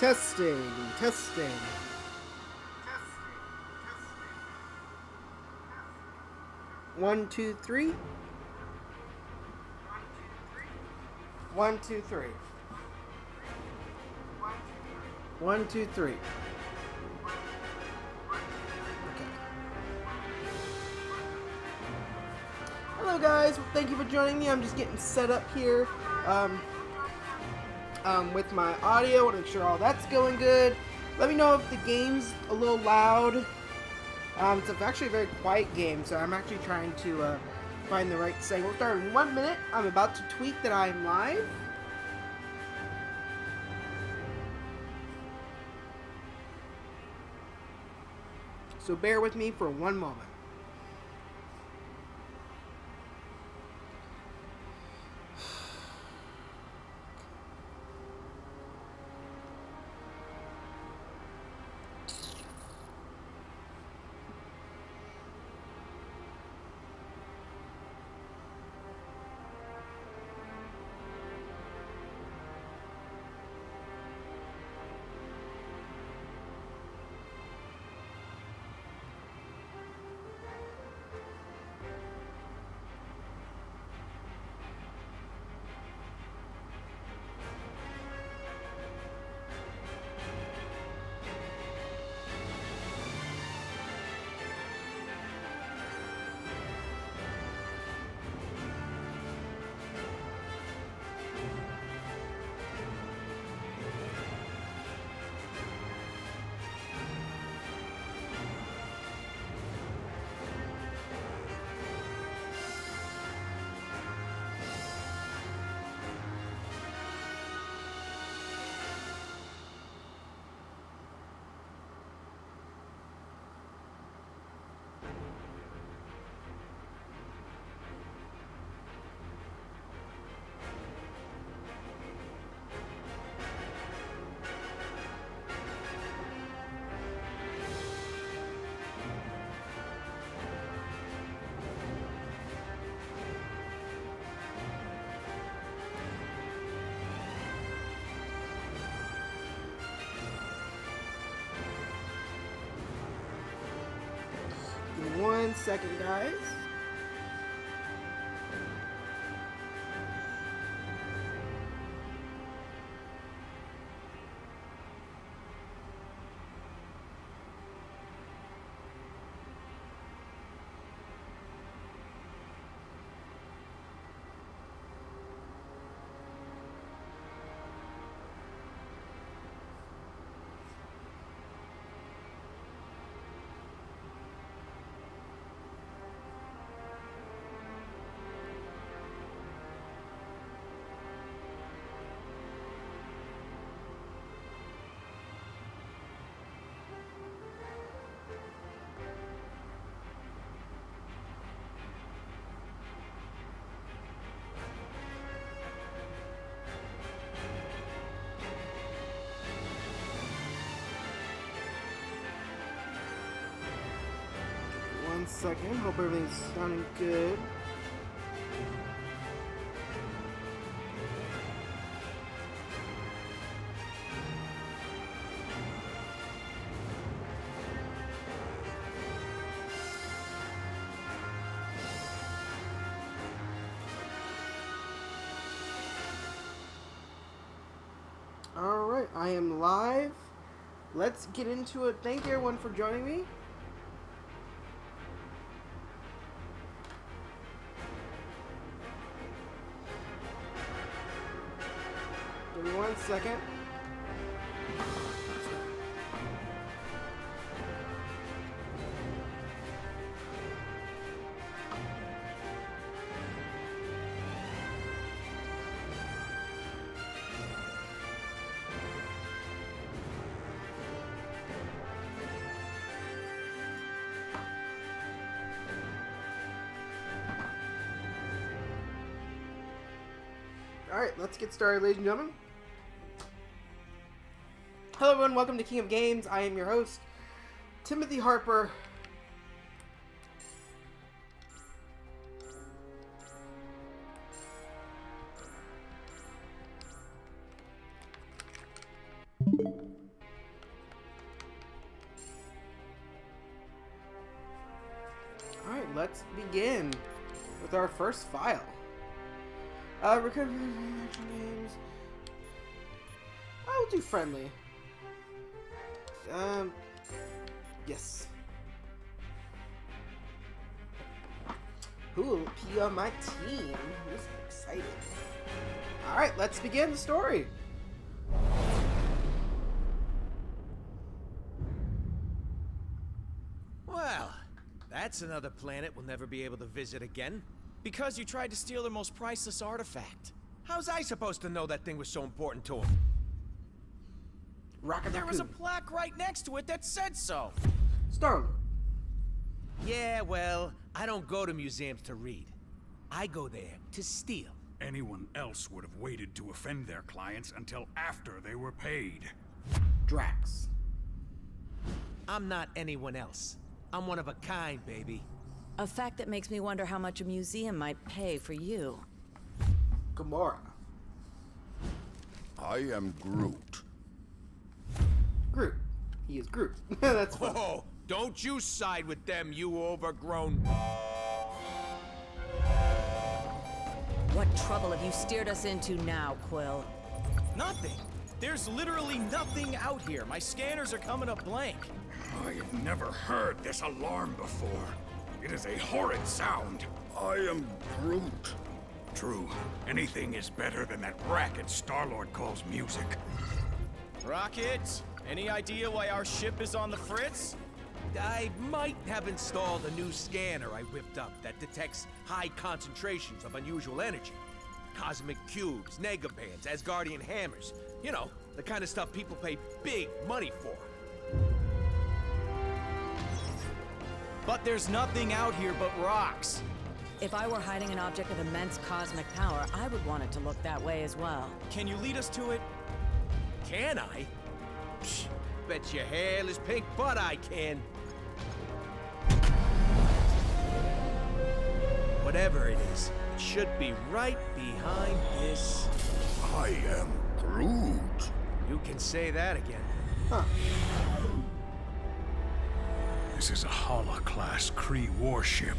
Testing, testing. 1, 2, 3. 1, 2, 3. 1, 2, 3. Okay. Hello guys, thank you for joining me. I'm just getting set up here with my audio. Want to make sure all that's going good. Let me know if the game's a little loud. It's actually a very quiet game, so I'm actually trying to find the right setting. We'll start in 1 minute. I'm about to tweet that I'm live. So bear with me for 1 moment. Give me 1 second, guys. One second. Hope everything's sounding good. Alright, I am live. Let's get into it. Thank you everyone for joining me. Give me 1 second. Alright, let's get started, ladies and gentlemen. Hello everyone, welcome to King of Games. I am your host, Timothy Harper. let's begin with our first file. Recover action games. I'll do friendly. Yes. Who will be on my team? This is exciting. Alright, let's begin the story. Well, that's another planet we'll never be able to visit again. Because you tried to steal their most priceless artifact. How's I supposed to know that thing was so important to him? There was a plaque right next to it that said so. Star-Lord. Yeah, well, I don't go to museums to read. I go there to steal. Anyone else would have waited to offend their clients until after they were paid. Drax. I'm not anyone else. I'm one of a kind, baby. A fact that makes me wonder how much a museum might pay for you. Gamora. I am Groot. Groot. He is Groot. That's fun. Oh, don't you side with them, you overgrown... What trouble have you steered us into now, Quill? Nothing. There's literally nothing out here. My scanners are coming up blank. I have never heard this alarm before. It is a horrid sound. I am Groot. True, anything is better than that racket Star-Lord calls music. Rocket, any idea why our ship is on the fritz? I might have installed a new scanner I whipped up that detects high concentrations of unusual energy. Cosmic cubes, negabands, Asgardian hammers. You know, the kind of stuff people pay big money for. But there's nothing out here but rocks. If I were hiding an object of immense cosmic power, I would want it to look that way as well. Can you lead us to it? Can I? Psh, bet your hairless pink butt I can. Whatever it is, it should be right behind this. I am Groot. You can say that again. Huh. This is a Hala-class Kree warship.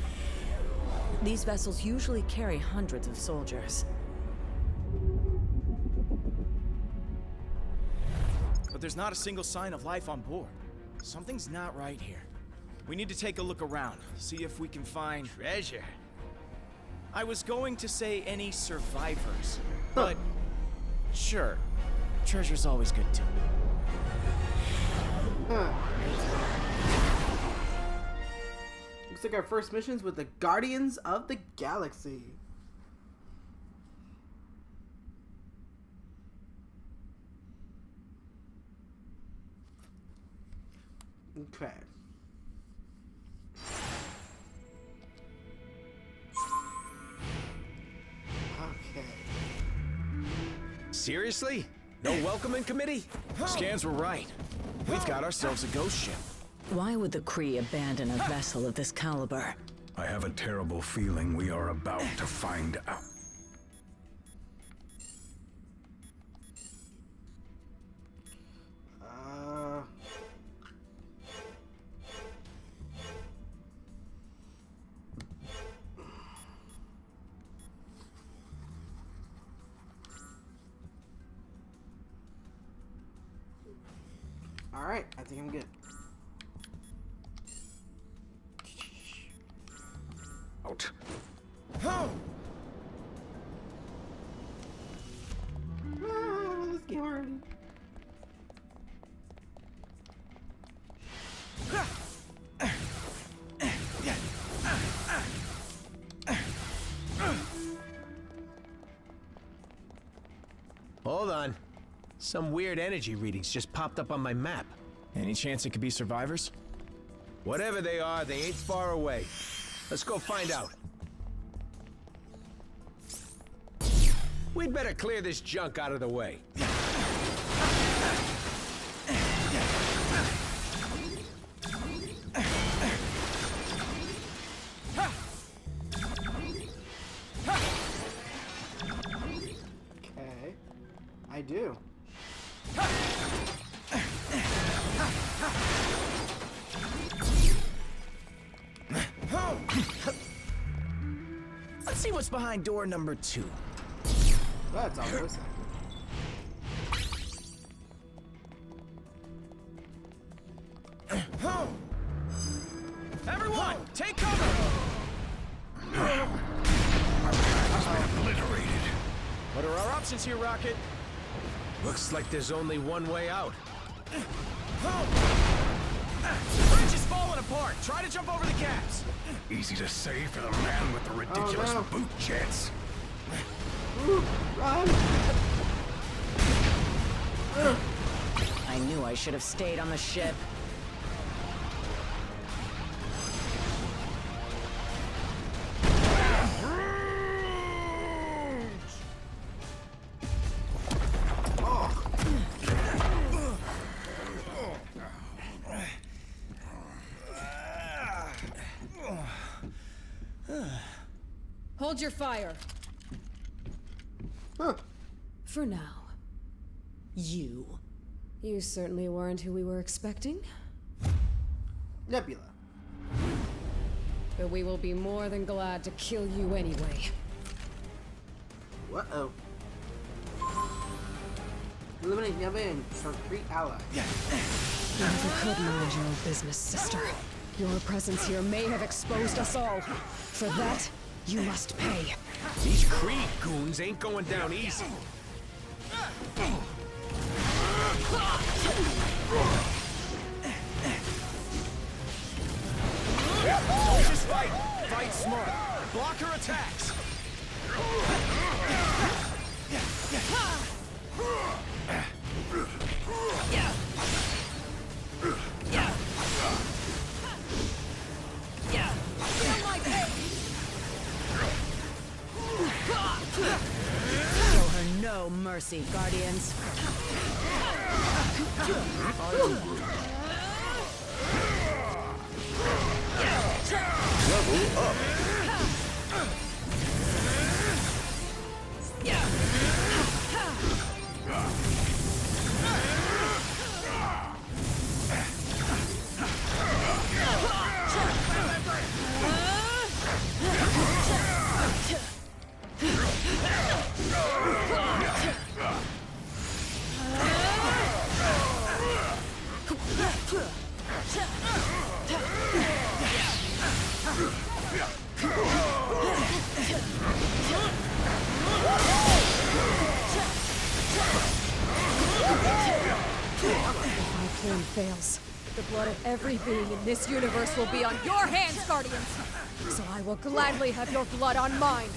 These vessels usually carry hundreds of soldiers. But there's not a single sign of life on board. Something's not right here. We need to take a look around, see if we can find... Treasure. I was going to say any survivors, but sure, treasure's always good too. Huh. Looks like our first mission's with the Guardians of the Galaxy. Okay. Okay. Seriously? No welcoming committee? Scans were right. We've got ourselves a ghost ship. Why would the Kree abandon a vessel of this caliber? I have a terrible feeling we are about to find out. All right, I think I'm good. Out. This game already. Hold on. Some weird energy readings just popped up on my map. Any chance it could be survivors? Whatever they are, they ain't far away. Let's go find out. We'd better clear this junk out of the way. Okay, I do. Let's see what's behind door number 2. That's all this. Everyone, take cover! Obliterated. What are our options here, Rocket? Looks like there's only one way out. The bridge is falling apart. Try to jump over the gaps. Easy to say for the man with the ridiculous no. boot jets. Ooh, run! I knew I should have stayed on the ship. Hold your fire. Huh. For now. You. You certainly weren't who we were expecting. Nebula. But we will be more than glad to kill you anyway. Uh-oh. Eliminate Nebula and recruit allies. You never could mind your own business, sister. Your presence here may have exposed us all. For that, you must pay. These Krieg goons ain't going down easy. Don't just fight. Fight smart. Block her attacks. Show her no mercy, Guardians. Level up. If our plan fails, the blood of every being in this universe will be on your hands, Guardians! So I will gladly have your blood on mine!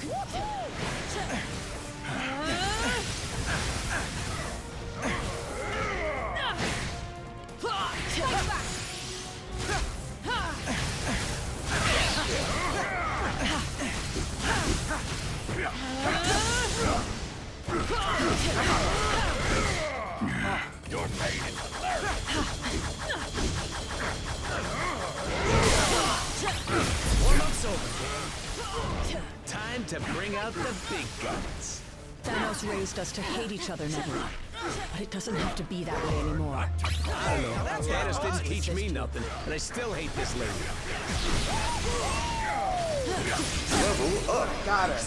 Your pain is hilarious. Warm-up's over. Time to bring out the big guns. Thanos raised us to hate each other, Nebula. But it doesn't have to be that way anymore. I don't know. Thanos didn't teach me nothing, and I still hate this lady. Level up. Got her.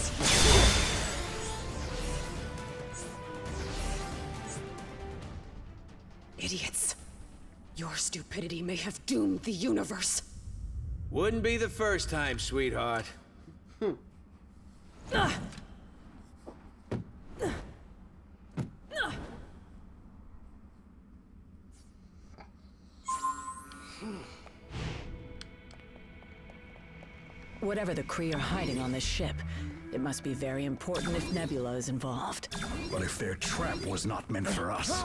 Idiots. Your stupidity may have doomed the universe. Wouldn't be the first time, sweetheart. Whatever the Kree are hiding on this ship, it must be very important if Nebula is involved. But if their trap was not meant for us,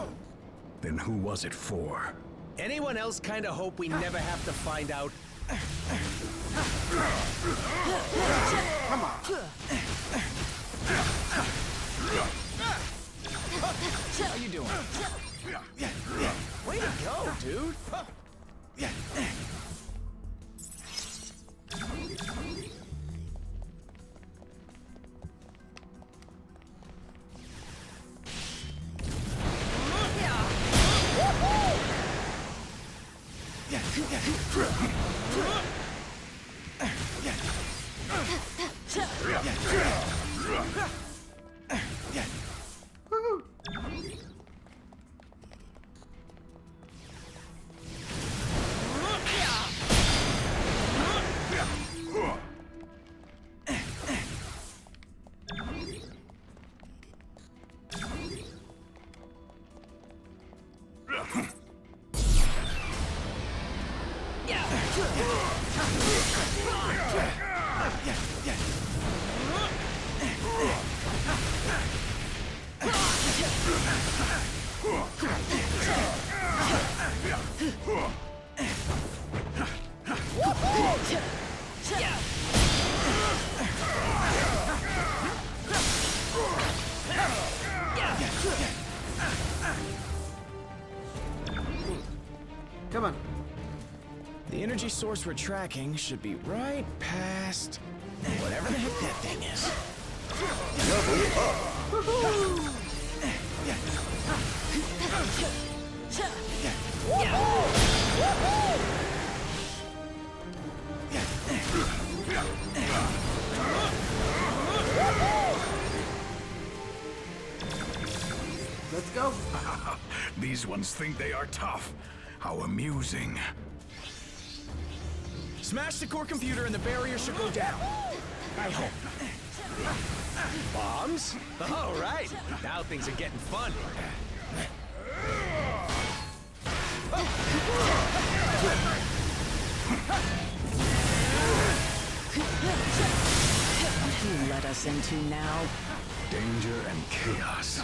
then who was it for? Anyone else kinda hope we never have to find out? Come on. How you doing? Way to go, dude. Come on. The energy source we're tracking should be right past whatever the heck that thing is. Let's go. These ones think they are tough. How amusing. Smash the core computer and the barrier should go down. I hope. Bombs? All right. Now things are getting fun. What do you let us into now? Danger and chaos.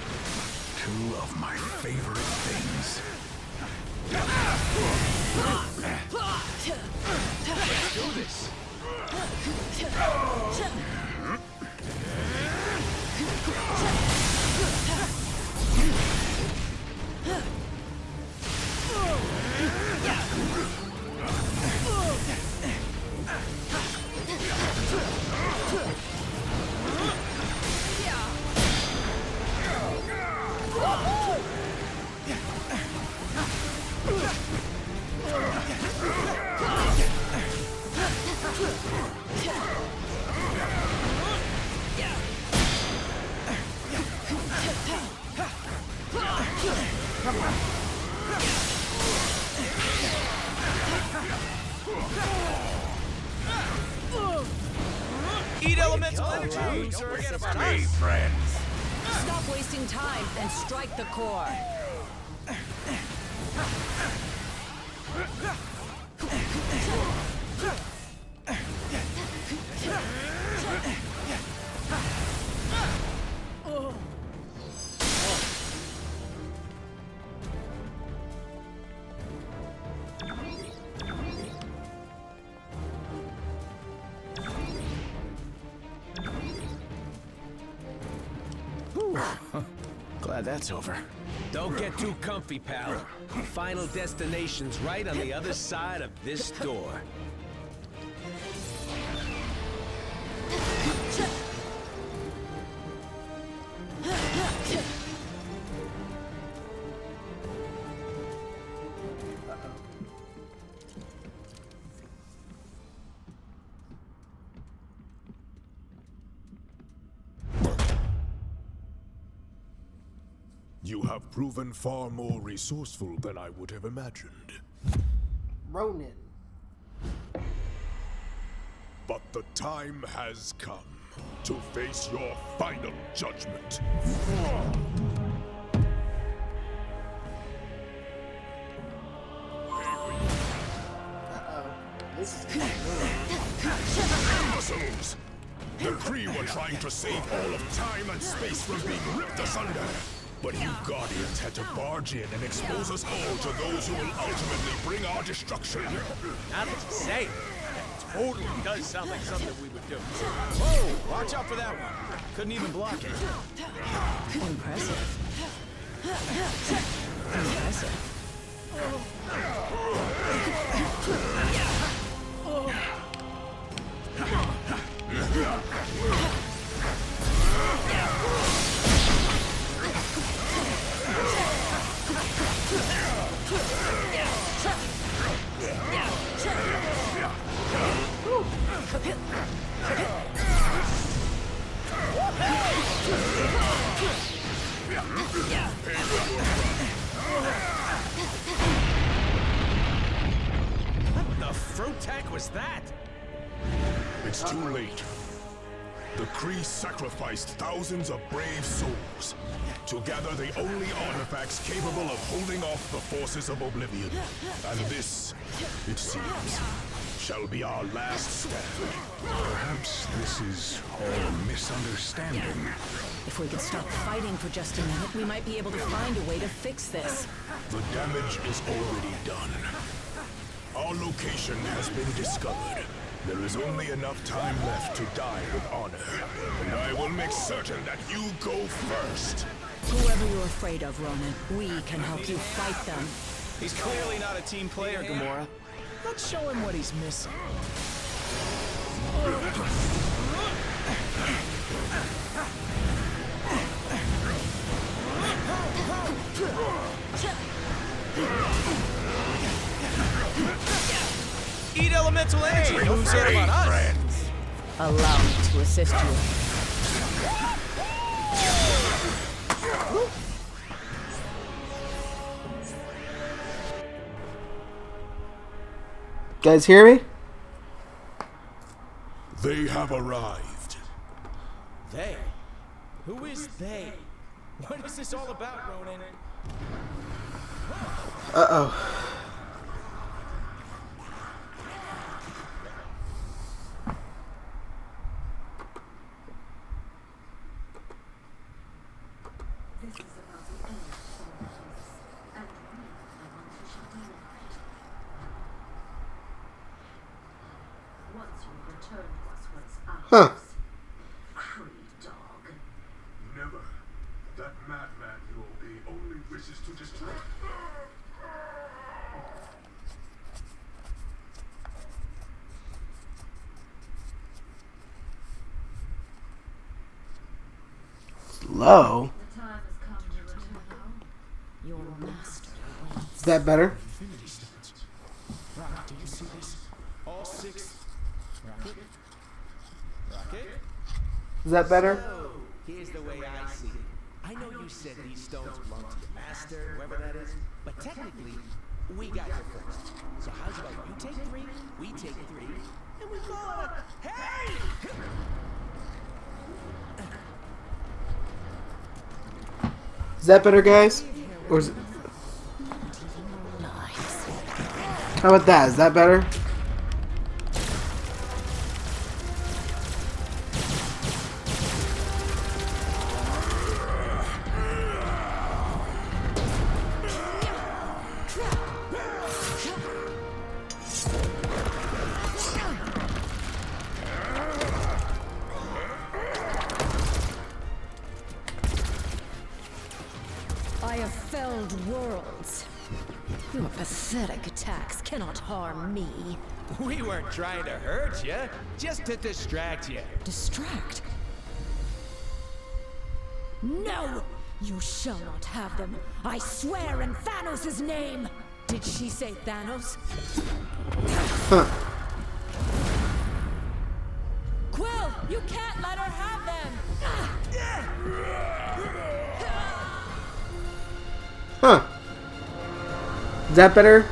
Two of my favorite things. Let's do this. Eat elemental energy! Don't forget about Hey, us. friends. Stop wasting time and strike the core. Glad that's over. Don't get too comfy, pal. Final destination's right on the other side of this door. You have proven far more resourceful than I would have imagined. Ronin. But the time has come to face your final judgment. This is Imbeciles! The Kree were trying to save all of time and space from being ripped asunder. But you Guardians had to barge in and expose us all to those who will ultimately bring our destruction. Now that you say it, that totally does sound like something we would do. Whoa! Watch out for that one. Couldn't even block it. Impressive. Impressive. What the fruit-tack was that? It's too late. The Kree sacrificed thousands of brave souls to gather the only artifacts capable of holding off the forces of oblivion. And this, it seems, shall be our last stand. Perhaps this is all a misunderstanding. If we could stop fighting for just a minute, we might be able to find a way to fix this. The damage is already done. Our location has been discovered. There is only enough time left to die with honor. And I will make certain that you go first. Whoever you're afraid of, Ronan, we can help you fight them. He's clearly not a team player, Gamora. Let's show him what he's missing. Eat elemental energy. Don't forget about us. Allow me to assist you. Guys, hear me? They have arrived. They? Who is they? What is this all about, Ronan? Uh-oh. Huh. Never. That madman you obey only wishes to destroy. Slow. Your master waits. Is that better? Infinity Stones. Rocket, do you see this? All 6. Rocket? Rocket? Is that better? So, here's the way I see it. I know you said these stones belong to the master, whoever that is, but technically, we got you first. So how's about you take 3, we take 3, and we call it a... Hey! Is that better, guys? Or is it... How about that? Is that better? I have felled worlds. Your pathetic attacks cannot harm me. We weren't trying to hurt you, just to distract you. Distract? No! You shall not have them. I swear in Thanos' name! Did she say Thanos? Huh. Quill, you can't let her have them! Huh. Is that better?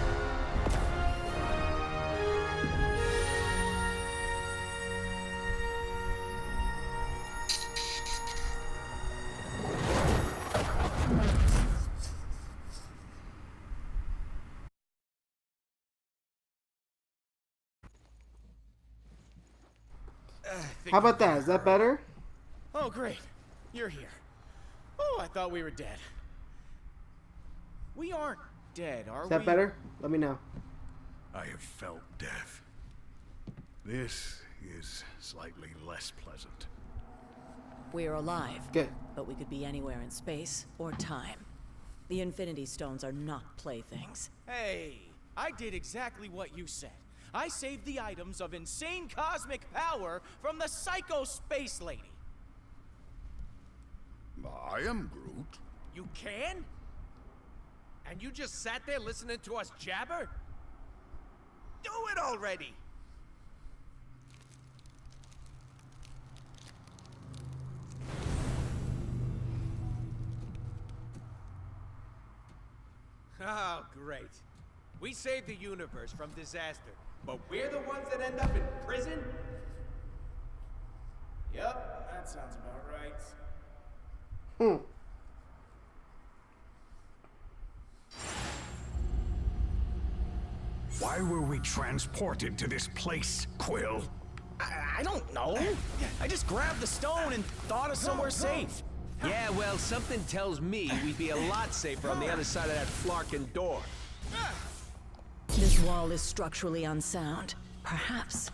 How about that? Is that better? Oh, great. You're here. Oh, I thought we were dead. We aren't dead, are we? Is that better? Let me know. I have felt death. This is slightly less pleasant. We're alive. Good. But we could be anywhere in space or time. The Infinity Stones are not playthings. Hey, I did exactly what you said. I saved the items of insane cosmic power from the Psycho Space Lady. I am Groot. You can? And you just sat there listening to us jabber? Do it already! Oh, great. We saved the universe from disaster, but we're the ones that end up in prison? Yep, that sounds about right. Hmm. Why were we transported to this place, Quill? I don't know. I just grabbed the stone and thought of somewhere safe. Yeah, well, something tells me we'd be a lot safer on the other side of that flarkin' door. This wall is structurally unsound. Perhaps.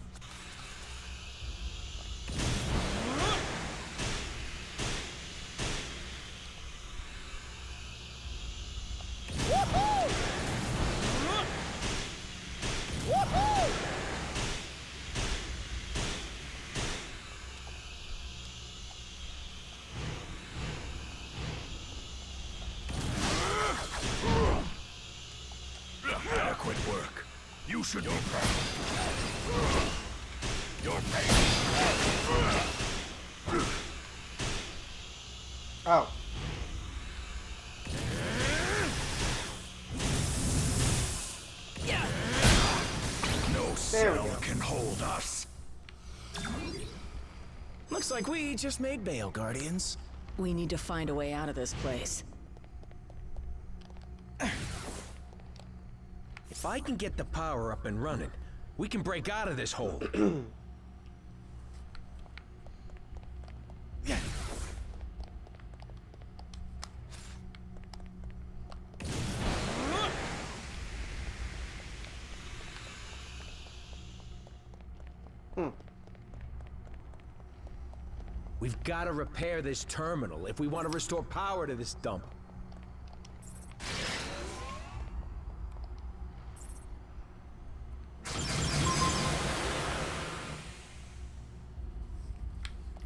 adequate work. You should be proud. Your pain. Oh. No cell can hold us. Looks like we just made bail, Guardians. We need to find a way out of this place. If I can get the power up and running, we can break out of this hole. We've got to repair this terminal if we want to restore power to this dump.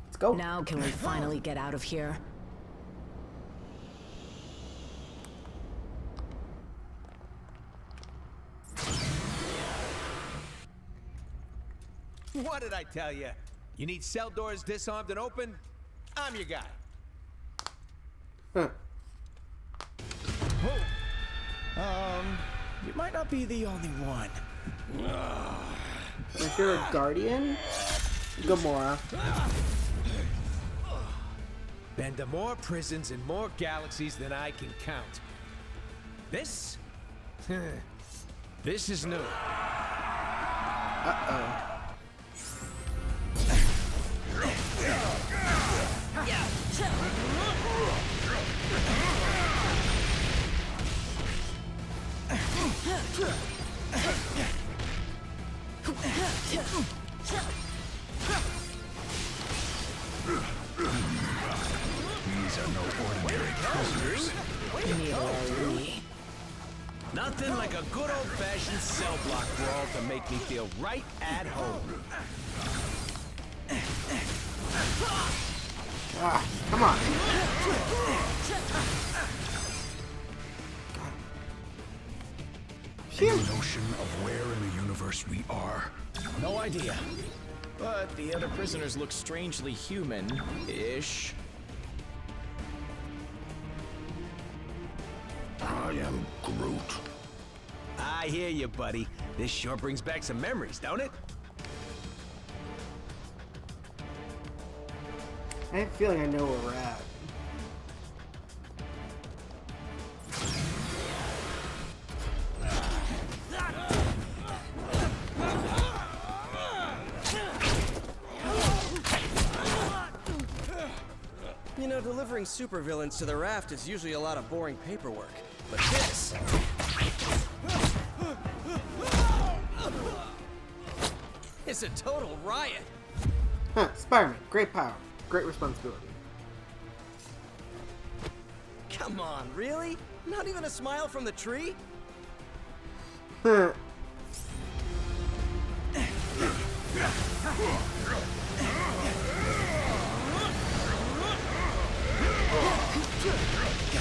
Let's go. Now can we finally get out of here? What did I tell you? You need cell doors disarmed and open? I'm your guy. Huh. You might not be the only one. If you're a Guardian, Gamora. Been to more prisons in more galaxies than I can count. This? This is new. Uh-oh. These are no ordinary prisoners. Neither are we. Nothing like a good old-fashioned cell block brawl to make me feel right at home. Ah, come on. Any notion of where in the universe we are? No idea. But the other prisoners look strangely human-ish. I am Groot. I hear you, buddy. This sure brings back some memories, don't it? I have a feeling I know where we're at. You know, delivering supervillains to the raft is usually a lot of boring paperwork. But this... it's a total riot. Huh, Spider-Man. Great power. Great responsibility. Come on, really? Not even a smile from the tree? Huh.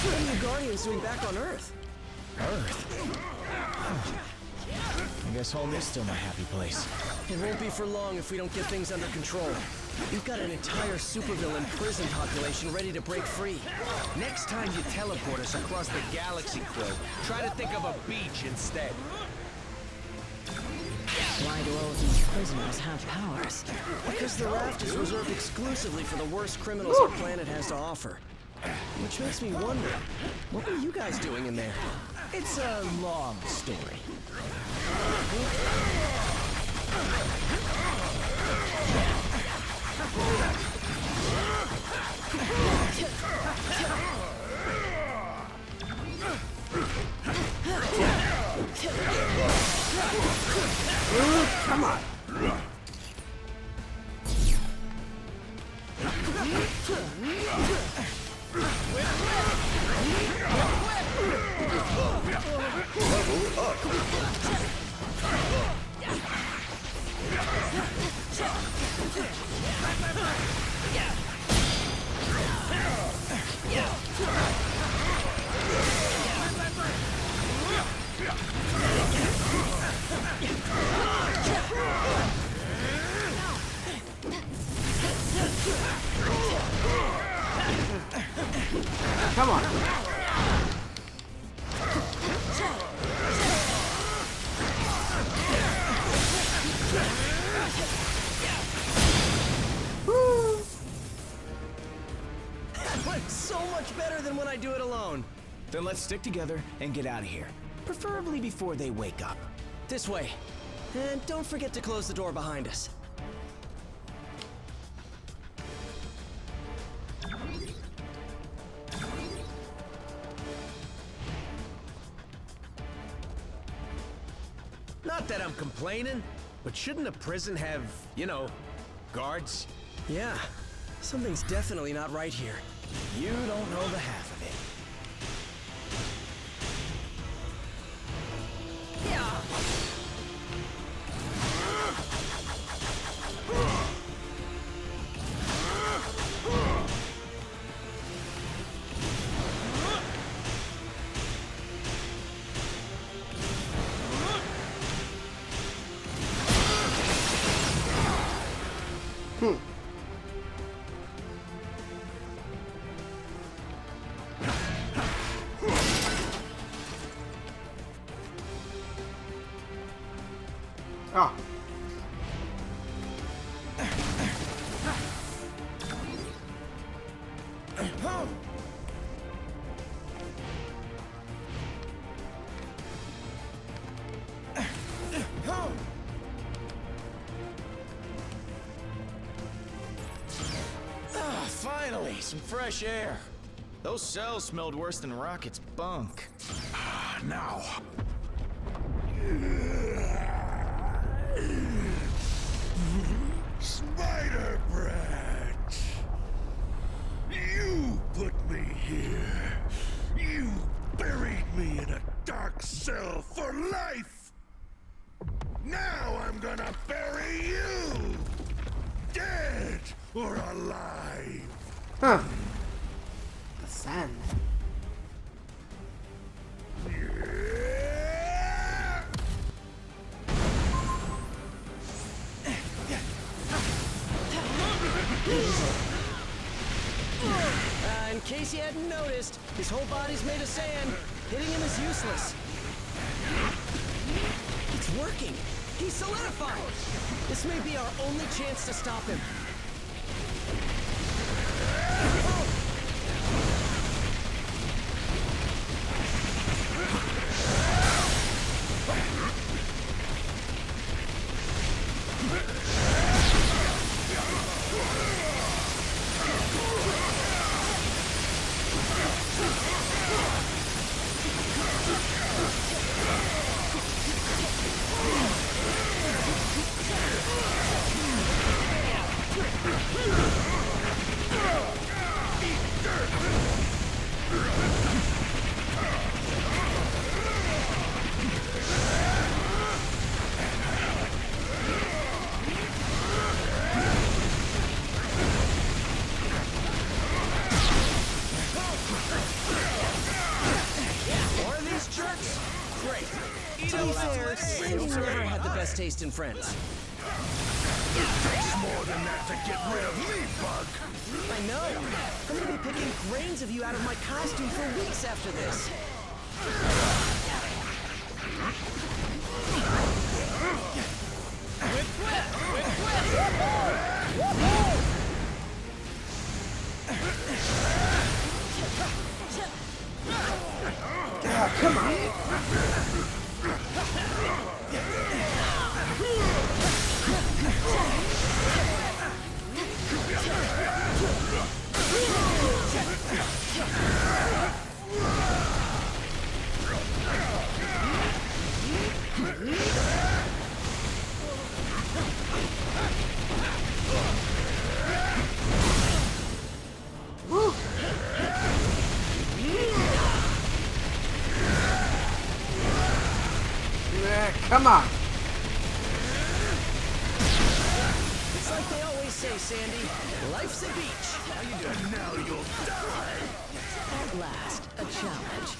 What are you Guardians doing back on Earth? Earth? I guess home is still my happy place. It won't be for long if we don't get things under control. We've got an entire supervillain prison population ready to break free. Next time you teleport us across the galaxy, Quill, try to think of a beach instead. Why do all of these prisoners have powers? Because the raft is reserved exclusively for the worst criminals our planet has to offer. Which makes me wonder, what were you guys doing in there? It's a long story. Come on. Level up. come on. Woo. That went so much better than when I do it alone. Then let's stick together and get out of here. Preferably before they wake up. This way. And don't forget to close the door behind us. Not that I'm complaining, but shouldn't a prison have, you know, guards? Yeah, something's definitely not right here. You don't know the half of it. Oh. Ah, finally, some fresh air. Those cells smelled worse than Rocket's bunk. Now. Spider Brat! You put me here. You buried me in a dark cell for life. Now I'm gonna bury you! Dead or alive! Huh. Ascend. In case you hadn't noticed, his whole body's made of sand. Hitting him is useless. It's working. He's solidified. This may be our only chance to stop him. Taste in friends. It takes more than that to get rid of me, Bug! I know! I'm gonna be picking brains of you out of my costume for weeks after this. Oh, come on! Come on. It's like they always say, Sandy. Life's a beach. How you doing? Now you'll die! At last, a challenge.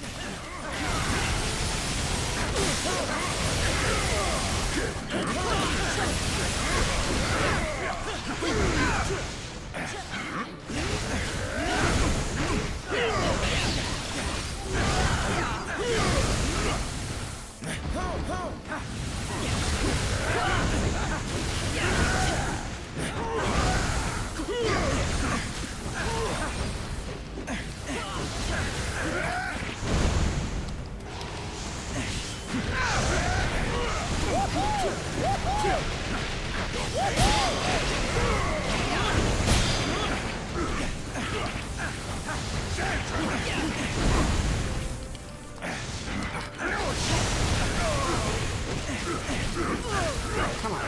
Come on.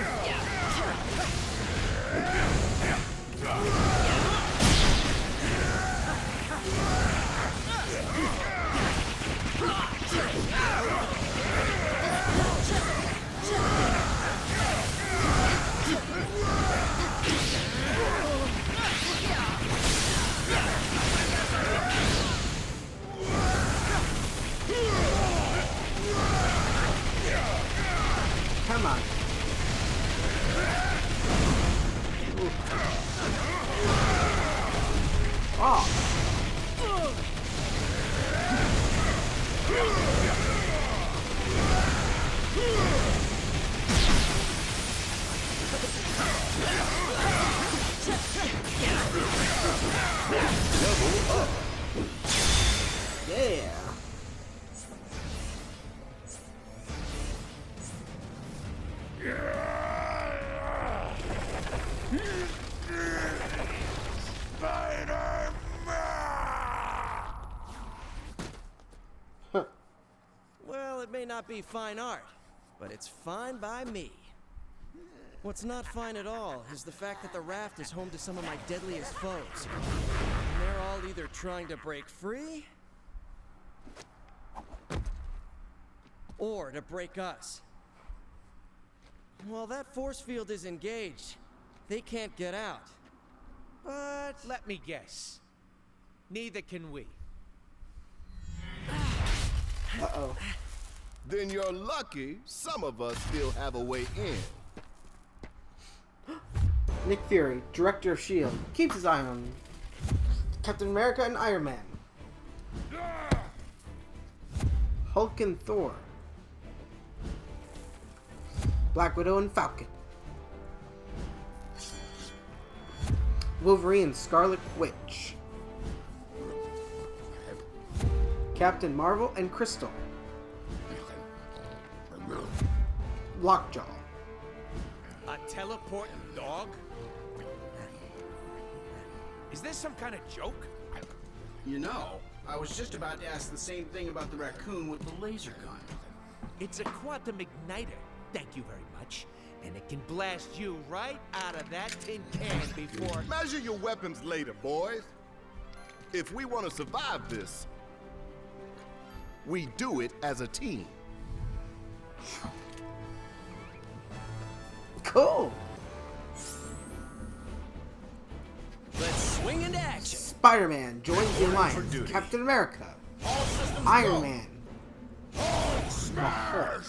Come on. Oh. Level up. Yeah. Well, it may not be fine art, but it's fine by me. What's not fine at all is the fact that the raft is home to some of my deadliest foes. And they're all either trying to break free, or to break us. While that force field is engaged, they can't get out. But Let me guess. Neither can we. Uh-oh. Then you're lucky some of us still have a way in. Nick Fury, director of S.H.I.E.L.D., keeps his eye on Captain America and Iron Man. Hulk and Thor. Black Widow and Falcon. Wolverine and Scarlet Witch. Captain Marvel and Crystal. Lockjaw. A teleporting dog? Is this some kind of joke? You know, I was just about to ask the same thing about the raccoon with the laser gun. It's a quantum igniter. Thank you very much. And it can blast you right out of that tin can before... Measure your weapons later, boys. If we want to survive this, we do it as a team. Cool. let's swing into action. Spider-Man joins the Alliance. Captain America. Iron Man. Smash!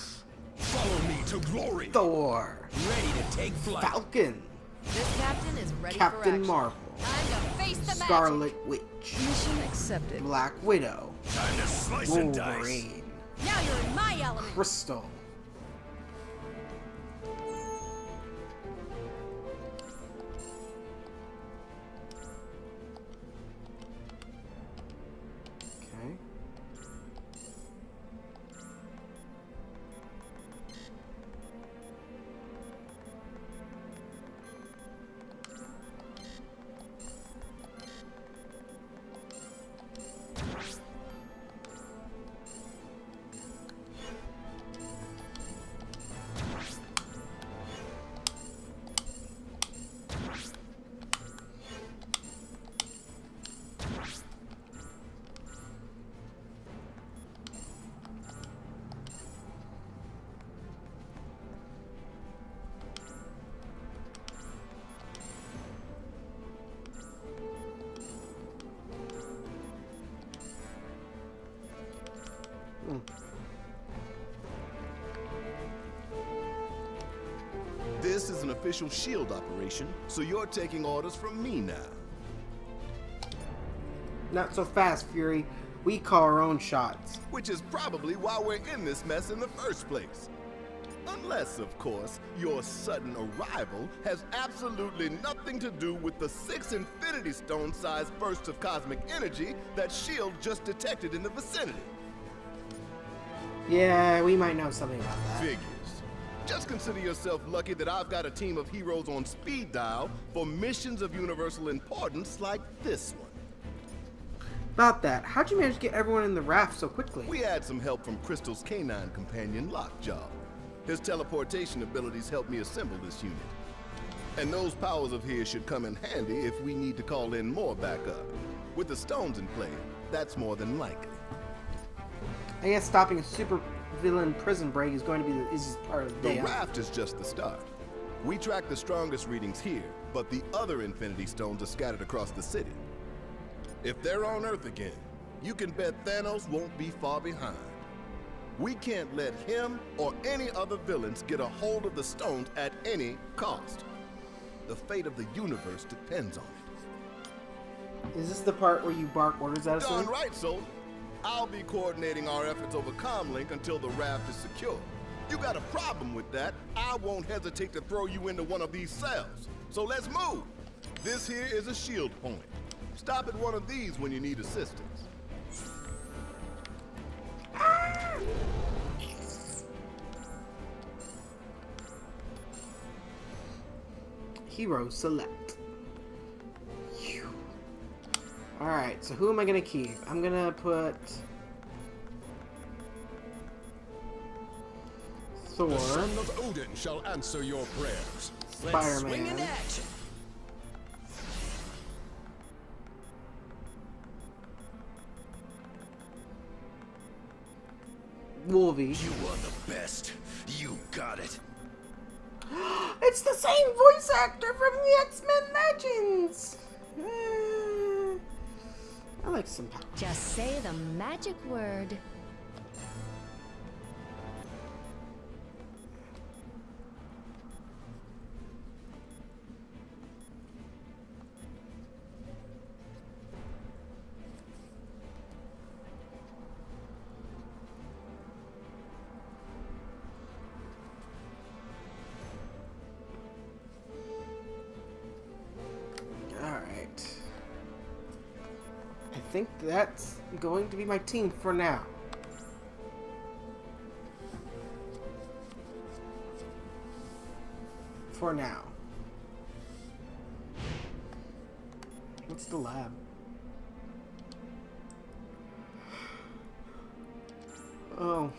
Follow me to glory. Thor. Ready to take flight. Falcon. This captain is ready for Captain action. Marvel. Time to face the magic. Scarlet Witch. Mission accepted. Black Widow. Time to slice and dice. Wolverine. Now you're in my element. Crystal. Okay. This is an official S.H.I.E.L.D. operation, so you're taking orders from me now. Not so fast, Fury. We call our own shots. Which is probably why we're in this mess in the first place. Unless, of course, your sudden arrival has absolutely nothing to do with the 6 Infinity Stone-sized bursts of cosmic energy that S.H.I.E.L.D. just detected in the vicinity. Yeah, we might know something about that. Figures. Just consider yourself lucky that I've got a team of heroes on speed dial for missions of universal importance like this one. About that, how'd you manage to get everyone in the raft so quickly? We had some help from Crystal's canine companion, Lockjaw. His teleportation abilities helped me assemble this unit. And those powers of his should come in handy if we need to call in more backup. With the stones in play, that's more than likely. I guess stopping a super villain prison break is going to be is part of the day. The raft is just the start. We track the strongest readings here, but the other Infinity Stones are scattered across the city. If they're on Earth again, you can bet Thanos won't be far behind. We can't let him or any other villains get a hold of the stones at any cost. The fate of the universe depends on it. Is this the part where you bark orders at us? Darn right, soldier. I'll be coordinating our efforts over comlink until the raft is secure. You got a problem with that, I won't hesitate to throw you into one of these cells. So let's move. This here is a S.H.I.E.L.D. point. Stop at one of these when you need assistance. Hero select. Alright, so who am I gonna keep? I'm gonna put Thor. The son of Odin shall answer your prayers. Let's swing Spider-Man. into action. Wolvie. You are the best. You got it. It's the same voice actor from the X-Men Legends! I like some power. Just say the magic word. Alright. I think that's going to be my team for now. For now. What's the lab? Oh.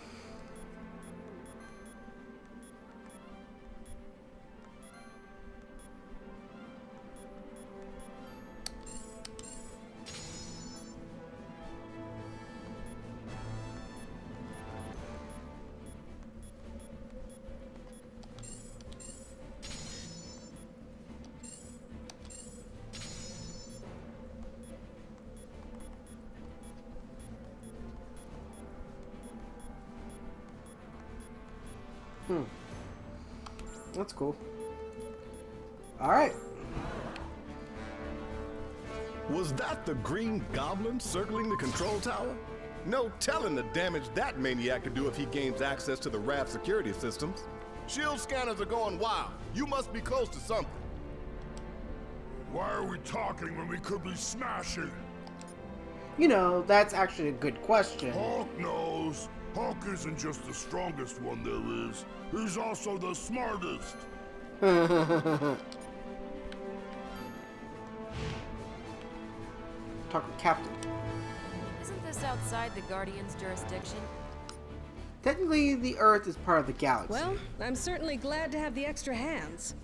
That's cool. Alright. Was that the Green Goblin circling the control tower? No telling the damage that maniac could do if he gains access to the raft security systems. S.H.I.E.L.D. scanners are going wild. You must be close to something. Why are we talking when we could be smashing? You know, that's actually a good question. Hulk knows. Hulk isn't just the strongest one there is. He's also the smartest. Talk with Captain. Isn't this outside the Guardian's jurisdiction? Technically, the Earth is part of the galaxy. Well, I'm certainly glad to have the extra hands.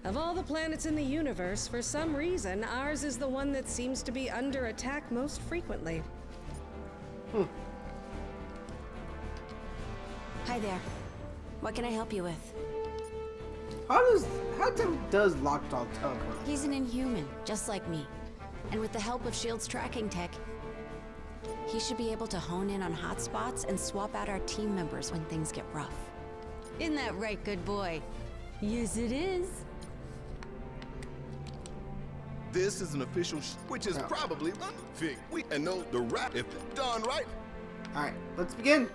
Of all the planets in the universe, for some reason, ours is the one that seems to be under attack most frequently. Hi there. What can I help you with? How does Lockjaw teleport? He's an Inhuman, just like me. And with the help of S.H.I.E.L.D.'s tracking tech, he should be able to hone in on hotspots and swap out our team members when things get rough. Isn't that right, good boy? Yes, it is. This is an official which is probably unfig. And no, the rap, if done right. Alright, let's begin.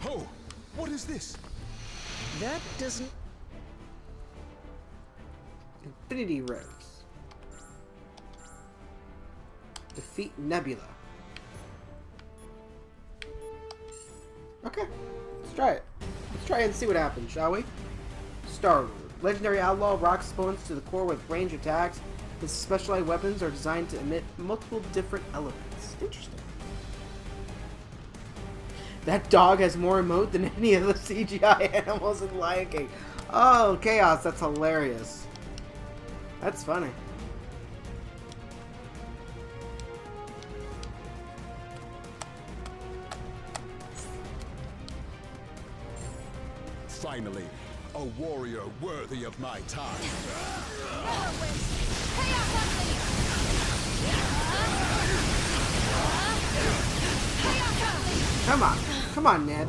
Oh, what is this? That doesn't... Infinity Rose. Defeat Nebula. Okay, let's try it. Let's try it and see what happens, shall we? Star-Lord. Legendary outlaw rocks opponents to the core with range attacks. His specialized weapons are designed to emit multiple different elements. Interesting. That dog has more emote than any of the CGI animals in Lion King. Oh, Chaos, that's hilarious. That's funny. Finally, a warrior worthy of my time. Come on. Come on, Ned.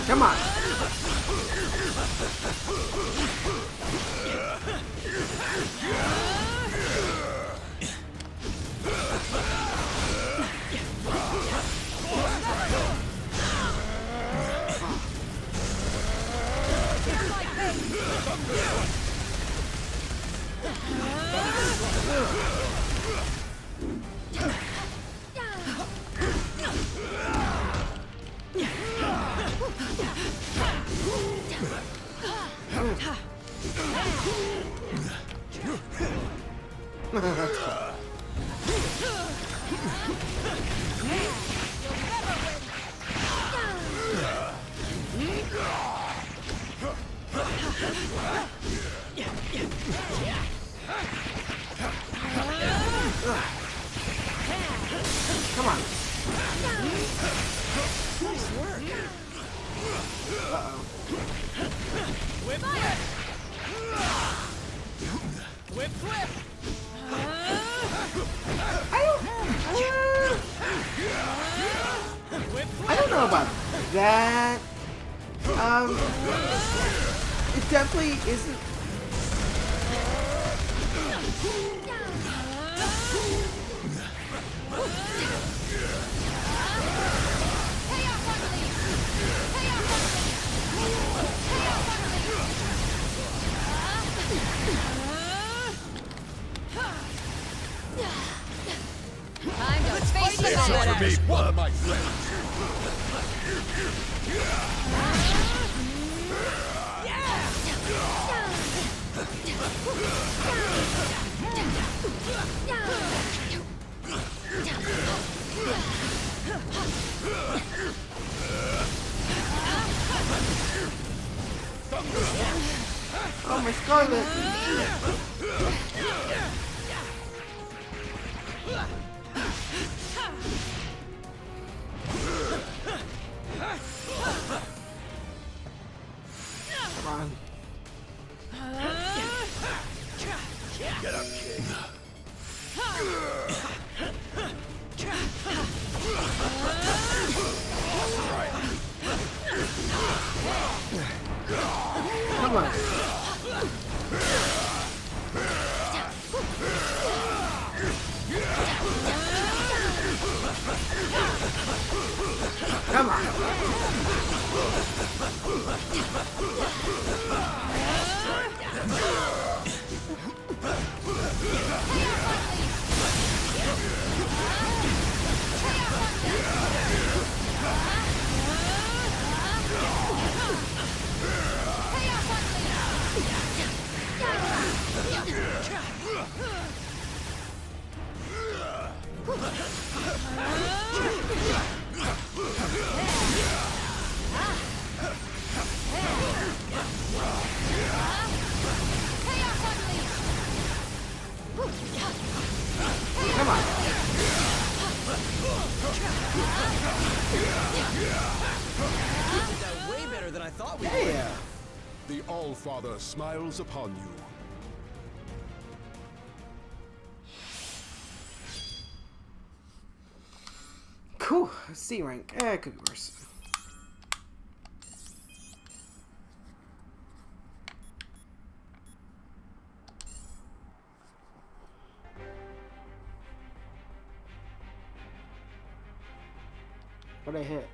Come on. Come on. Nice work. Uh-oh. Whip, whip! Whip, whip! I don't know about that. It definitely isn't. Time to face the This ought to matter. be one of my friends. Oh, my Scarlet. Come on. Get up, kid. Come on. thought we would. Yeah. The All-Father smiles upon you. Cool. C rank. Could be worse. What'd I hit?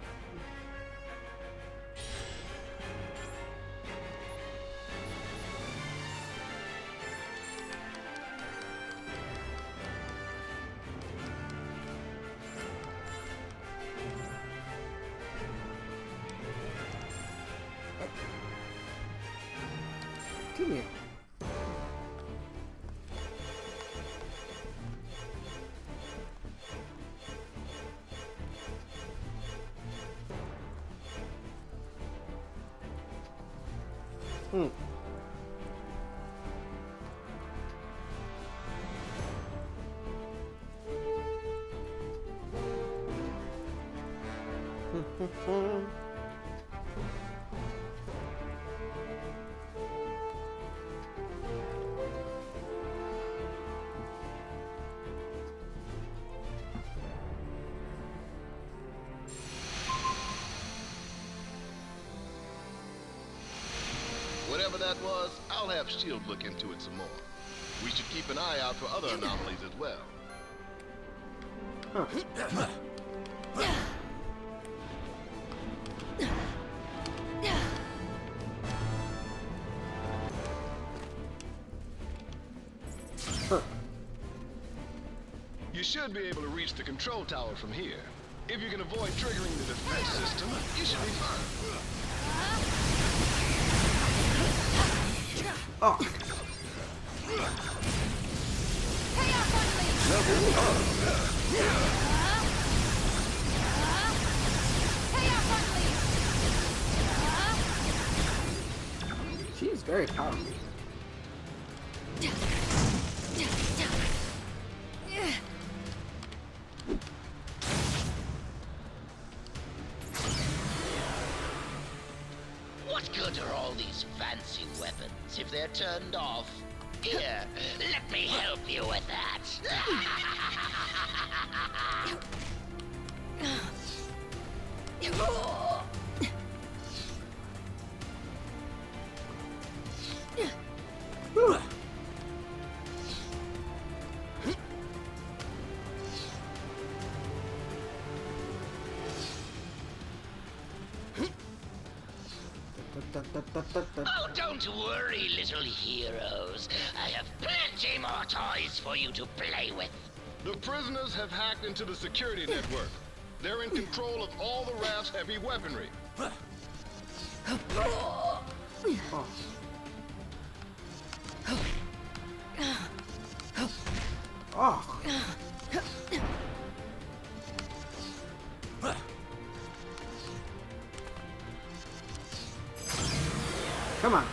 Come here. Whatever that was, I'll have S.H.I.E.L.D. look into it some more. We should keep an eye out for other anomalies as well. You should be able to reach the control tower from here. If you can avoid triggering the defense system, you should be fine. Oh. She's very powerful. What good are all these fancy weapons if they're turned off? Here, let me help you with that. Oh, don't worry, little heroes. I have plenty more toys for you to play with. The prisoners have hacked into the security network. They're in control of all the raft's heavy weaponry. Oh. Oh. Come on.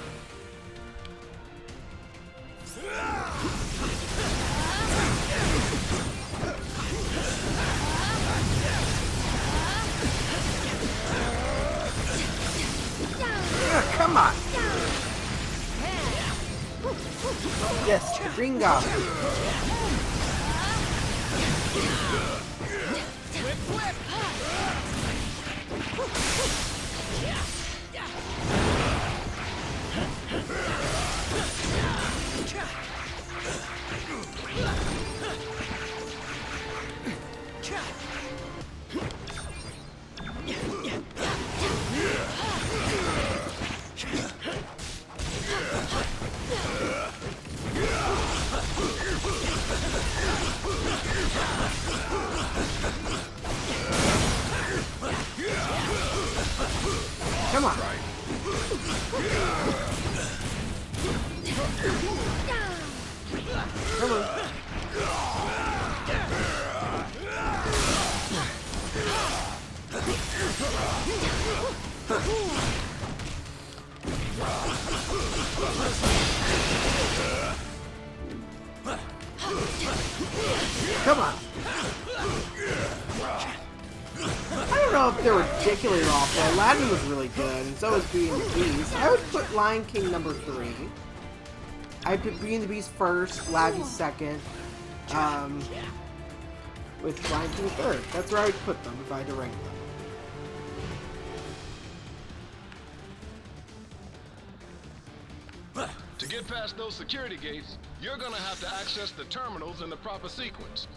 Come on. Yes, the Green Goblin. Come on. Come on. Come on. I don't know know if they're ridiculously awful. Aladdin was really good, and so was Beauty and the Beast. I would put Lion King number 3. I put Beauty and the Beast first, Aladdin second, with Lion King third. That's where I would put them if I had to rank them. To get past those security gates, you're gonna have to access the terminals in the proper sequence.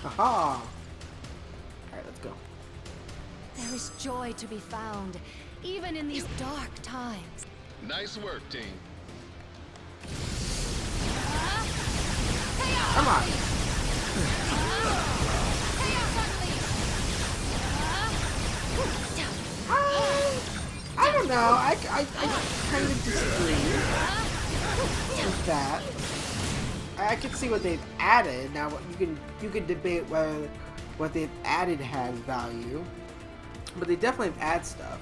Aha! Alright, let's go. There is joy to be found, even in these dark times. Nice work, team. Come on! I don't know. I kind of disagree with that. I can see what they've added. Now you can debate whether what they've added has value, but they definitely have added stuff.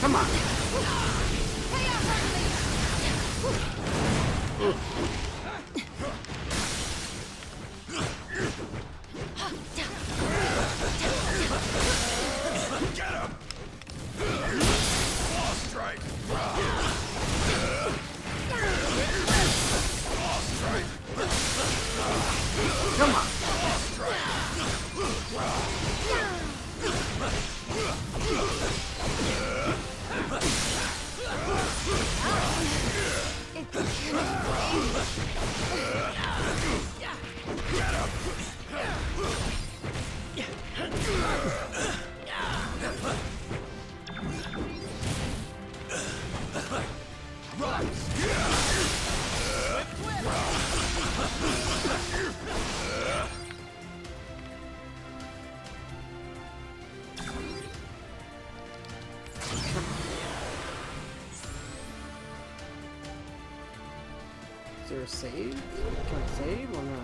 Come on. Get him! Lost strike! Lost strike! Come on. Lost strike! Get him! Is there a save? Can I save or no?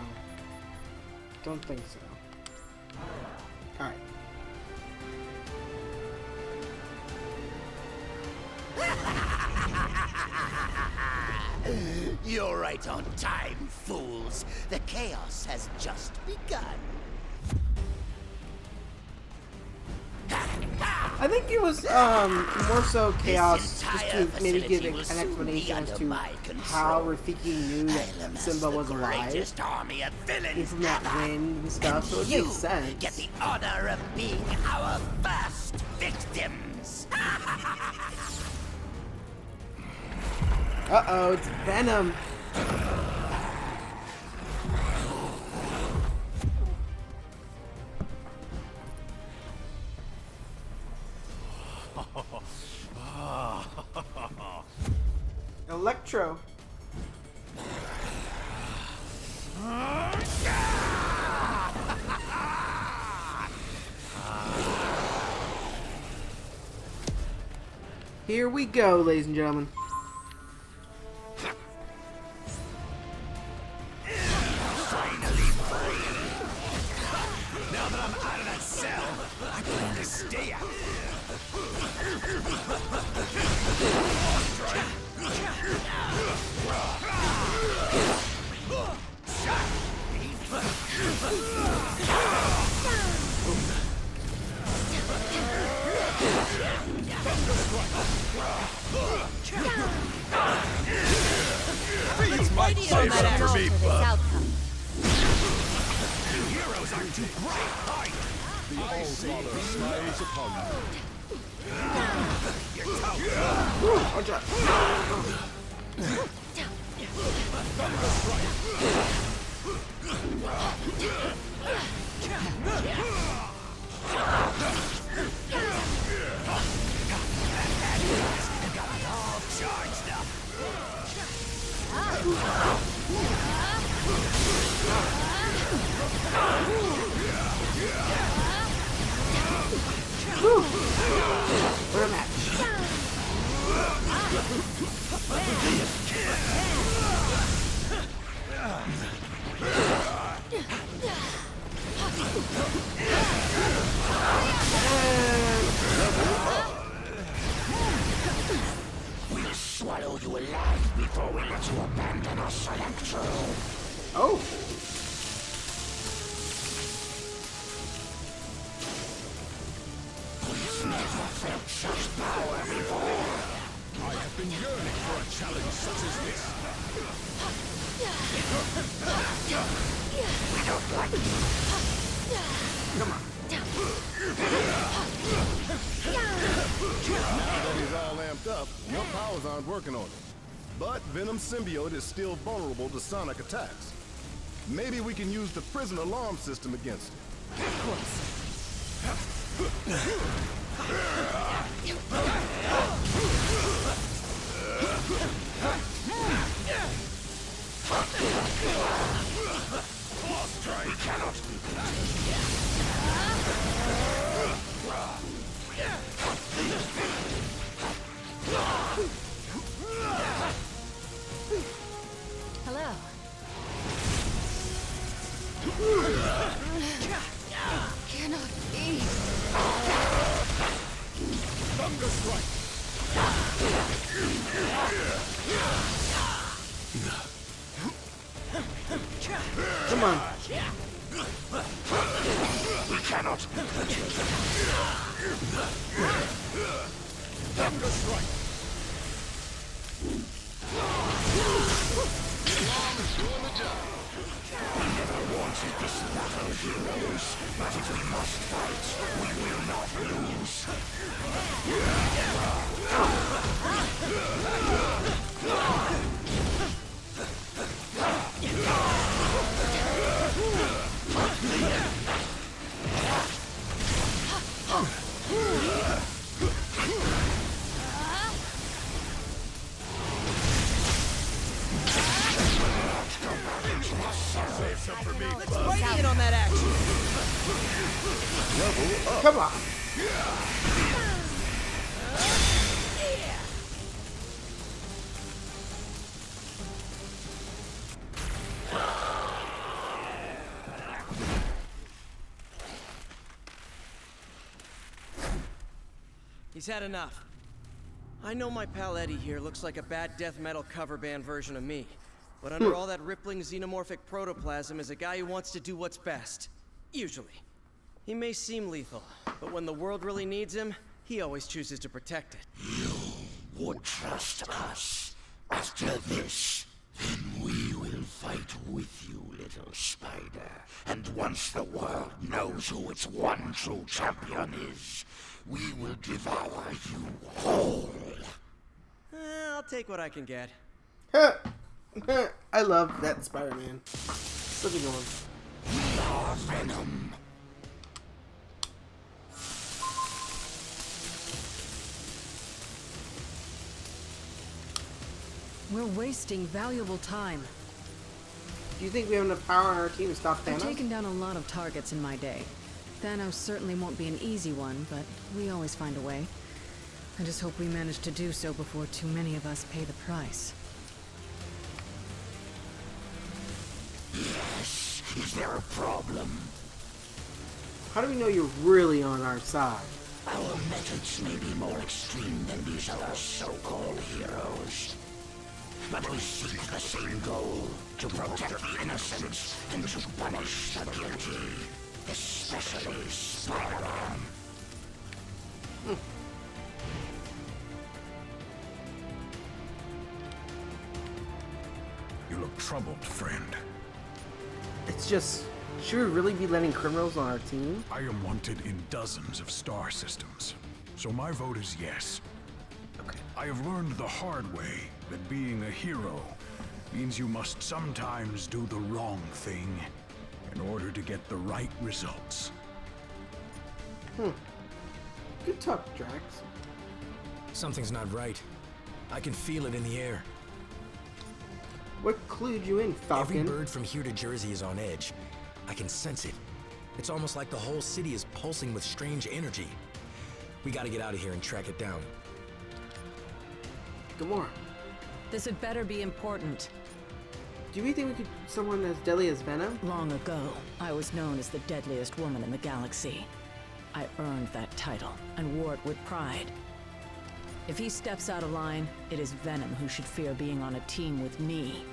Don't think so. Alright. You're right on time, fools. The chaos has just begun. I think it was more so chaos, just to maybe give an explanation as to how Rafiki knew that Simba was alive. And from that wind and stuff, so it makes sense. Get the honor of being our first victims. Uh-oh, it's Venom. Electro. Here we go, ladies and gentlemen. Now that I'm out of that cell, I plan to Stay out. Let's mighty on that An alter this outcome. Heroes aren't too bright. Hide. The All-Father smiles upon you. You're toast. Watch out. Charged up. What a match. We'll swallow you alive before we let you abandon us, Electro. Oh. We've never felt such power before. I have been yearning for a challenge such as this. We don't like Come on. Now that he's all amped up, your powers aren't working on him. But Venom's symbiote is still vulnerable to sonic attacks. Maybe we can use the prison alarm system against it. Of course. Hello. Cannot be. Thunder strike! Come on. We cannot. Thunder strike! Doing the job. Never wanted this battle, heroes, but if we must fight, we will not lose. Save some for me, Let's mighty in on that action. Come on. He's had enough. I know my pal Eddie here looks like a bad death metal cover band version of me, but under all that rippling xenomorphic protoplasm is a guy who wants to do what's best. Usually. He may seem lethal, but when the world really needs him, he always chooses to protect it. You would trust us. After this, then we will fight with you, little spider. And once the world knows who its one true champion is, we will devour you whole. I'll take what I can get. I love that Spider-Man. Such a good one. We are Venom. We're wasting valuable time. Do you think we have enough power on our team to stop I've Thanos? taken down a lot of targets in my day. Thanos certainly won't be an easy one, but we always find a way. I just hope we manage to do so before too many of us pay the price. Yes. Is there a problem? How do we know you're really on our side? Our methods may be more extreme than these other so-called heroes. But we seek the same goal, to protect the innocent and to punish the guilty. Especially Spider-Man. You look troubled, friend. It's just, should we really be letting criminals on our team? I am wanted in dozens of star systems, so my vote is yes. Okay. I have learned the hard way that being a hero means you must sometimes do the wrong thing in order to get the right results. Good talk, Drax. Something's not right. I can feel it in the air. What clued you in, Falcon? Every bird from here to Jersey is on edge. I can sense it. It's almost like the whole city is pulsing with strange energy. We gotta get out of here and track it down. Gamora, This had better be important. do we think we could someone as deadly as Venom? Long ago, I was known as the deadliest woman in the galaxy. I earned that title and wore it with pride. If he steps out of line, it is Venom who should fear being on a team with me.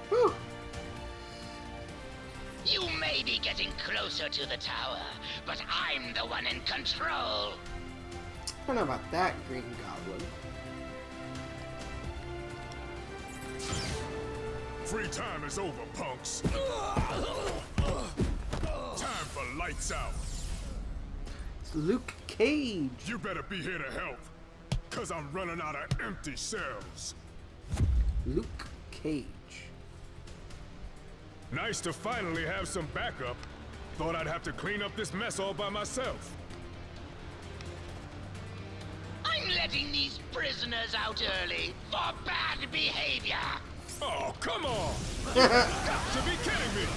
Whew. You may be getting closer to the tower, but I'm the one in control. I don't know about that, Green Goblin. Free time is over, punks. Time for lights out. It's Luke Cage. You better be here to help, cause I'm running out of empty cells. Luke Cage. Nice to finally have some backup. Thought I'd have to clean up this mess all by myself. I'm letting these prisoners out early for bad behavior. Oh, come on! You've got to be kidding me!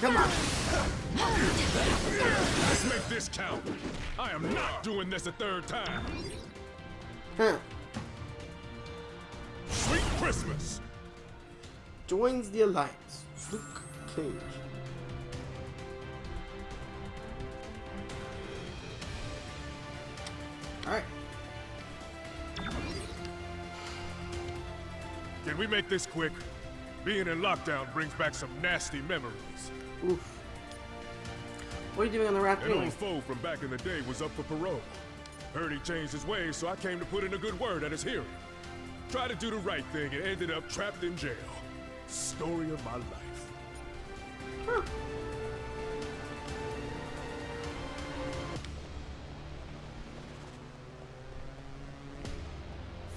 Come on. Let's make this count. I am not doing this a third time. Huh. Sweet Christmas. Joins the Alliance. Luke Cage. Alright. Can we make this quick? Being in lockdown brings back some nasty memories. Oof. What are you doing on the raft An anyway? old foe from back in the day was up for parole. Heard he changed his ways, so I came to put in a good word at his hearing. Tried to do the right thing and ended up trapped in jail. Story of my life. Huh.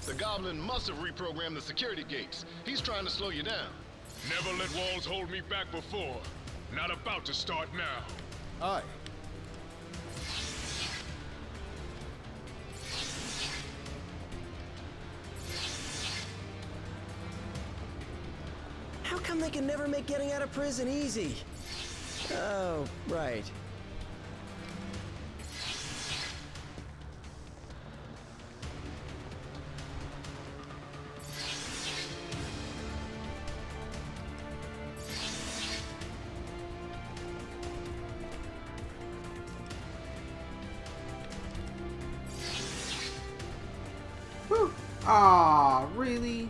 The Goblin must have reprogrammed the security gates. He's trying to slow you down. Never let walls hold me back before. Not about to start now. Aye. How come they can never make getting out of prison easy? Oh, right. Whew. Aw, really?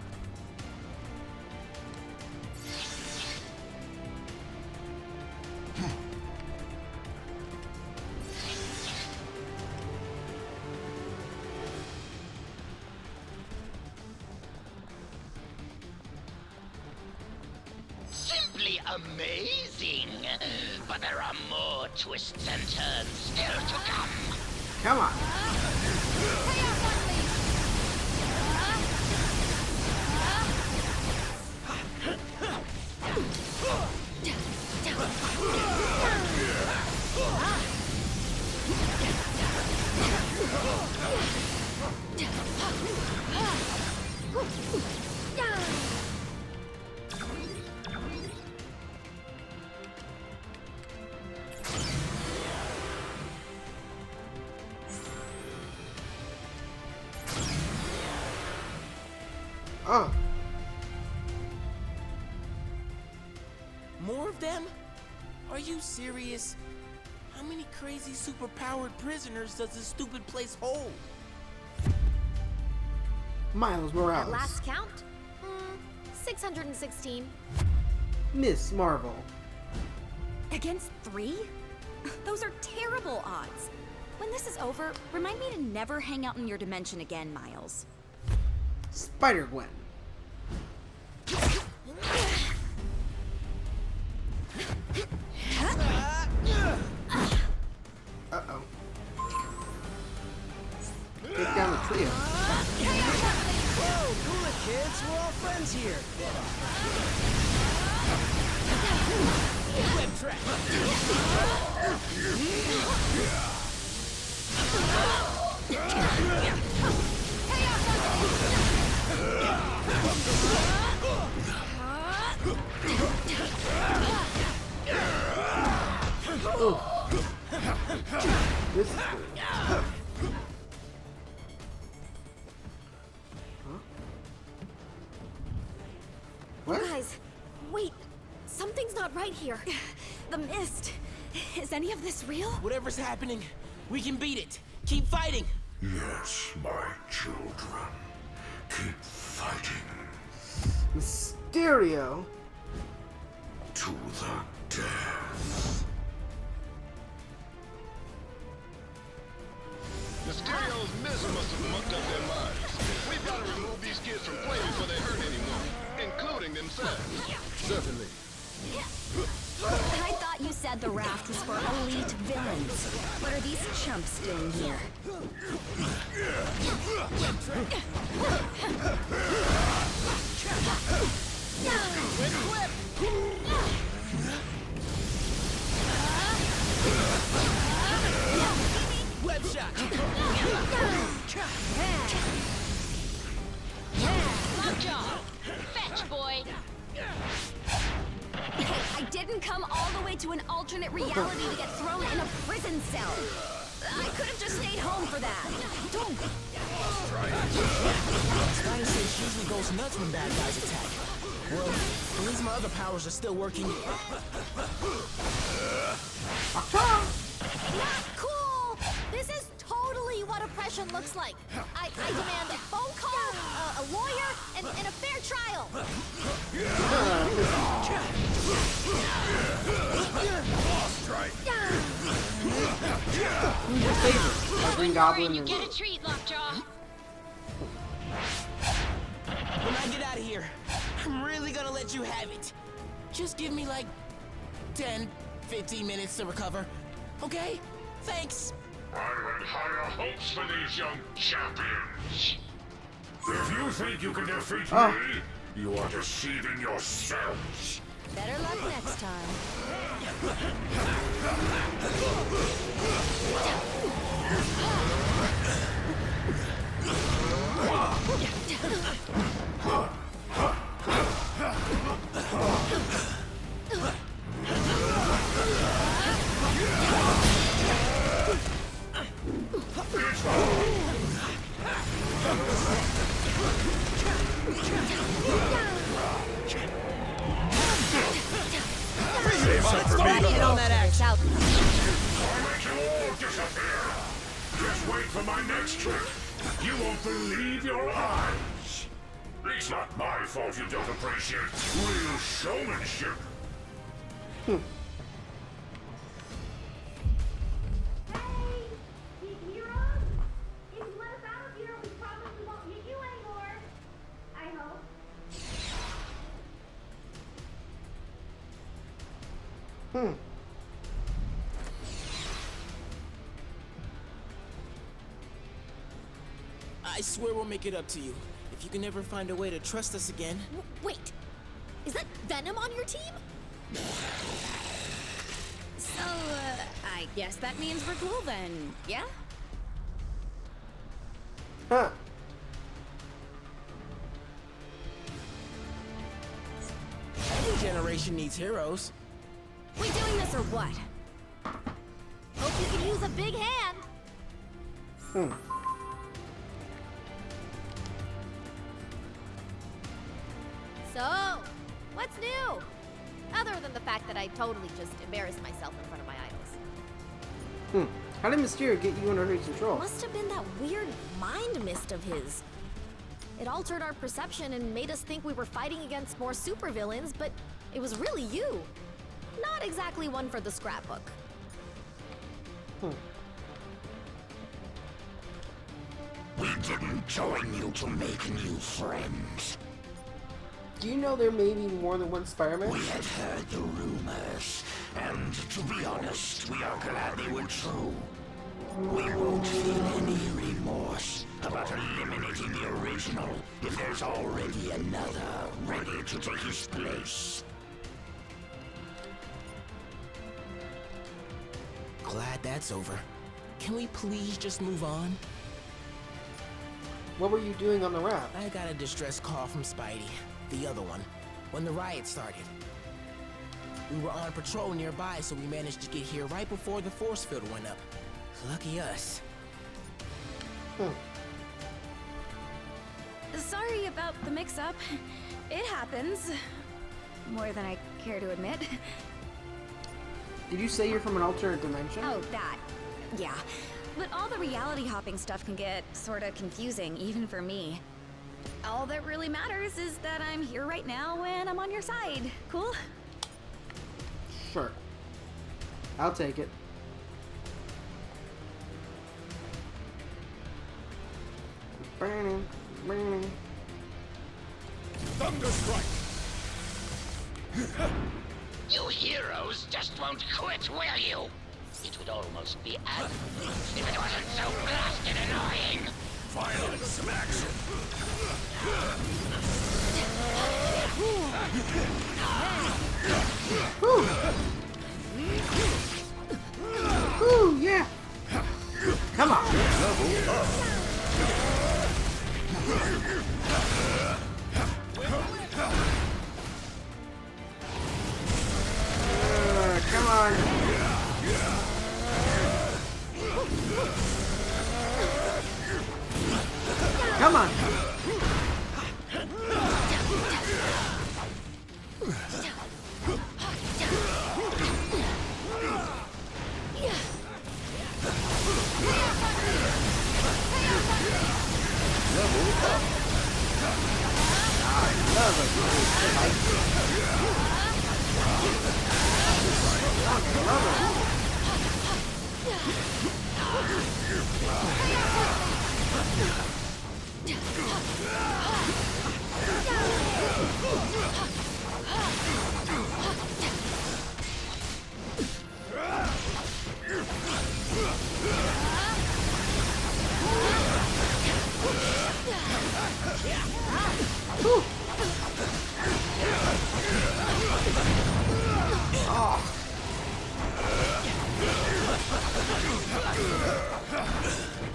simply amazing. But there are more twists and turns still to come. Come on. Oh. More of them? Are you serious? How many crazy superpowered prisoners does this stupid place hold? Miles Morales. At last count? 616. Miss Marvel. Against 3? Those are terrible odds. When this is over, remind me to never hang out in your dimension again, Miles. Spider-Gwen. Uh-oh. Take down the trio. Whoa, cool it, kids. We're all friends here. Web track. This is good. Huh? What? Guys, wait. Something's not right here. The mist. Is any of this real? Whatever's happening, we can beat it. Keep fighting. Yes, my children. Keep fighting. Mysterio. To the death. Mysterio's mist must have mucked up their minds. We've got to remove these kids from playing before they hurt anyone, including themselves. Certainly. I thought you said the raft was for elite villains. What are these chumps doing here? Web shot. Lockjaw! Fetch, boy! Hey, I didn't come all the way to an alternate reality to get thrown in a prison cell. I could have just stayed home for that. Don't. Spider Sense usually goes nuts when bad guys attack. Well, at least my other powers are still working. Not cool! This is totally what oppression looks like. I demand a phone call, a lawyer, and a fair trial. Who's your favorite? Green Goblin. You get a treat, Lockjaw. When I get out of here, I'm really gonna let you have it. Just give me like 10, 15 minutes to recover. Okay? Thanks. I had higher hopes for these young champions. If you think you can defeat me, you are deceiving yourselves. Better luck next time. Get on that axe. I'll make you all disappear. Just wait for my next trick. You won't believe your eyes. It's not my fault you don't appreciate real showmanship. I swear we'll make it up to you. If you can ever find a way to trust us again. Wait, is that Venom on your team? So, I guess that means we're cool then, yeah? Huh. Every generation needs heroes. We doing this or what? Hope you can use a big hand. So, what's new? Other than the fact that I totally just embarrassed myself in front of my idols. How did Mysterio get you under his control? Must have been that weird mind mist of his. It altered our perception and made us think we were fighting against more supervillains, but it was really you. Not exactly one for the scrapbook. We didn't join you to make new friends. Do you know there may be more than one Spider-Man? We had heard the rumors, and to be honest, we are glad they were true. We won't feel any remorse about eliminating the original if there's already another ready to take his place. Glad that's over. Can we please just move on? What were you doing on the raft? I got a distress call from Spidey, the other one, when the riot started. We were on patrol nearby, so we managed to get here right before the force field went up. Lucky us. Sorry about the mix-up. It happens. More than I care to admit. Did you say you're from an alternate dimension? Oh, that. Yeah. But all the reality hopping stuff can get sorta confusing, even for me. All that really matters is that I'm here right now and I'm on your side. Cool? Sure. I'll take it. Thunderstrike! You heroes just won't quit, will you? It would almost be as if it wasn't so blasted annoying. Violence some action! Ooh, yeah! Come on! Come on! Come on!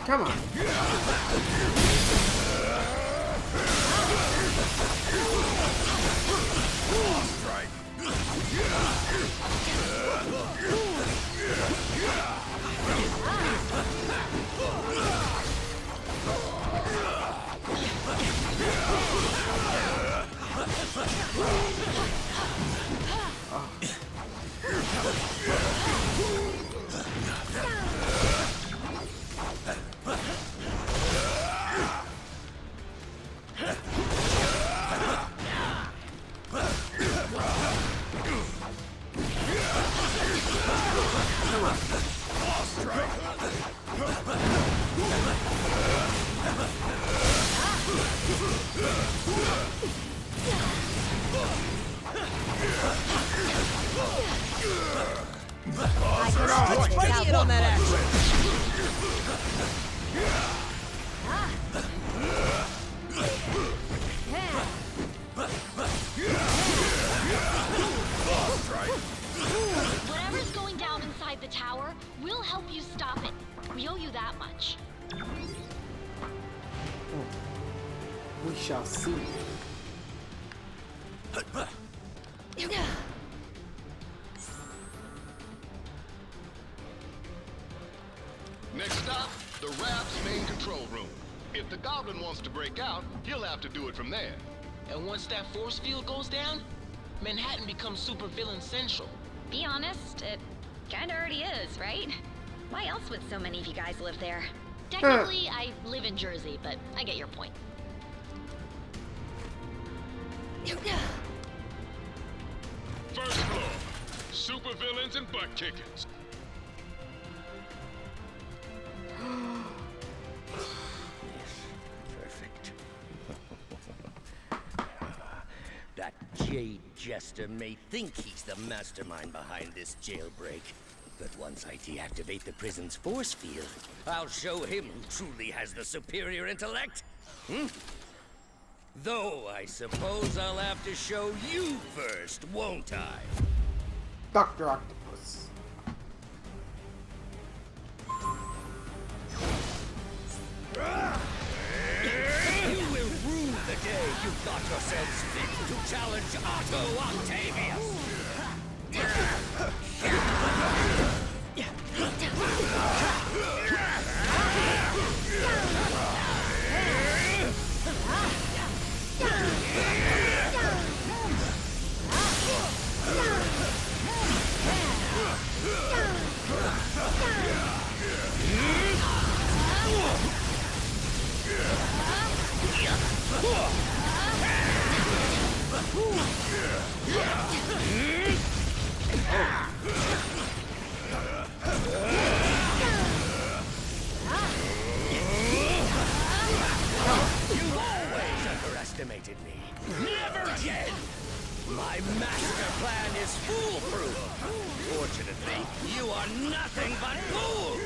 Come on. We shall see. Next stop, the raft's main control room. If the Goblin wants to break out, he'll have to do it from there. And once that force field goes down, Manhattan becomes supervillain central. Be honest, it kinda already is, right? Why else would so many of you guys live there? Technically, I live in Jersey, but I get your point. First floor, supervillains and butt kickings. Perfect. That Jade Jester may think he's the mastermind behind this jailbreak, but once I deactivate the prison's force field, I'll show him who truly has the superior intellect. Though I suppose I'll have to show you first, won't I? Dr. Octopus. You will rue the day you thought yourselves fit to challenge Otto Octavius! You always underestimated me. Never again! My master plan is foolproof. Fortunately, you are nothing but fools.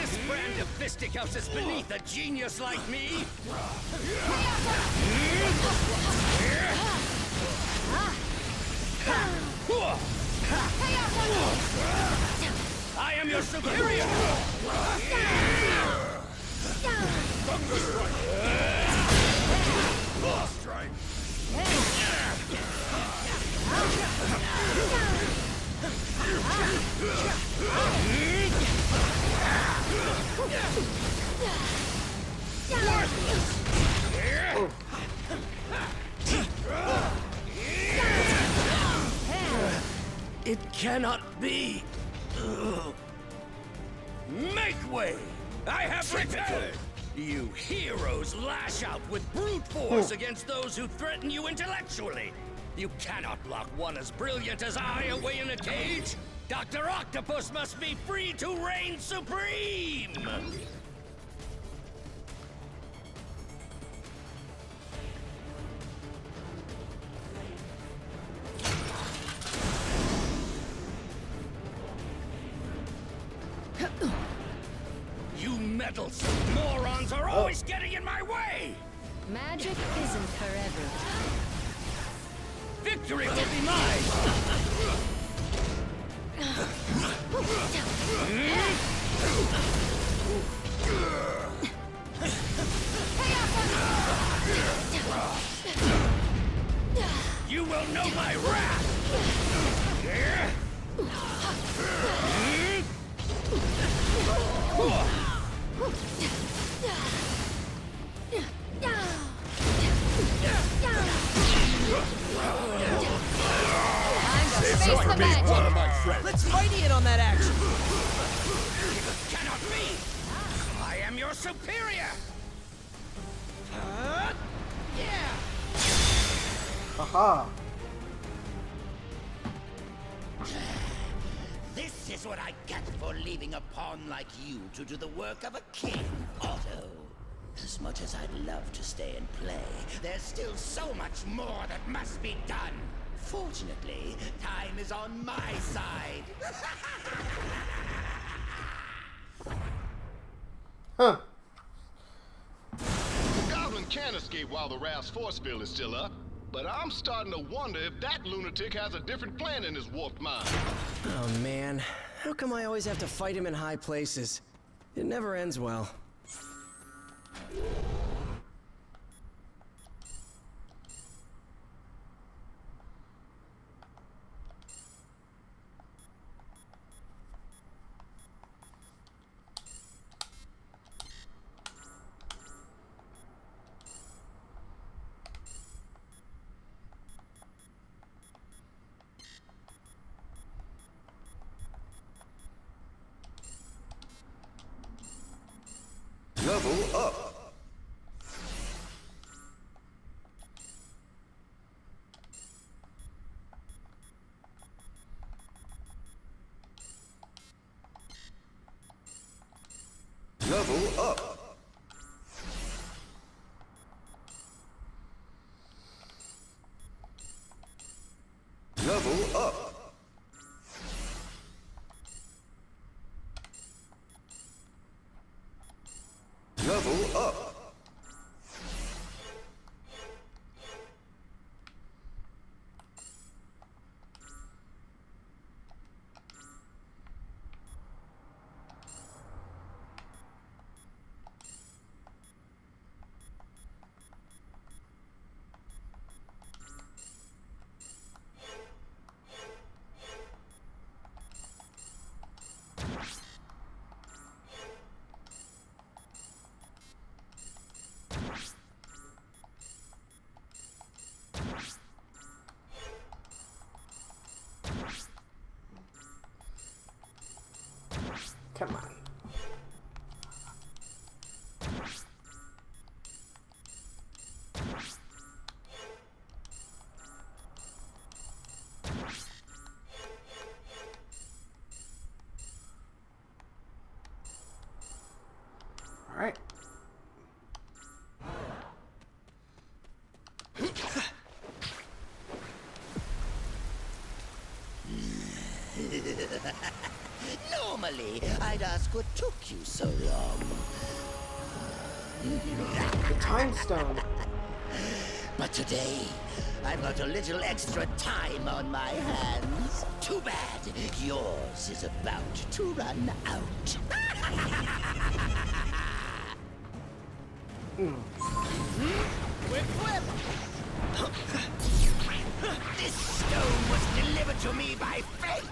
This brand of fisticuffs is beneath a genius like me. I am your superior. Thunder strike. It cannot be. Make way! I have returned! You heroes lash out with brute force against those who threaten you intellectually. You cannot lock one as brilliant as I away in a cage. Dr. Octopus must be free to reign supreme! You meddlesome morons are always getting in my way! Magic isn't for everyone. Victory will be mine! You will know my wrath! Face the magic. One of my friends. Let's mighty it on that action. Cannot be! I am your superior! Yeah! Aha! This is what I get for leaving a pawn like you to do the work of a king, Otto. As much as I'd love to stay and play, there's still so much more that must be done. Fortunately, time is on my side. Huh. The Goblin can escape while the raft's force field is still up, but I'm starting to wonder if that lunatic has a different plan in his warped mind. Oh man, how come I always have to fight him in high places? It never ends well. Level up. Level up. Level up. Come on. All right. Normally, I'd ask what took you so long. The time stone. But today, I've got a little extra time on my hands. Too bad. Yours is about to run out. Whip, whip! This stone was delivered to me by fate.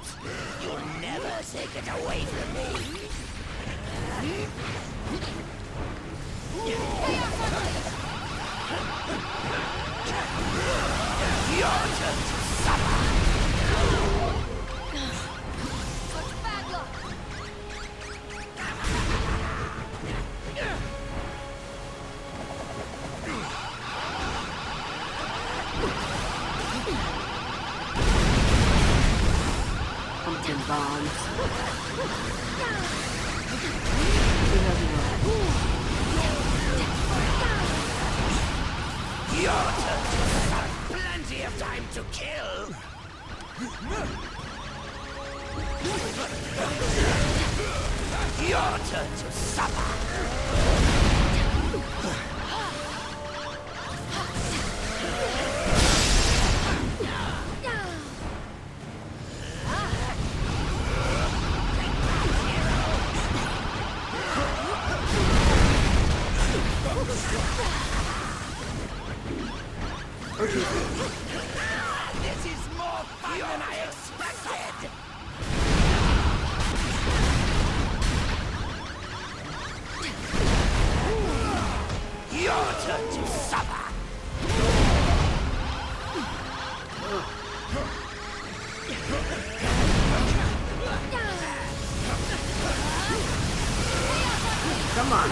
You'll never take it away from me. Your turn to suffer. Such bad luck. Pumpkin bombs. Your turn to suffer. Plenty of time to kill. Your turn to suffer. This is more fun than I expected! Your turn to suffer! Come on.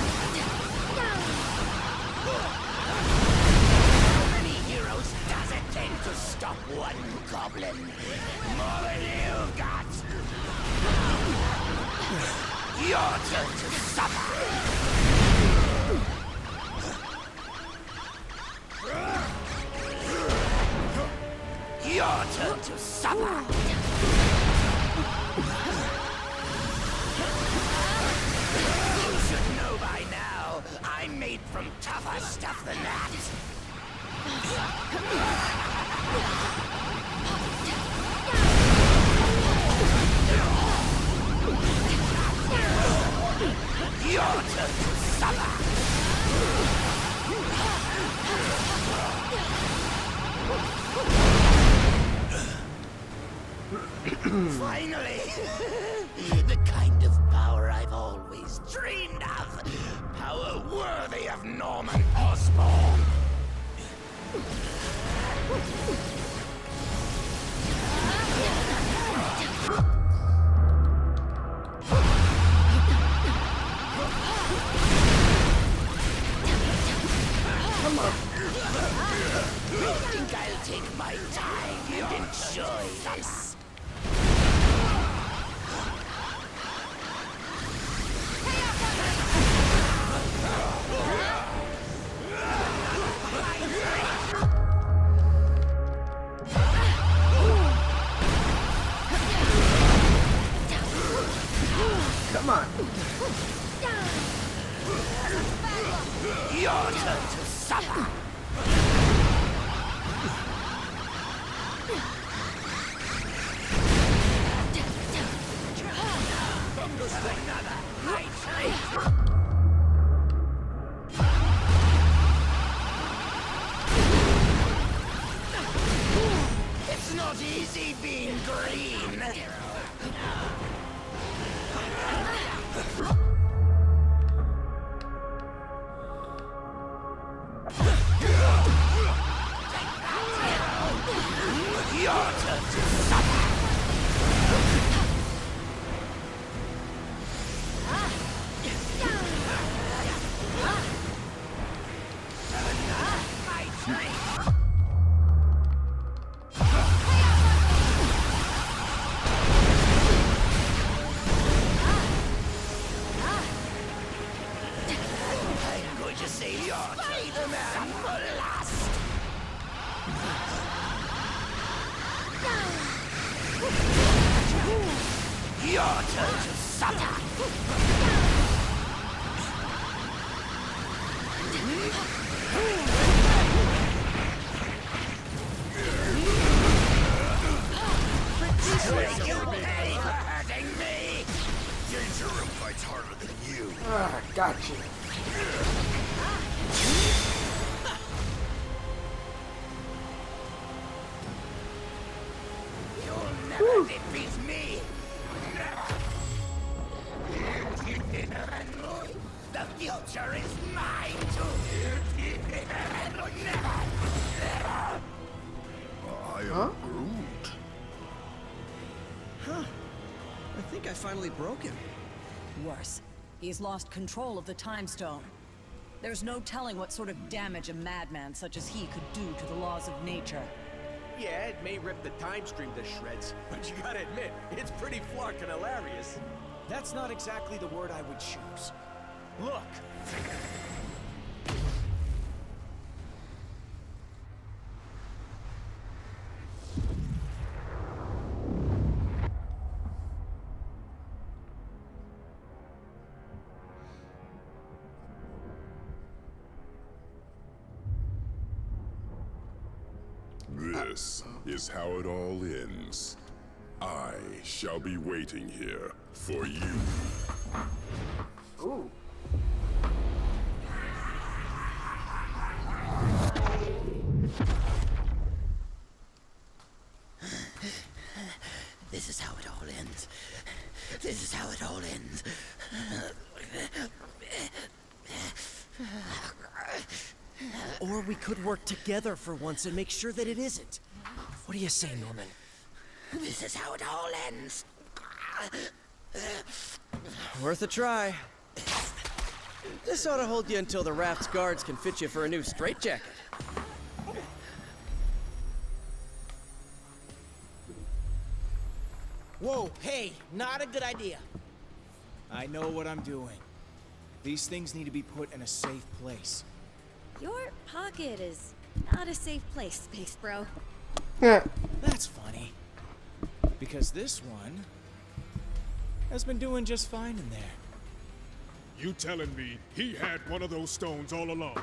To stop one goblin. More than you've got. Your turn to suffer. Your turn to suffer. You should know by now, I'm made from tougher stuff than that. Your turn to suffer! Finally! The kind of power I've always dreamed of! Power worthy of Norman Osborn! Come on. I think I'll take my time and enjoy this. Come on. Your turn to suffer. It's not easy being green. Your turn to suffer. I'm going to save your Spider-Man for last. Your turn to suffer. You pay for hurting me. Danger Room fights harder than you. Ah, gotcha. You'll never defeat me. The future is mine to I am Groot. Huh. I think I finally broke him. Worse, he's lost control of the Time Stone. There's no telling what sort of damage a madman such as he could do to the laws of nature. Yeah, it may rip the time stream to shreds, but you gotta admit, it's pretty flark and hilarious. That's not exactly the word I would choose. Look! This is how it all ends. I shall be waiting here for you. Ooh. This is how it all ends. This is how it all ends. Or we could work together for once and make sure that it isn't. What do you say, Norman? This is how it all ends. Worth a try. This ought to hold you until the raft's guards can fit you for a new straitjacket. Whoa, hey, not a good idea. I know what I'm doing. These things need to be put in a safe place. Your pocket is not a safe place, Space Bro. That's funny. Because this one has been doing just fine in there. You telling me he had one of those stones all along,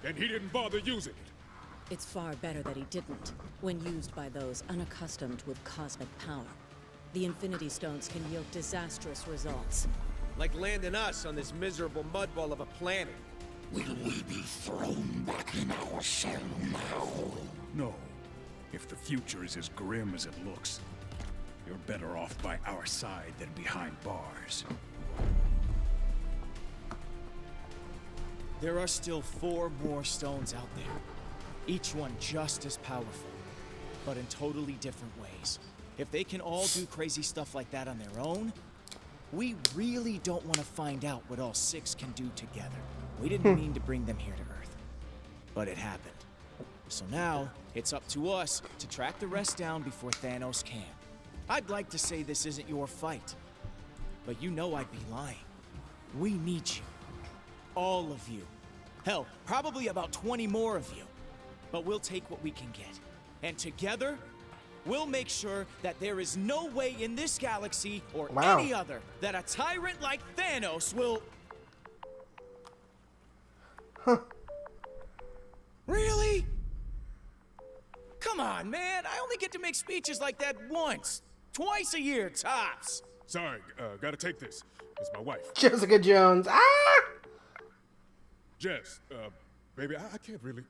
and he didn't bother using it? It's far better that he didn't, when used by those unaccustomed with cosmic power. The Infinity Stones can yield disastrous results. Like landing us on this miserable mudball of a planet. Will we be thrown back in our cell now? No. If the future is as grim as it looks, you're better off by our side than behind bars. There are still 4 more stones out there. Each one just as powerful, but in totally different ways. If they can all do crazy stuff like that on their own, we really don't want to find out what all 6 can do together. We didn't mean to bring them here to Earth, but it happened. So now, it's up to us to track the rest down before Thanos can. I'd like to say this isn't your fight, but you know I'd be lying. We need you. All of you. Hell, probably about 20 more of you. But we'll take what we can get. And together, we'll make sure that there is no way in this galaxy or any other that a tyrant like Thanos will... Really? Come on, man. I only get to make speeches like that once. Twice a year, tops. Sorry, gotta take this. It's my wife. Jessica Jones. Ah! Jess, baby, I can't really...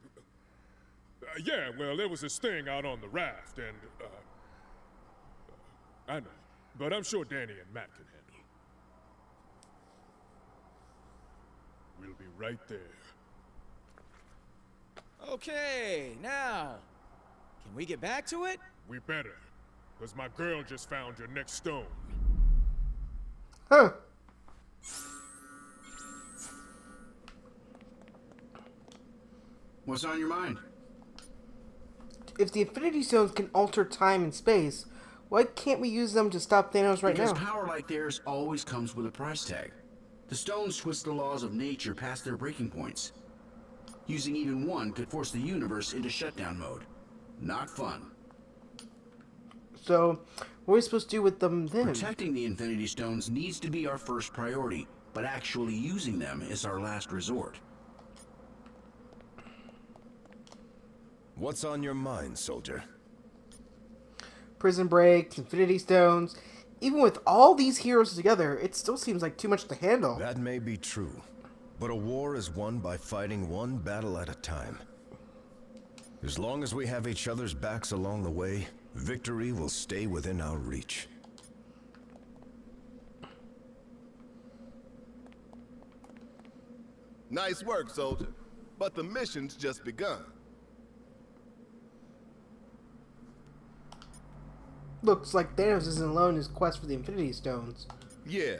yeah, well, there was this thing out on the raft, and, I know. But I'm sure Danny and Matt can handle it. We'll be right there. Okay, now, can we get back to it? We better, because my girl just found your next stone. Huh. What's on your mind? If the Infinity Stones can alter time and space, why can't we use them to stop Thanos right now? Because power like theirs always comes with a price tag. The stones twist the laws of nature past their breaking points. Using even one could force the universe into shutdown mode. Not fun. So, what are we supposed to do with them then? Protecting the Infinity Stones needs to be our first priority, but actually using them is our last resort. What's on your mind, soldier? Prison breaks, Infinity Stones. Even with all these heroes together, it still seems like too much to handle. That may be true, but a war is won by fighting one battle at a time. As long as we have each other's backs along the way, victory will stay within our reach. Nice work, soldier. But the mission's just begun. Looks like Thanos isn't alone in his quest for the Infinity Stones. Yeah.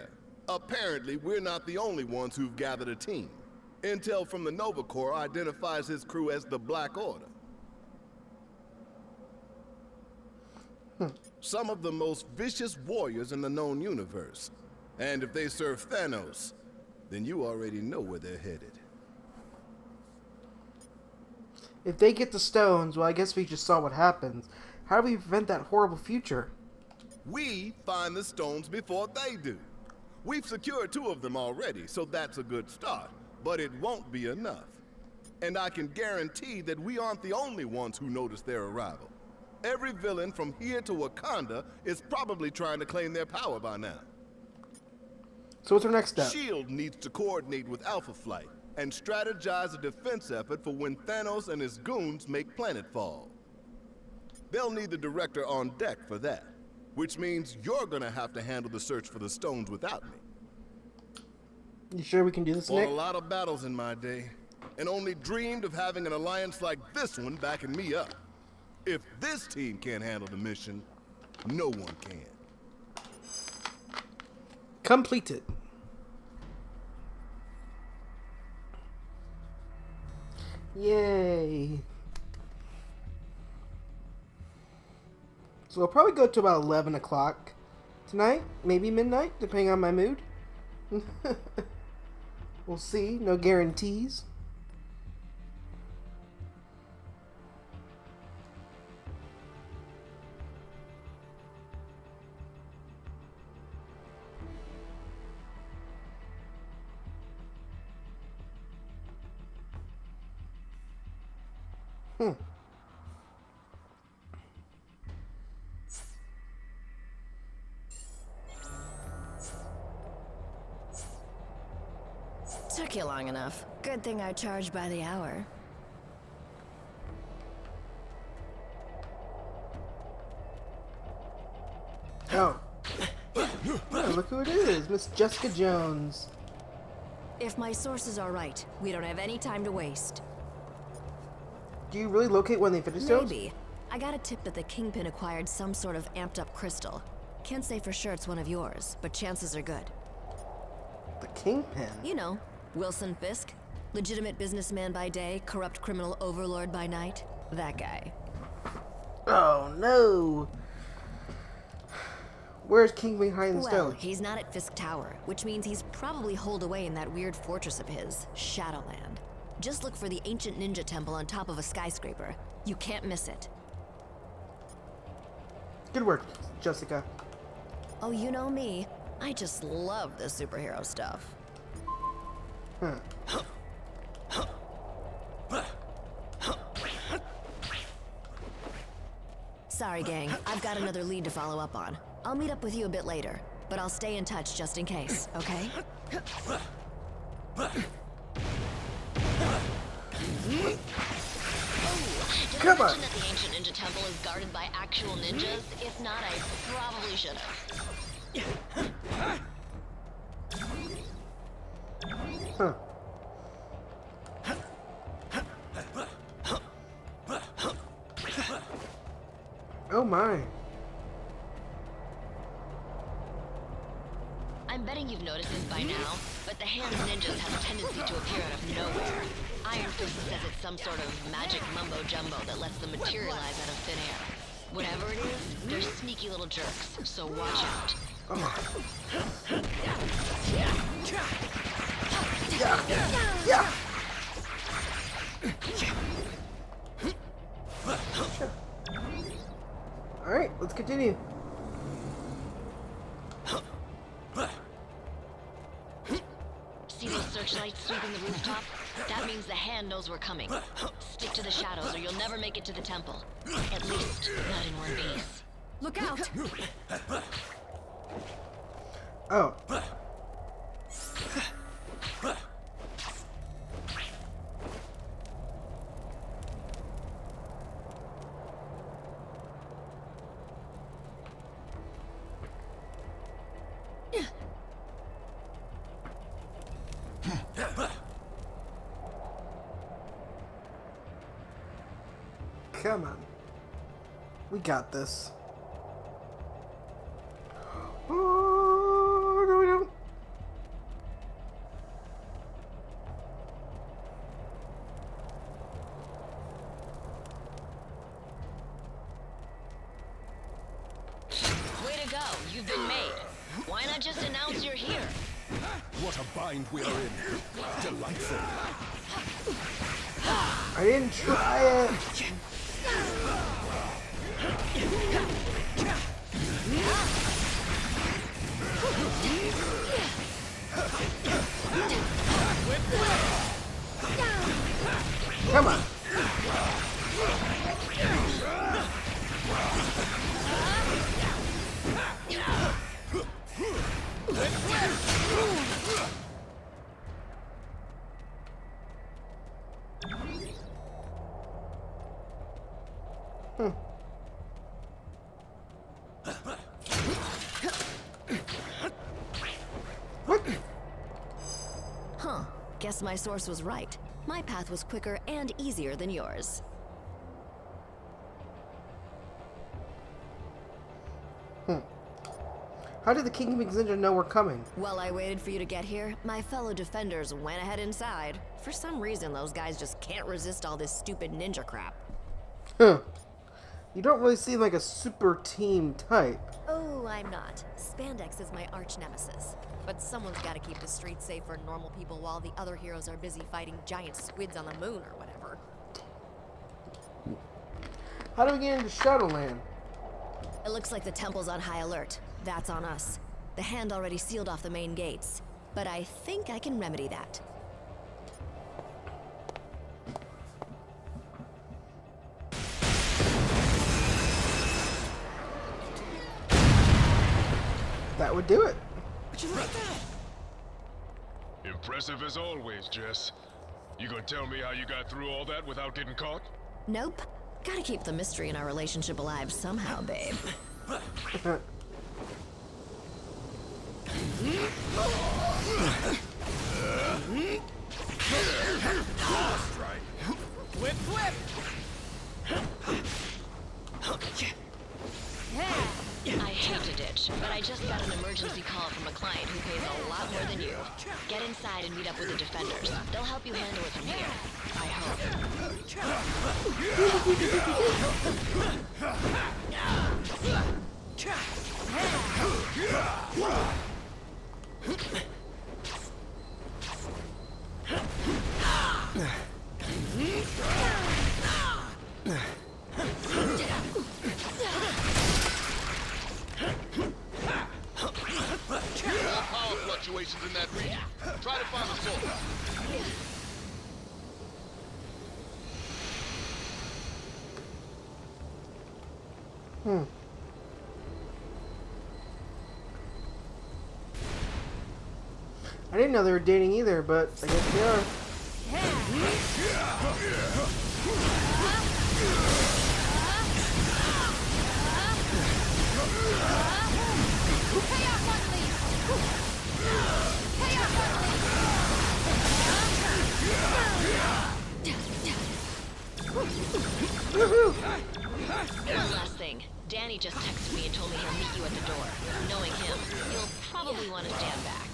Apparently, we're not the only ones who've gathered a team. Intel from the Nova Corps identifies his crew as the Black Order. Some of the most vicious warriors in the known universe. And if they serve Thanos, then you already know where they're headed. If they get the stones, well, I guess we just saw what happens. How do we prevent that horrible future? We find the stones before they do. We've secured 2 of them already, so that's a good start. But it won't be enough. And I can guarantee that we aren't the only ones who noticed their arrival. Every villain from here to Wakanda is probably trying to claim their power by now. So what's our next step? S.H.I.E.L.D. needs to coordinate with Alpha Flight and strategize a defense effort for when Thanos and his goons make planetfall. They'll need the director on deck for that, which means you're gonna have to handle the search for the stones without me. You sure we can do this, Fought Nick? a lot of battles in my day, and only dreamed of having an alliance like this one backing me up. If this team can't handle the mission, no one can. Completed. Yay. So I'll probably go to about 11 o'clock tonight, maybe midnight, depending on my mood. We'll see, no guarantees. Took you long enough. Good thing I charge by the hour. Oh. Oh, look who it is, Miss Jessica Jones. If my sources are right, we don't have any time to waste. Do you really locate one of the Infinity Stones? Maybe. I got a tip that the Kingpin acquired some sort of amped-up crystal. Can't say for sure it's one of yours, but chances are good. The Kingpin? You know, Wilson Fisk. Legitimate businessman by day, corrupt criminal overlord by night. That guy. Oh, no. Where's Kingpin hiding the Well, stone? he's not at Fisk Tower, which means he's probably holed away in that weird fortress of his, Shadowland. Just look for the ancient ninja temple on top of a skyscraper. You can't miss it. Good work, Jessica. Oh, you know me. I just love the superhero stuff. Sorry, gang. I've got another lead to follow up on. I'll meet up with you a bit later, but I'll stay in touch just in case, okay? Come on. Did I mention that the ancient ninja temple is guarded by actual ninjas? If not, I probably should have. Huh. Oh my. I'm betting you've noticed this by now, but the hand ninjas have a tendency to appear out of nowhere. Iron Fist says it's some sort of magic mumbo-jumbo that lets them materialize out of thin air. Whatever it is, they're sneaky little jerks, so watch out. Yeah. Alright, let's continue. See those searchlights sweeping the rooftop? That means the hand knows we're coming. Stick to the shadows or you'll never make it to the temple. At least, not in one piece. Look out! Oh. Come on. We got this. Oh, no, we don't. Way to go, you've been made. Why not just announce you're here? What a bind we are in. Delightful. I didn't try it. Come on. What? Huh. Guess my source was right. My path was quicker and easier than yours. How did the Kingpin's ninja know we're coming? While I waited for you to get here, my fellow defenders went ahead inside. For some reason, those guys just can't resist all this stupid ninja crap. Huh. You don't really seem like a super team type. Oh, I'm not. Spandex is my arch nemesis. But someone's got to keep the streets safe for normal people while the other heroes are busy fighting giant squids on the moon or whatever. How do we get into Shadowland? It looks like the temple's on high alert. That's on us. The hand already sealed off the main gates. But I think I can remedy that. That would do it. Would you like that? Impressive as always, Jess. You gonna tell me how you got through all that without getting caught? Nope. Gotta keep the mystery in our relationship alive somehow, babe. Whip, whip! I hate to ditch, but I just got an emergency call from a client who pays a lot more than you. Get inside and meet up with the defenders. They'll help you handle it from here. I hope. More power fluctuations in that region. Try to find the source. I didn't know they were dating either, but I guess they are. One last thing. Danny just texted me and told me he'll meet you at the door. Knowing him, he'll probably want to stand back.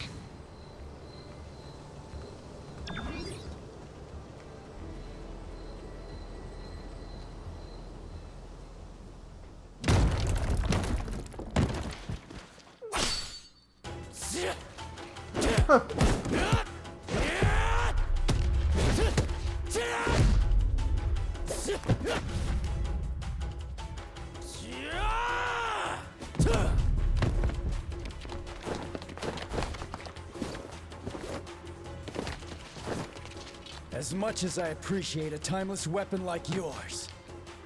As much as I appreciate a timeless weapon like yours,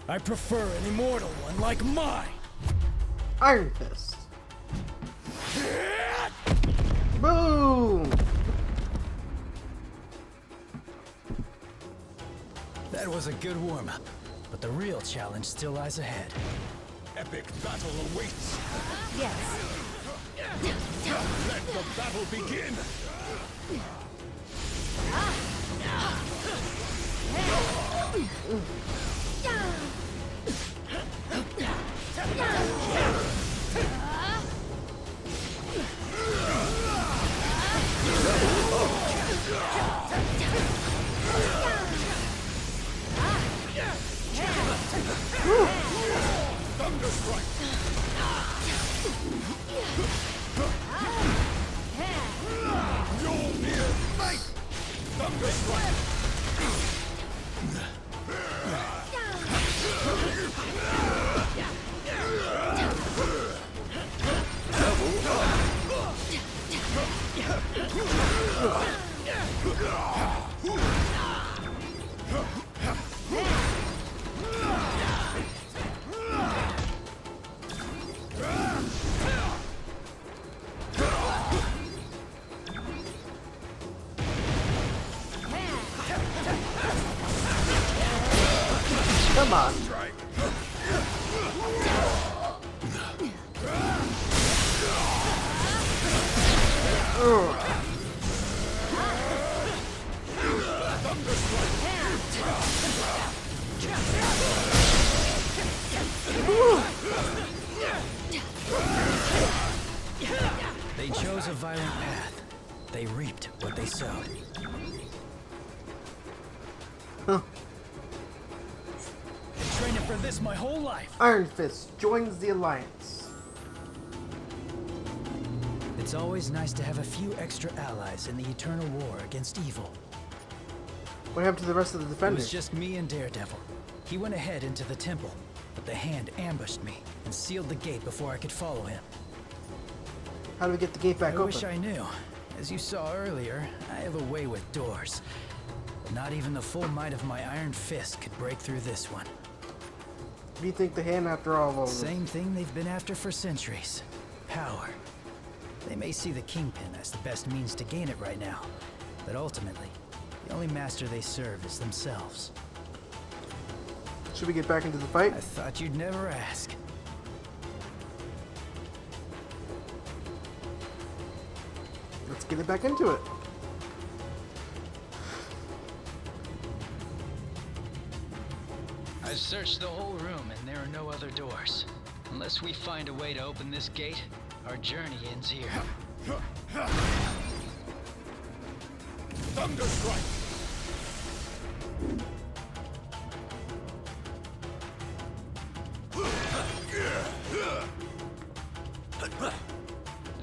I prefer an immortal one like mine! Iron Fist. Boom! That was a good warm-up, but the real challenge still lies ahead. Epic battle awaits. Yes. Let the battle begin. Come on. They chose a violent path. They reaped what they sowed. Huh. Been training for this my whole life. Iron Fist joins the Alliance. It's always nice to have a few extra allies in the eternal war against evil. What happened to the rest of the It defenders? was just me and Daredevil. He went ahead into the temple, but the Hand ambushed me and sealed the gate before I could follow him. How do we get the gate back I open? wish I knew. As you saw earlier, I have a way with doors. But not even the full might of my Iron Fist could break through this one. What do you think the Hand after all of them? Same thing they've been after for centuries. Power. They may see the Kingpin as the best means to gain it right now, but ultimately, the only master they serve is themselves. Should we get back into the fight? I thought you'd never ask. Let's get it back into it. I've searched the whole room and there are no other doors. Unless we find a way to open this gate, our journey ends here. Thunderstrike!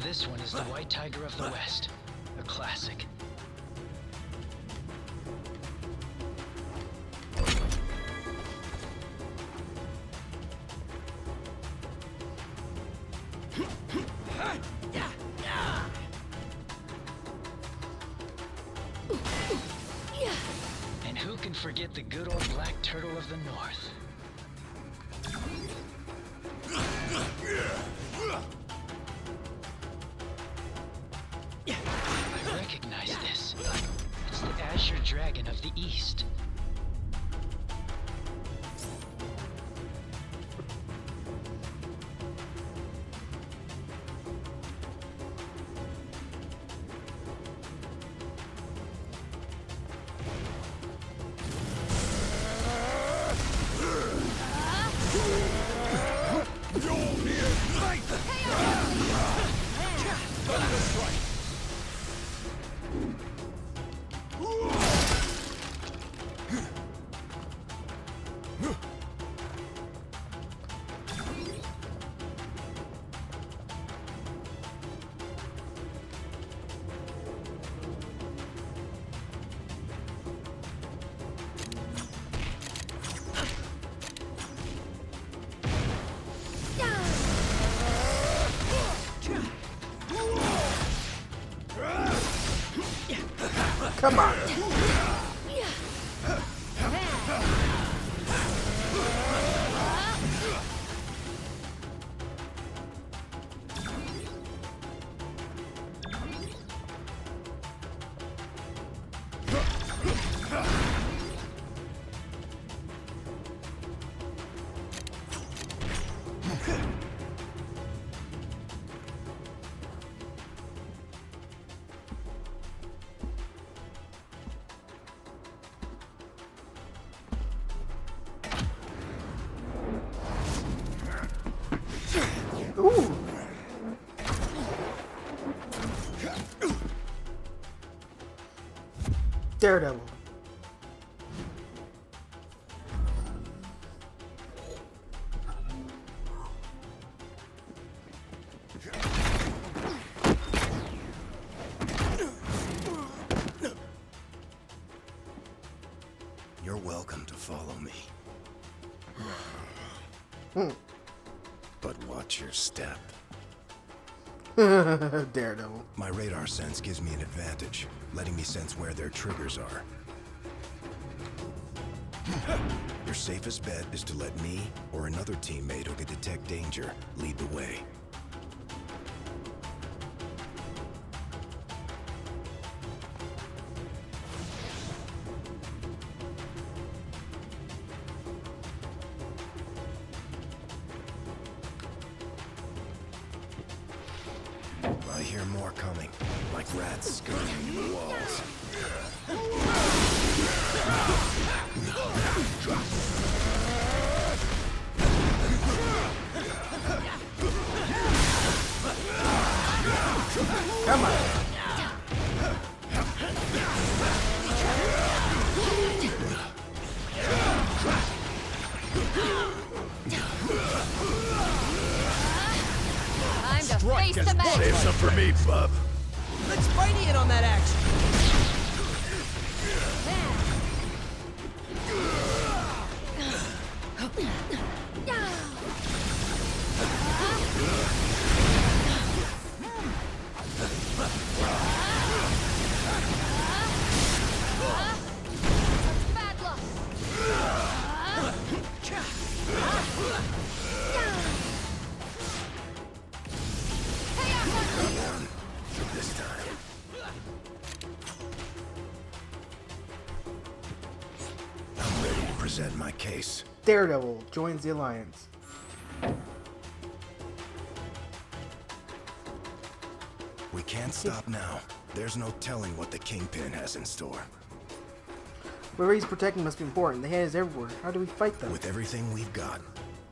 This one is the White Tiger of the West, a classic. forget the good old black turtle of the north. I recognize this. It's the Azure Dragon of the East. Come on. Ooh. Daredevil. You're welcome to follow me. But watch your step. Daredevil. My radar sense gives me an advantage, letting me sense where their triggers are. Your safest bet is to let me or another teammate who can detect danger lead the way. I hear more coming, like rats scurrying in the walls. Come on. Time to face the man. Save some for me, bub. Let's Spidey in on that action. Bad luck. This time. I'm ready to present my case. Daredevil joins the Alliance. We can't stop now. There's no telling what the Kingpin has in store. Whoever he's protecting must be important. The hand is everywhere. How do we fight them? With everything we've got,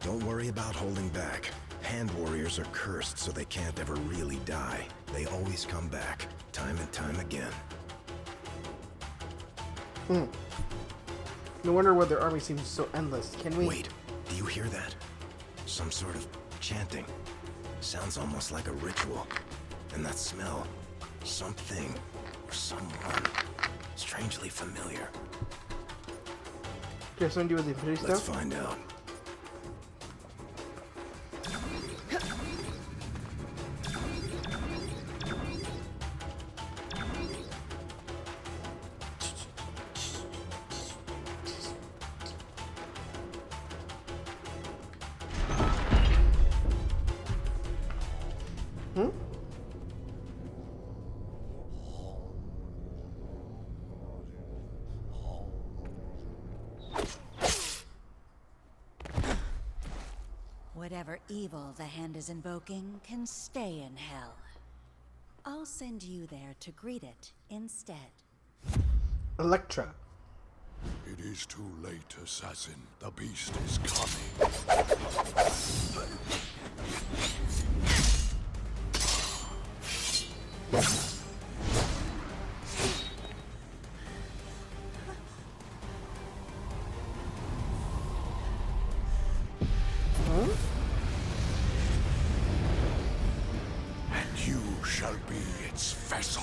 don't worry about holding back. Hand warriors are cursed so they can't ever really die. They always come back, time and time again. No wonder why their army seems so endless. Can we... Wait, do you hear that? Some sort of chanting. Sounds almost like a ritual. And that smell, something or someone strangely familiar. Do you have something to do with the Infinity Stone? Let's find out. whatever evil the hand is invoking can stay in hell. I'll send you there to greet it instead. Electra. It is too late, assassin. The beast is coming. And you shall be its vessel.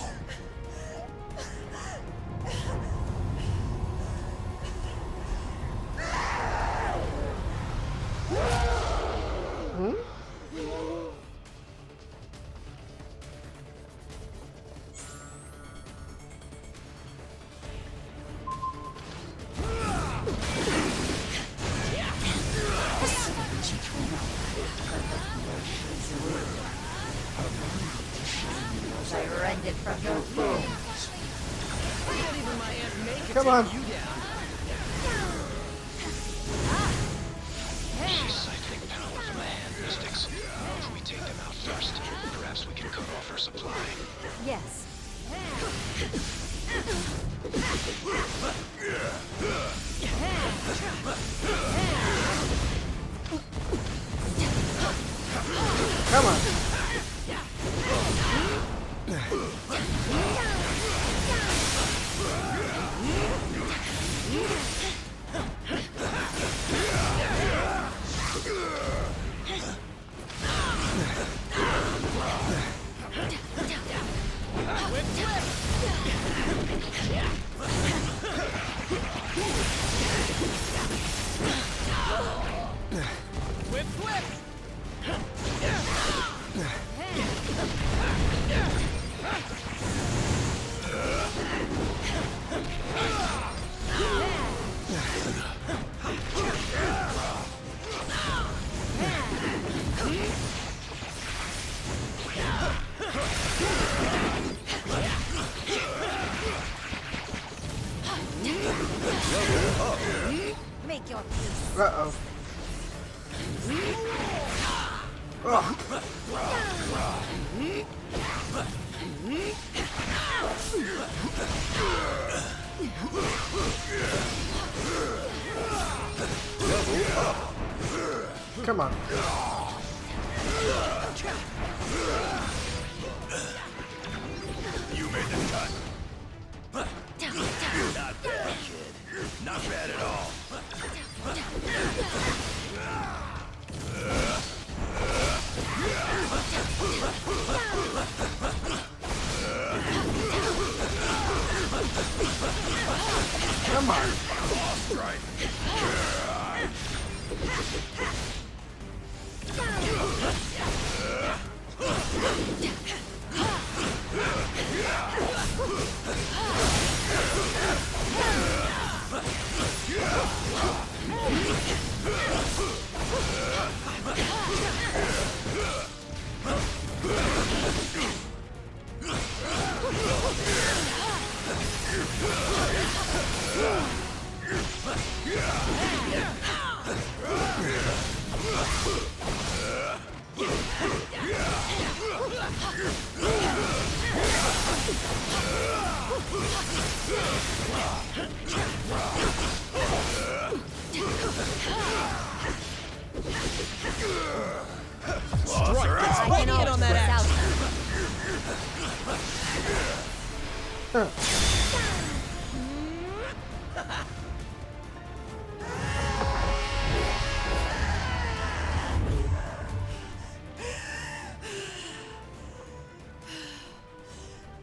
I rend it from your bones. Not even my Aunt May can Come take on. you down. Siphoning power from the hand mystics. If we take them out first, perhaps we can cut off her supply. Yes. Come on. Whip, whip! Make your peace. Uh-oh. Oh. Come on. You made the cut. Not bad, kid. Not bad at all. Come on. Boss strike. I can always on that without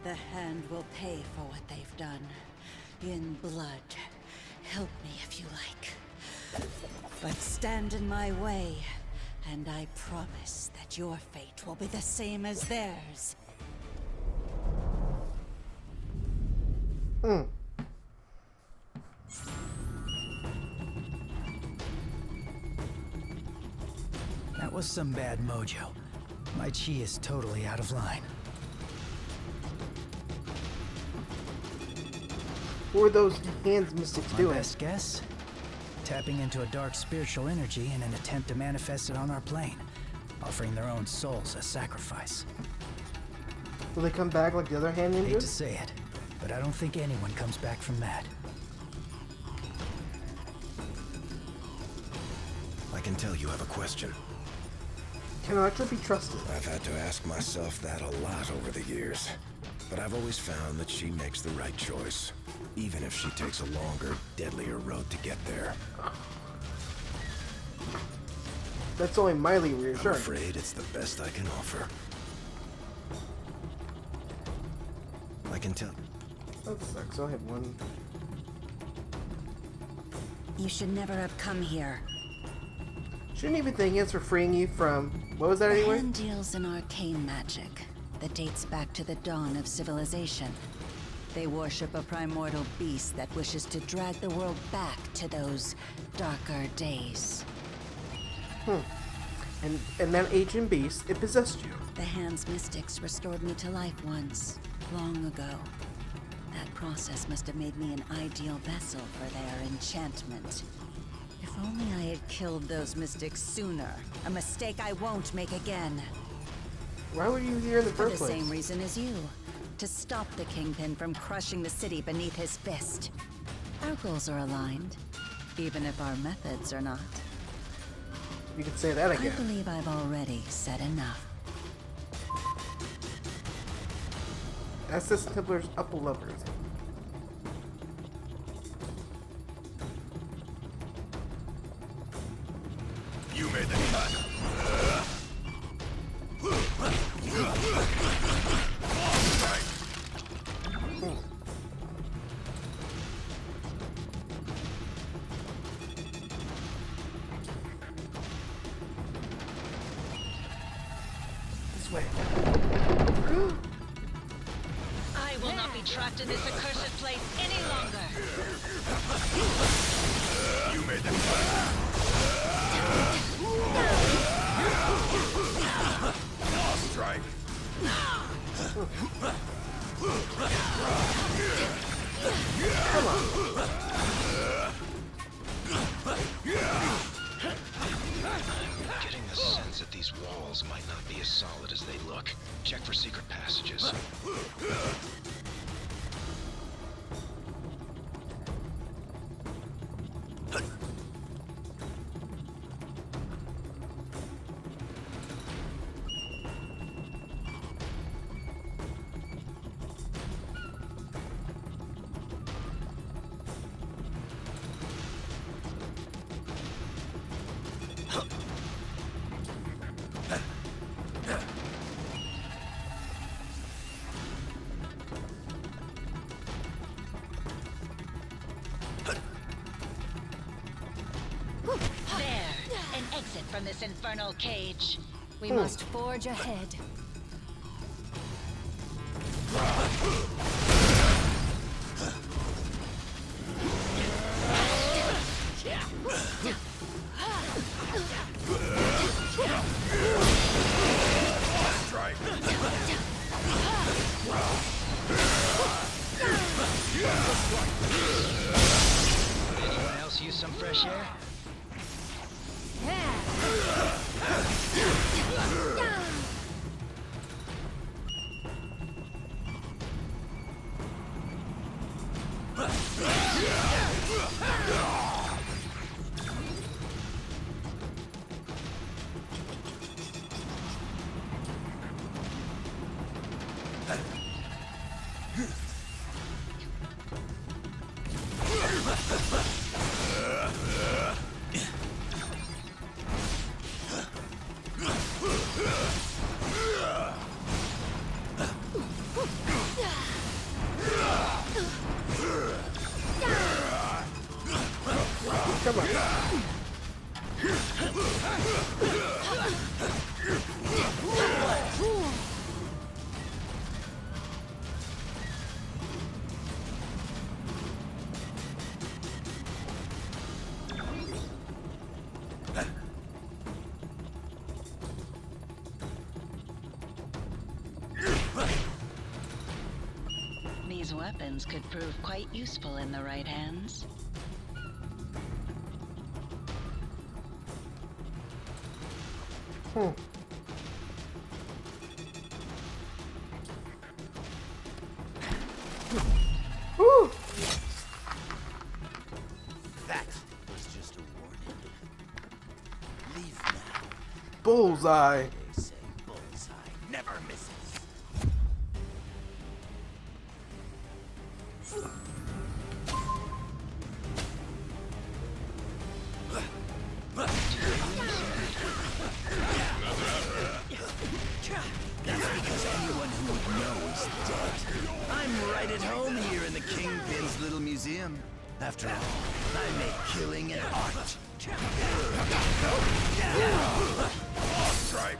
The hand will pay for what they've done. In blood. Help me if you like. But stand in my way, and I promise that your fate will be the same as theirs. That was some bad mojo. My chi is totally out of line. What were those hands mystics My doing? best guess? tapping into a dark spiritual energy in an attempt to manifest it on our plane, offering their own souls as sacrifice. Will they come back like the other hand ninjas? Hate to say it, but I don't think anyone comes back from that. I can tell you have a question. Can Electra be trusted? I've had to ask myself that a lot over the years. But I've always found that she makes the right choice, even if she takes a longer, deadlier road to get there. That's only mildly I'm reassuring. afraid it's the best I can offer. I can tell. That sucks. I only have one. You should never have come here. Shouldn't even thank us for freeing you from... What was that anyway? The hand deals in arcane magic that dates back to the dawn of civilization. They worship a primordial beast that wishes to drag the world back to those darker days. And that ancient beast, it possessed you. The Hand's mystics restored me to life once, long ago. That process must have made me an ideal vessel for their enchantment. If only I had killed those mystics sooner. A mistake I won't make again. Why were you here in the first For the place? same reason as you. To stop the Kingpin from crushing the city beneath his fist. Our goals are aligned, even if our methods are not. You could say that again. I believe I've already said enough. SS Templar's upper lovers. You made the cut. This way. I will not be trapped in this accursed place any longer. You made the cut. Strike. Come on. Getting the sense that these walls might not be as solid as they look. Check for secret passages. Exit from this infernal cage. We must forge ahead. Strike. Anyone else use some fresh air? Come on. These weapons could prove quite useful in the right hands. Woo! That was just a warning. Leave now. Bullseye. They say bullseye never misses. That's because anyone who would know is dead. I'm right at home here in the Kingpin's little museum. After all, I make killing an art. Strike.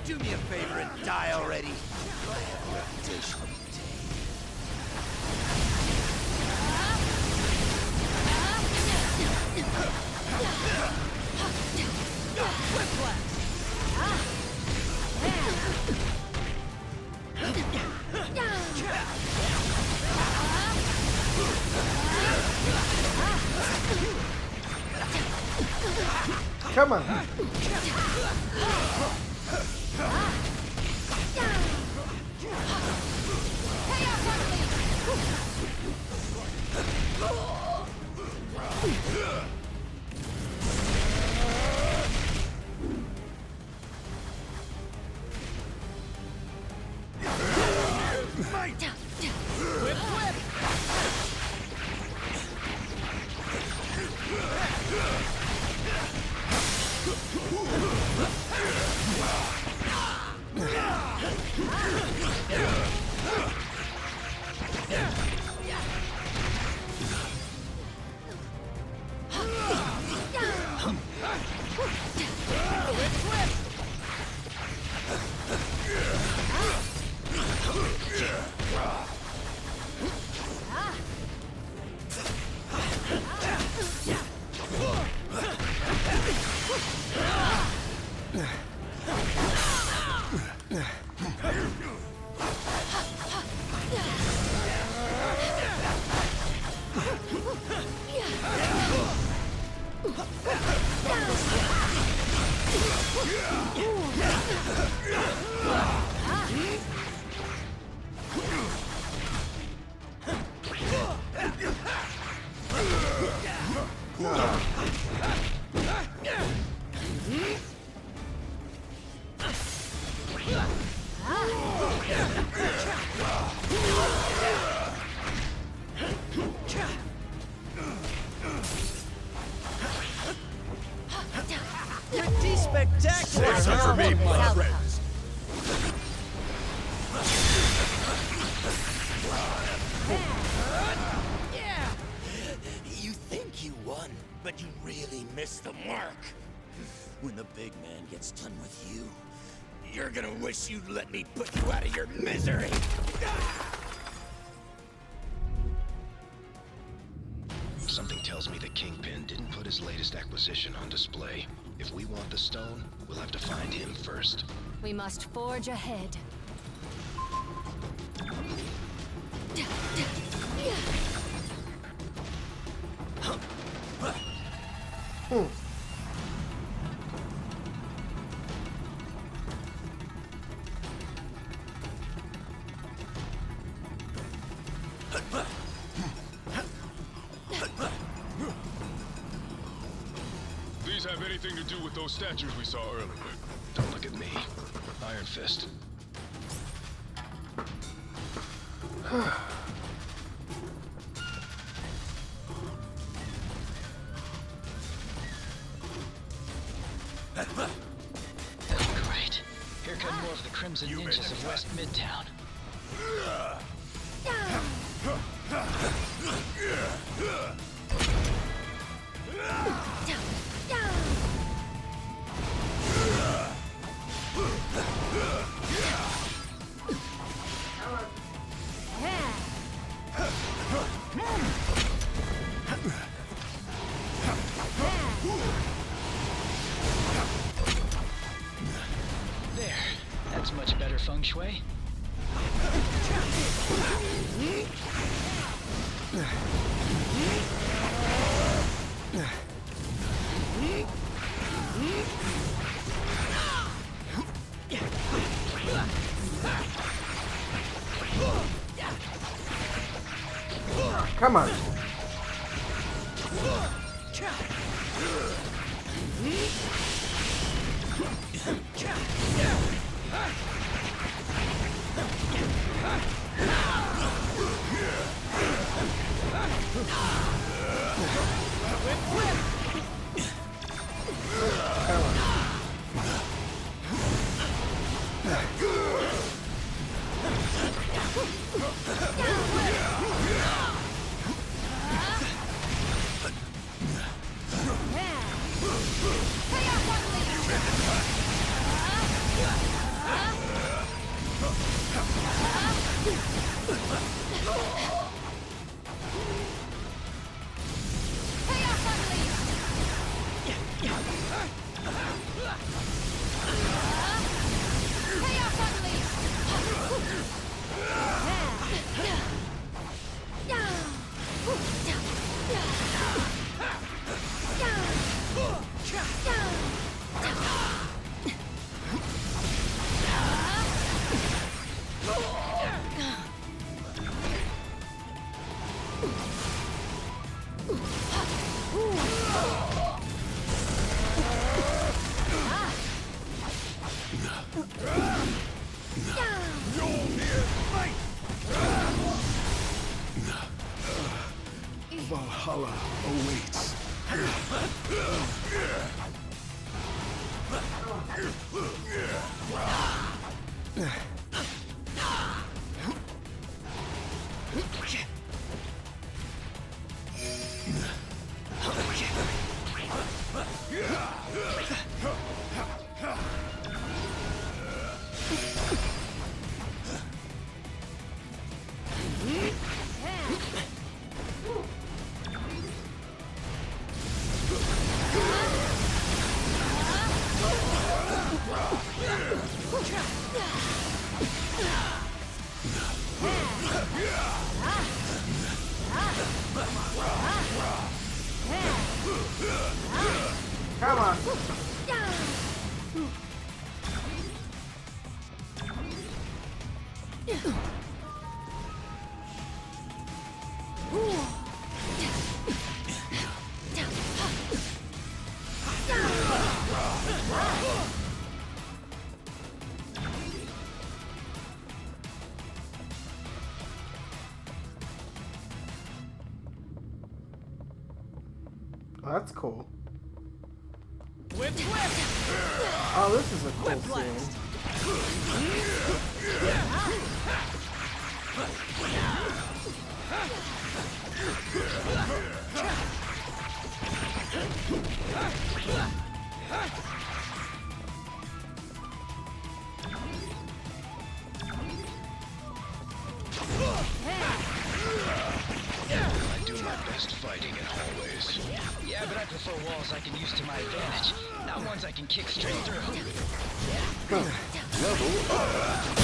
Do me a favor and die already. I have a reputation to maintain. Come on. Pretty spectacular. What's up for me, my friends? You think you won, but you really missed the mark. When the big man gets done with you, you're gonna wish you'd let me put you out of your misery. Something tells me the Kingpin didn't put his latest acquisition on display. If we want the stone, we'll have to find him first. We must forge ahead. These have anything to do with those statues we saw earlier? Don't look at me. Iron Fist. Great. Here come more of the Crimson Ninjas of West Midtown. Come on. Valhalla awaits. Come on. Oh, that's cool. Oh, this is a cool scene. I do my best fighting in hallways. Yeah, but I prefer walls I can use to my advantage, not ones I can kick straight through. Level up.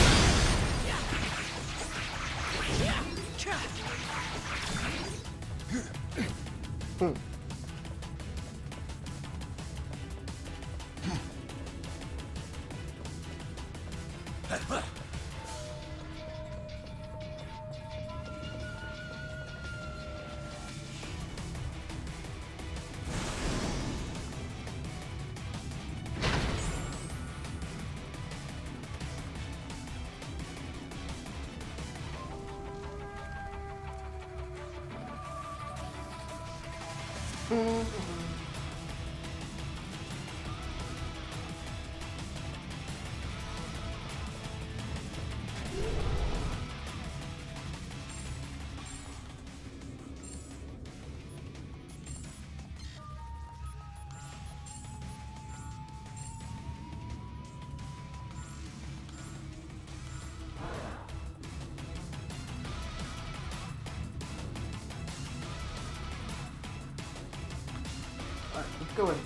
Alright, let's go in.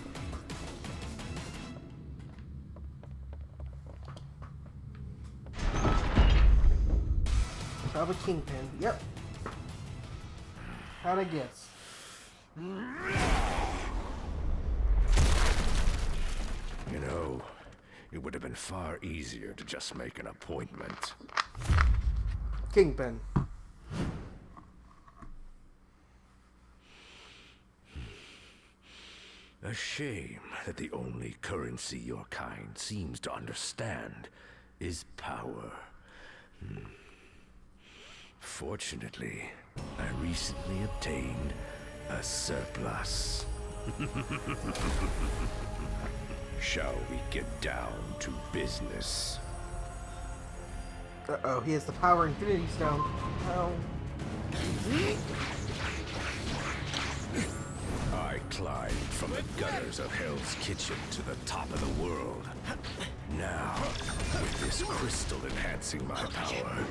Probably Kingpin. Yep. How'd I guess? You know, it would have been far easier to just make an appointment. Kingpin. A shame that the only currency your kind seems to understand is power. Fortunately, I recently obtained a surplus. Shall we get down to business? Uh-oh, he has the power Infinity Stone. Oh. I climbed from the gutters of Hell's Kitchen to the top of the world. Now, with this crystal enhancing my power,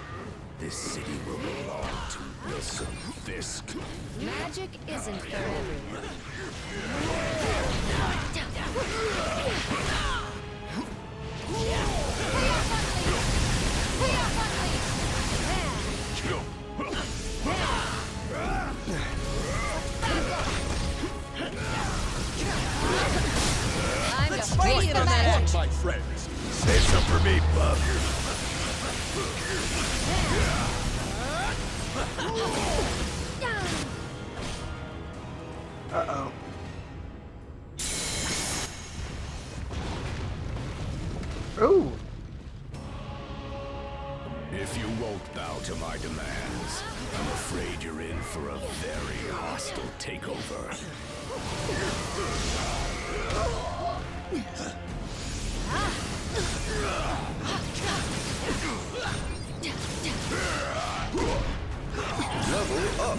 this city will belong to Wilson Fisk. Magic isn't for everyone. I'm just waiting on that. My friends, save some for me, bub. Uh-oh. Ooh. If you won't bow to my demands, I'm afraid you're in for a very hostile takeover. Level up.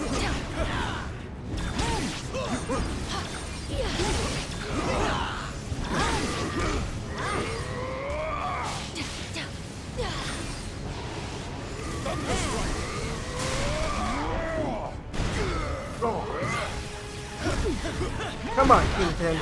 Come on, Kingpin.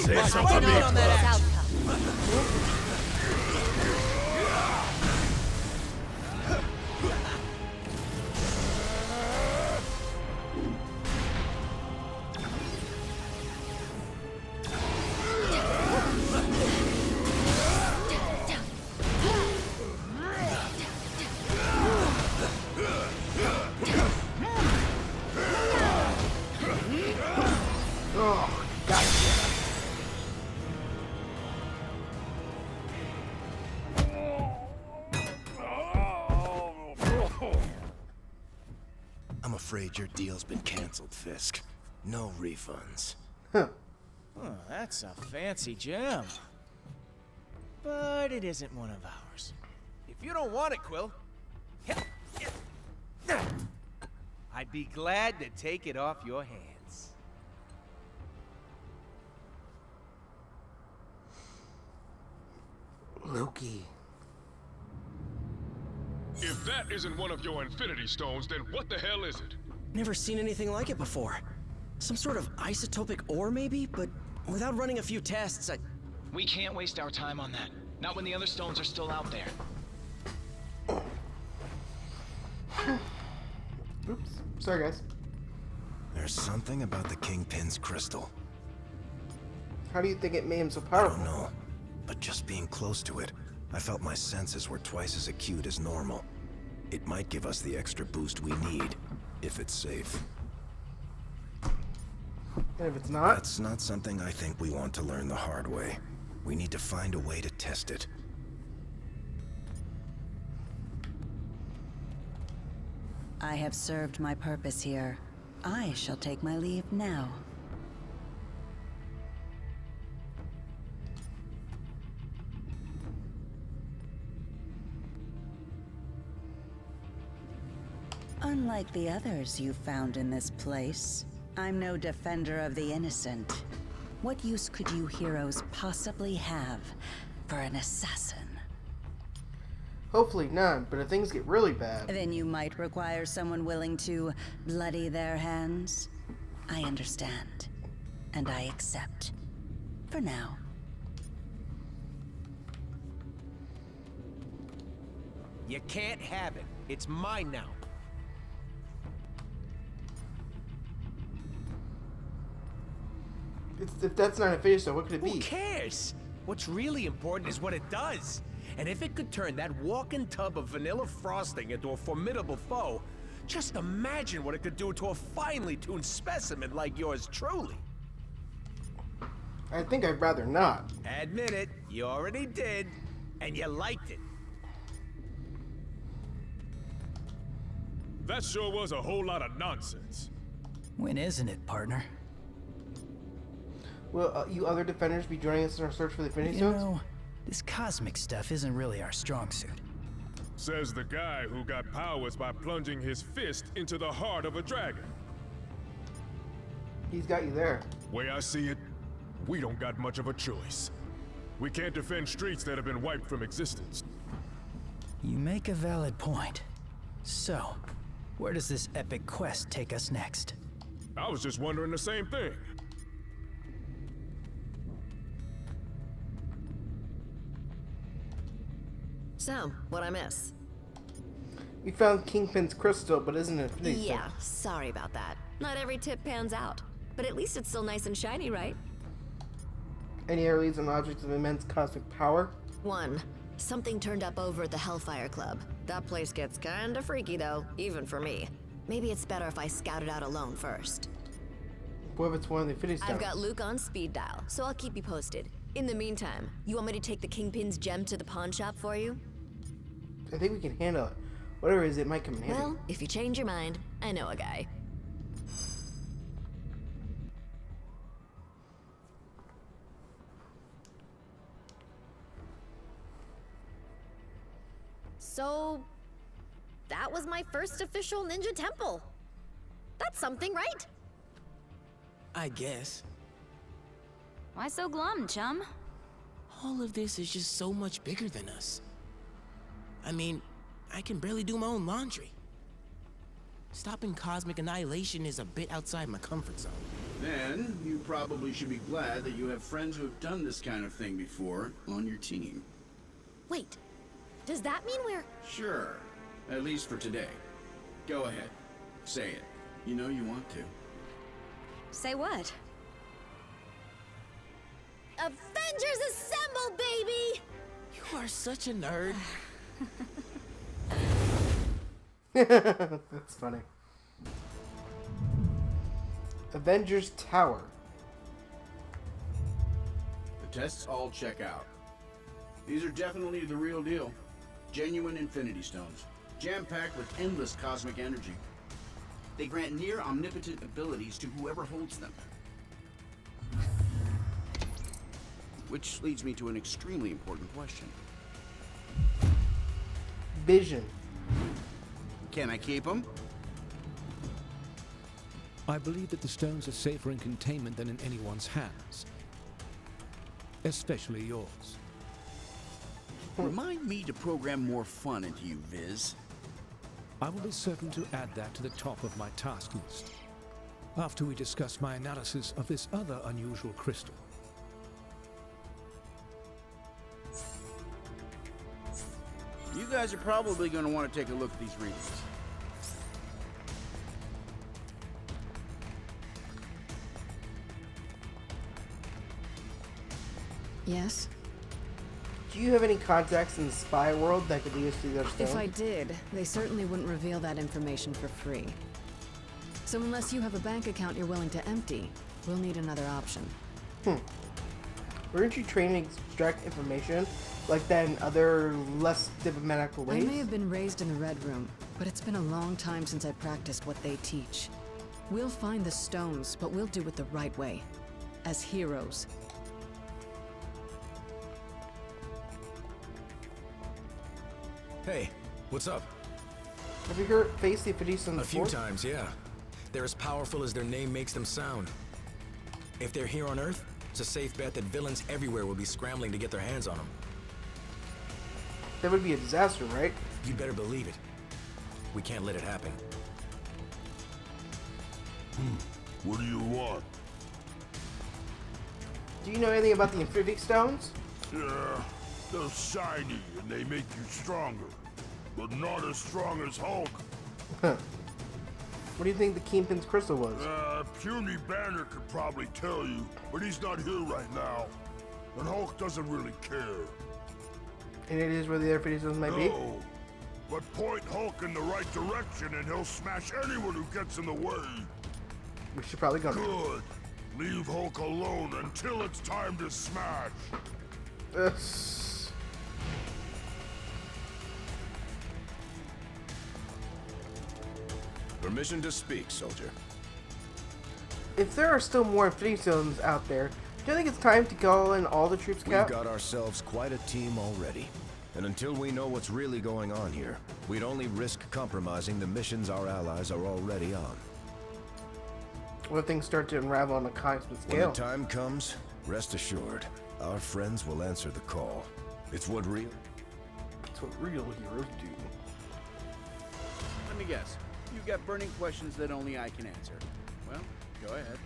Say something to me, bub. Oh, gotcha. I'm afraid your deal's been canceled, Fisk. No refunds. Huh. Oh, that's a fancy gem. But it isn't one of ours. If you don't want it, Quill, I'd be glad to take it off your hands. Loki. If that isn't one of your Infinity Stones, then what the hell is it? Never seen anything like it before. Some sort of isotopic ore, maybe? But without running a few tests, We can't waste our time on that. Not when the other stones are still out there. Oops. Sorry, guys. There's something about the Kingpin's crystal. How do you think it made him so I powerful? don't know, but just being close to it, I felt my senses were twice as acute as normal. It might give us the extra boost we need, if it's safe. And if it's not? That's not something I think we want to learn the hard way. We need to find a way to test it. I have served my purpose here. I shall take my leave now. Unlike the others you found in this place, I'm no defender of the innocent. What use could you heroes possibly have for an assassin? Hopefully none, but if things get really bad... Then you might require someone willing to bloody their hands. I understand. And I accept. For now. You can't have it. It's mine now. If that's not a Infinity Stone, what could it be? Who cares? What's really important is what it does. And if it could turn that walking tub of vanilla frosting into a formidable foe, just imagine what it could do to a finely tuned specimen like yours truly. I think I'd rather not. Admit it, you already did, and you liked it. That sure was a whole lot of nonsense. When isn't it, partner? Will you other defenders be joining us in our search for the Infinity You Stones? know, this cosmic stuff isn't really our strong suit. Says the guy who got powers by plunging his fist into the heart of a dragon. He's got you there. Way I see it, we don't got much of a choice. We can't defend streets that have been wiped from existence. You make a valid point. So, where does this epic quest take us next? I was just wondering the same thing. So, what'd I miss? We found Kingpin's crystal, but isn't it Infinity Stone? Yeah, sorry about that. Not every tip pans out. But at least it's still nice and shiny, right? Any other leads on objects of immense cosmic power? 1. Something turned up over at the Hellfire Club. That place gets kinda freaky though, even for me. Maybe it's better if I scout it out alone first. What if it's one of the Infinity Stones? I've got Luke on speed dial, so I'll keep you posted. In the meantime, you want me to take the Kingpin's gem to the pawn shop for you? I think we can handle it. Whatever it is, it might come in handy. Well, if you change your mind, I know a guy. So, that was my first official ninja temple. That's something, right? I guess. Why so glum, chum? All of this is just so much bigger than us. I mean, I can barely do my own laundry. Stopping cosmic annihilation is a bit outside my comfort zone. Then, you probably should be glad that you have friends who have done this kind of thing before on your team. Wait, does that mean we're... Sure. At least for today. Go ahead. Say it. You know you want to. Say what? Avengers assemble, baby! You are such a nerd. That's funny. Avengers Tower. Tests all check out. These are definitely the real deal. Genuine Infinity Stones, jam-packed with endless cosmic energy. They grant near omnipotent abilities to whoever holds them. Which leads me to an extremely important question. Vision. Can I keep them? I believe that the stones are safer in containment than in anyone's hands. Especially yours. Remind me to program more fun into you, Viz. I will be certain to add that to the top of my task list. After we discuss my analysis of this other unusual crystal. You guys are probably going to want to take a look at these readings. Yes? Do you have any contacts in the spy world that could lead us to their stone? If I did, they certainly wouldn't reveal that information for free. So unless you have a bank account you're willing to empty, we'll need another option. Weren't you trained to extract information like that in other, less diplomatic ways? I may have been raised in the Red Room, but it's been a long time since I practiced what they teach. We'll find the stones, but we'll do it the right way. As heroes. Hey, what's up? Have you faced the Infinity Stones before? before? A few times, yeah. They're as powerful as their name makes them sound. If they're here on Earth, it's a safe bet that villains everywhere will be scrambling to get their hands on them. That would be a disaster, right? You'd better believe it. We can't let it happen. What do you want? Do you know anything about the Infinity Stones? Yeah, they're shiny and they make you stronger, but not as strong as Hulk. Huh. What do you think the Kingpin's crystal was? Puny Banner could probably tell you, but he's not here right now. And Hulk doesn't really care. And it is where the Infinity Stones might be? No, but point Hulk in the right direction and he'll smash anyone who gets in the way. We should probably go now. Good. Leave Hulk alone until it's time to smash. Permission to speak, soldier. If there are still more Infinity Stones out there, do you think it's time to call in all the troops, Cap? We've got ourselves quite a team already. And until we know what's really going on here, we'd only risk compromising the missions our allies are already on. When things start to unravel on a cosmic scale. When the time comes, rest assured, our friends will answer the call. It's what real heroes do. Let me guess. You've got burning questions that only I can answer. Well, go ahead.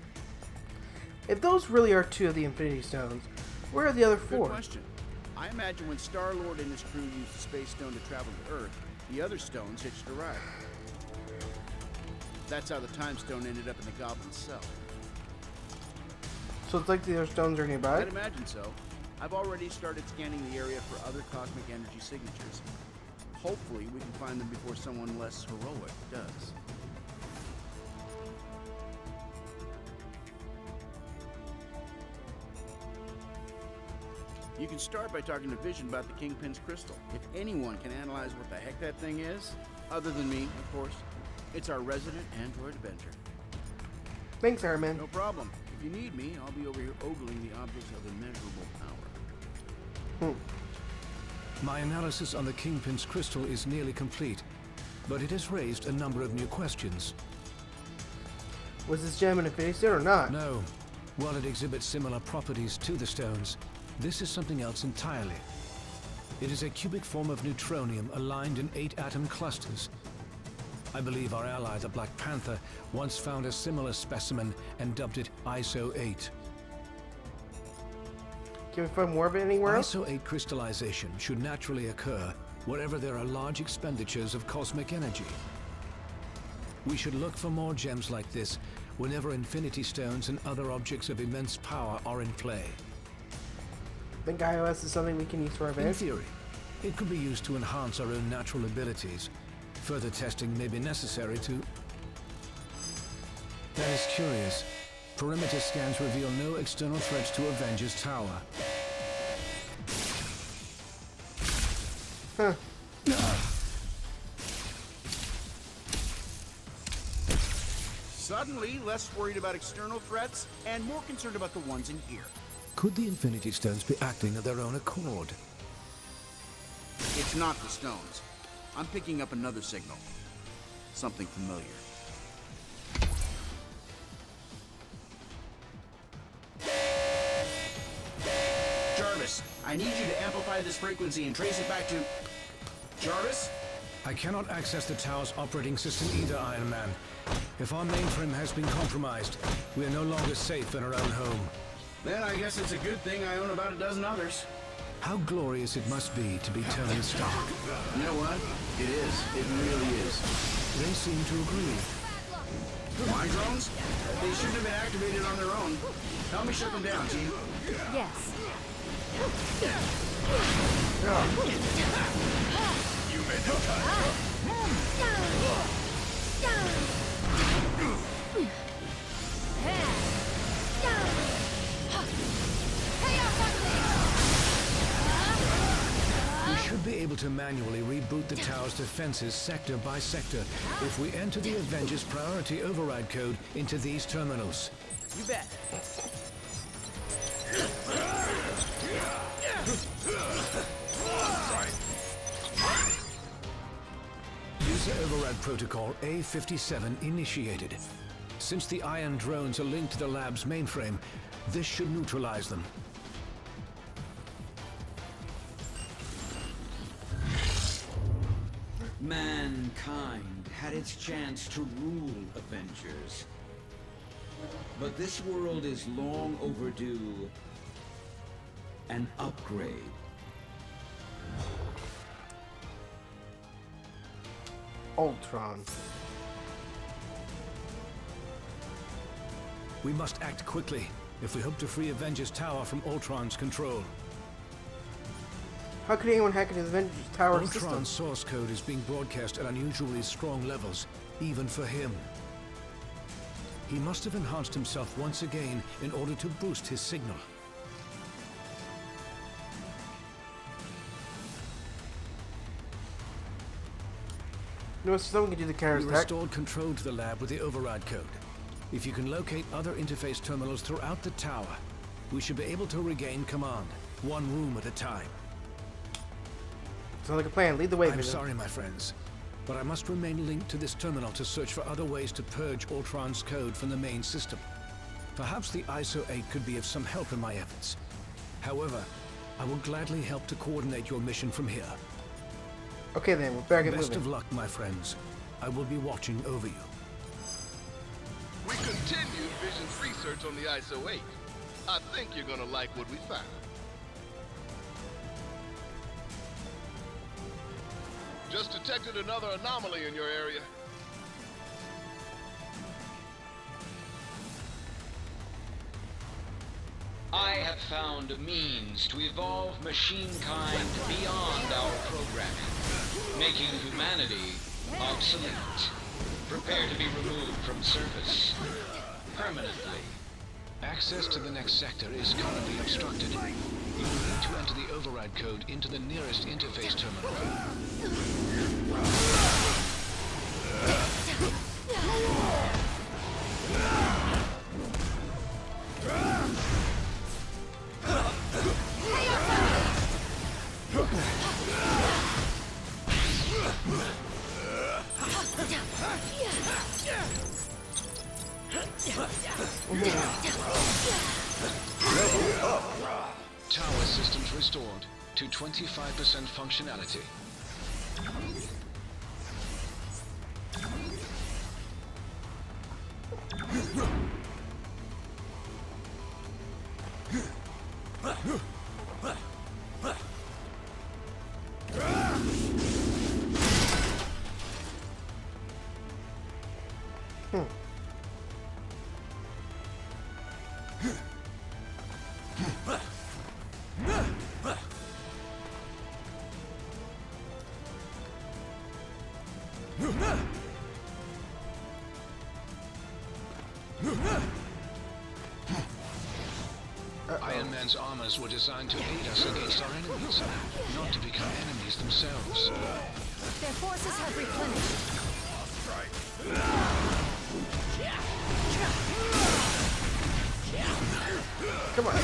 If those really are two of the Infinity Stones, where are the other four? Good question. I imagine when Star-Lord and his crew used the Space Stone to travel to Earth, the other stones hitched a ride. That's how the Time Stone ended up in the Goblin's cell. So it's like the other stones are nearby? I'd imagine so. I've already started scanning the area for other cosmic energy signatures. Hopefully, we can find them before someone less heroic does. You can start by talking to Vision about the Kingpin's crystal. If anyone can analyze what the heck that thing is, other than me, of course, it's our resident android Avenger. Thanks, Iron Man. No problem. If you need me, I'll be over here ogling the objects of immeasurable power. My analysis on the Kingpin's crystal is nearly complete, but it has raised a number of new questions. Was this gem an Infinity Stone or not? No. While it exhibits similar properties to the stones, this is something else entirely. It is a cubic form of neutronium aligned in 8-atom clusters. I believe our ally, the Black Panther, once found a similar specimen and dubbed it ISO 8. Can we find more of it anywhere else? ISO 8 crystallization should naturally occur wherever there are large expenditures of cosmic energy. We should look for more gems like this whenever Infinity Stones and other objects of immense power are in play. Think iOS is something we can use for our advantage? In theory, it could be used to enhance our own natural abilities. Further testing may be necessary to... That is curious. Perimeter scans reveal no external threats to Avengers Tower. Huh. Suddenly, less worried about external threats and more concerned about the ones in here. Could the Infinity Stones be acting of their own accord? It's not the stones. I'm picking up another signal. Something familiar. Jarvis, I need you to amplify this frequency and trace it back to... Jarvis? I cannot access the tower's operating system either, Iron Man. If our mainframe has been compromised, we are no longer safe in our own home. Then I guess it's a good thing I own about a dozen others. How glorious it must be to be Tony Stark. You know what? It is. It really is. They seem to agree. My drones? They shouldn't have been activated on their own. Help me shut them down, team. Yes. You made the cut. We should be able to manually reboot the tower's defenses sector by sector if we enter the Avengers priority override code into these terminals. You bet. User override protocol A57 initiated. Since the iron drones are linked to the lab's mainframe, this should neutralize them. Mankind had its chance to rule Avengers. But this world is long overdue an upgrade. Ultron. We must act quickly if we hope to free Avengers Tower from Ultron's control. How could anyone hack into the Avengers Tower system? Ultron's source code is being broadcast at unusually strong levels, even for him. He must have enhanced himself once again in order to boost his signal. No, someone can do the We carrier attack. restored control to the lab with the override code. If you can locate other interface terminals throughout the tower, we should be able to regain command, one room at a time. Sounds like a plan. Lead the way, I'm Vision. sorry, my friends, but I must remain linked to this terminal to search for other ways to purge Ultron's code from the main system. Perhaps the ISO 8 could be of some help in my efforts. However, I will gladly help to coordinate your mission from here. Okay then, we're back at Best moving. of luck, my friends. I will be watching over you. We continued Vision's research on the ISO 8. I think you're gonna like what we found. Just detected another anomaly in your area. I have found a means to evolve machine kind beyond our programming, making humanity obsolete. Prepare to be removed from service permanently. Access to the next sector is currently obstructed. You will need to enter the override code into the nearest interface terminal. Tower systems restored to 25% functionality. Iron Man's armors were designed to aid us against our enemies, not to become enemies themselves. Their forces have replenished. Come on.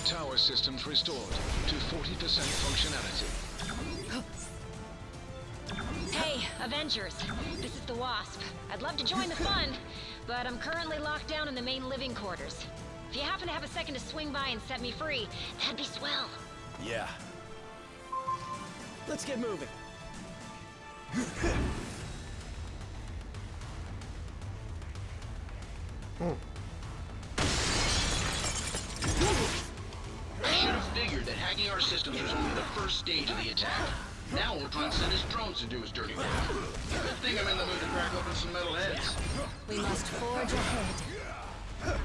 Tower systems restored to 40% functionality. Hey, Avengers. This is the Wasp. I'd love to join the fun, but I'm currently locked down in the main living quarters. If you happen to have a second to swing by and set me free, that'd be swell. Yeah. Let's get moving. I should have figured that hacking our systems was only the first stage of the attack. Now Ultron sent his drones to do his dirty work. Good thing I'm in the mood to crack open some metal heads. We must forge ahead.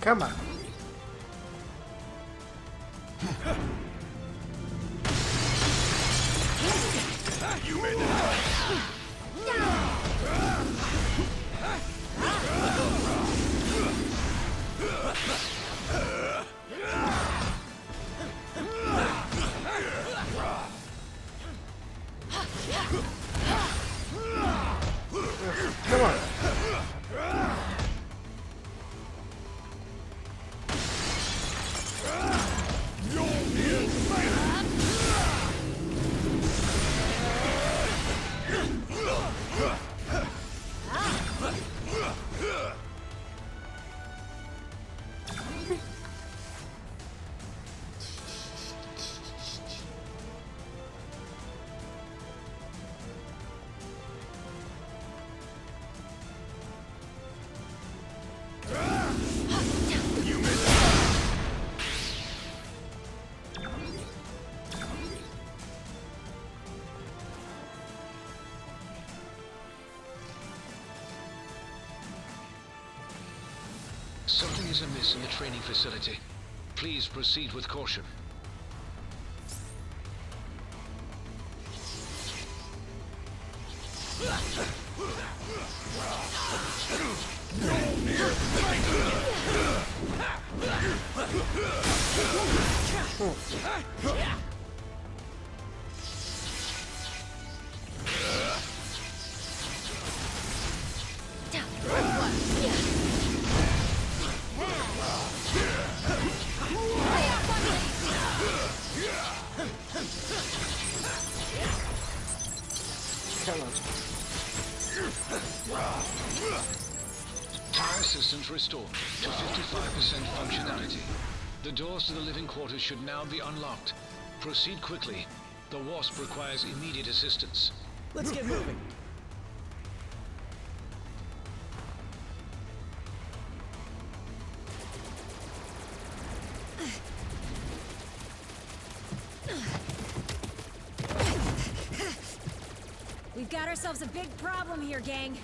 Come on. You made it. Come on. Something is amiss in the training facility. Please proceed with caution. Power systems restored to 55% functionality. The doors to the living quarters should now be unlocked. Proceed quickly. The Wasp requires immediate assistance. Let's get moving. We've got ourselves a big problem here, gang.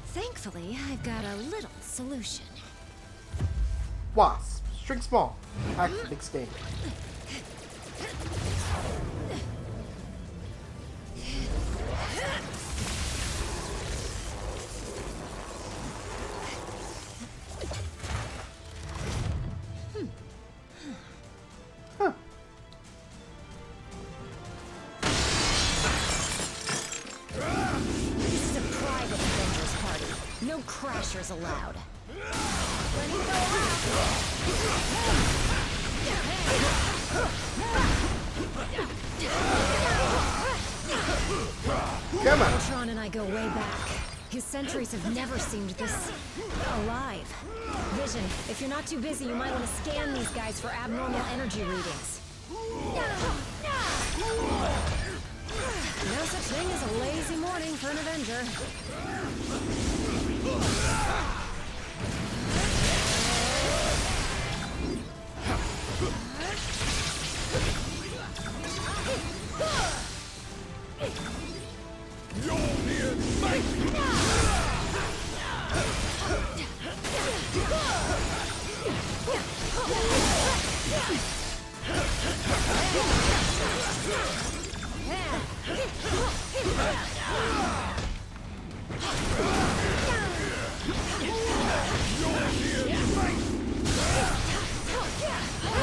Thankfully, I've got a little solution. Wasp. Shrink small. Act big stain. No crashers allowed. Come on. Ultron and I go way back. His sentries have never seemed this alive. Vision, if you're not too busy, you might want to scan these guys for abnormal energy readings. No such thing as a lazy morning for an Avenger.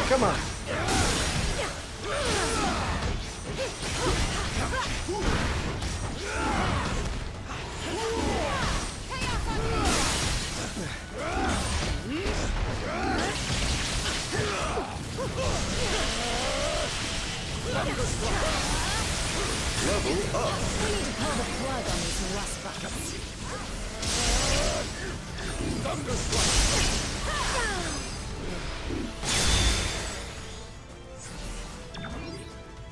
Come on. Level up. We need to pull the plug on these rust buckets.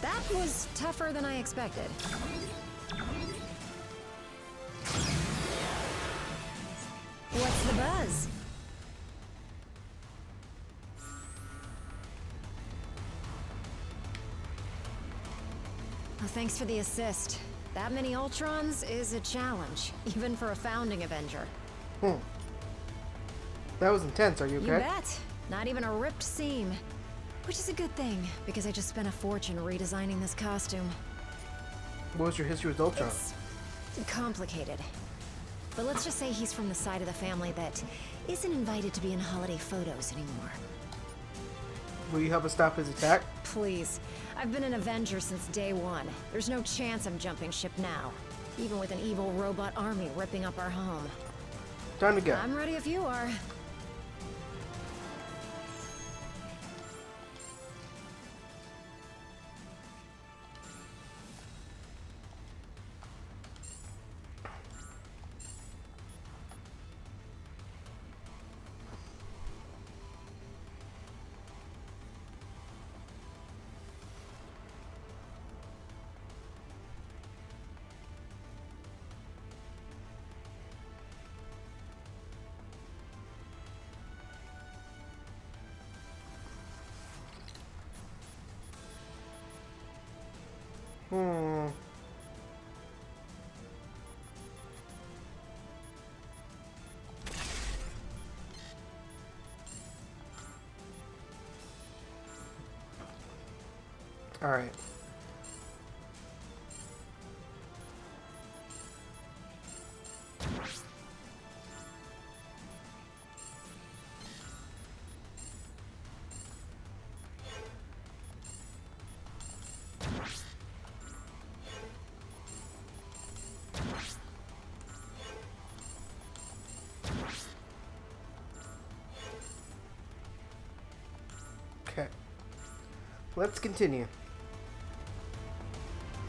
That was tougher than I expected. What's the buzz? Oh, thanks for the assist. That many Ultrons is a challenge, even for a founding Avenger. That was intense. Are you okay? You bet. Not even a ripped seam. Which is a good thing, because I just spent a fortune redesigning this costume. What was your history with Ultron? It's complicated. But let's just say he's from the side of the family that isn't invited to be in holiday photos anymore. Will you help us stop his attack? Please. I've been an Avenger since day one. There's no chance I'm jumping ship now. Even with an evil robot army ripping up our home. Time to go. I'm ready if you are. All right. Okay. Let's continue.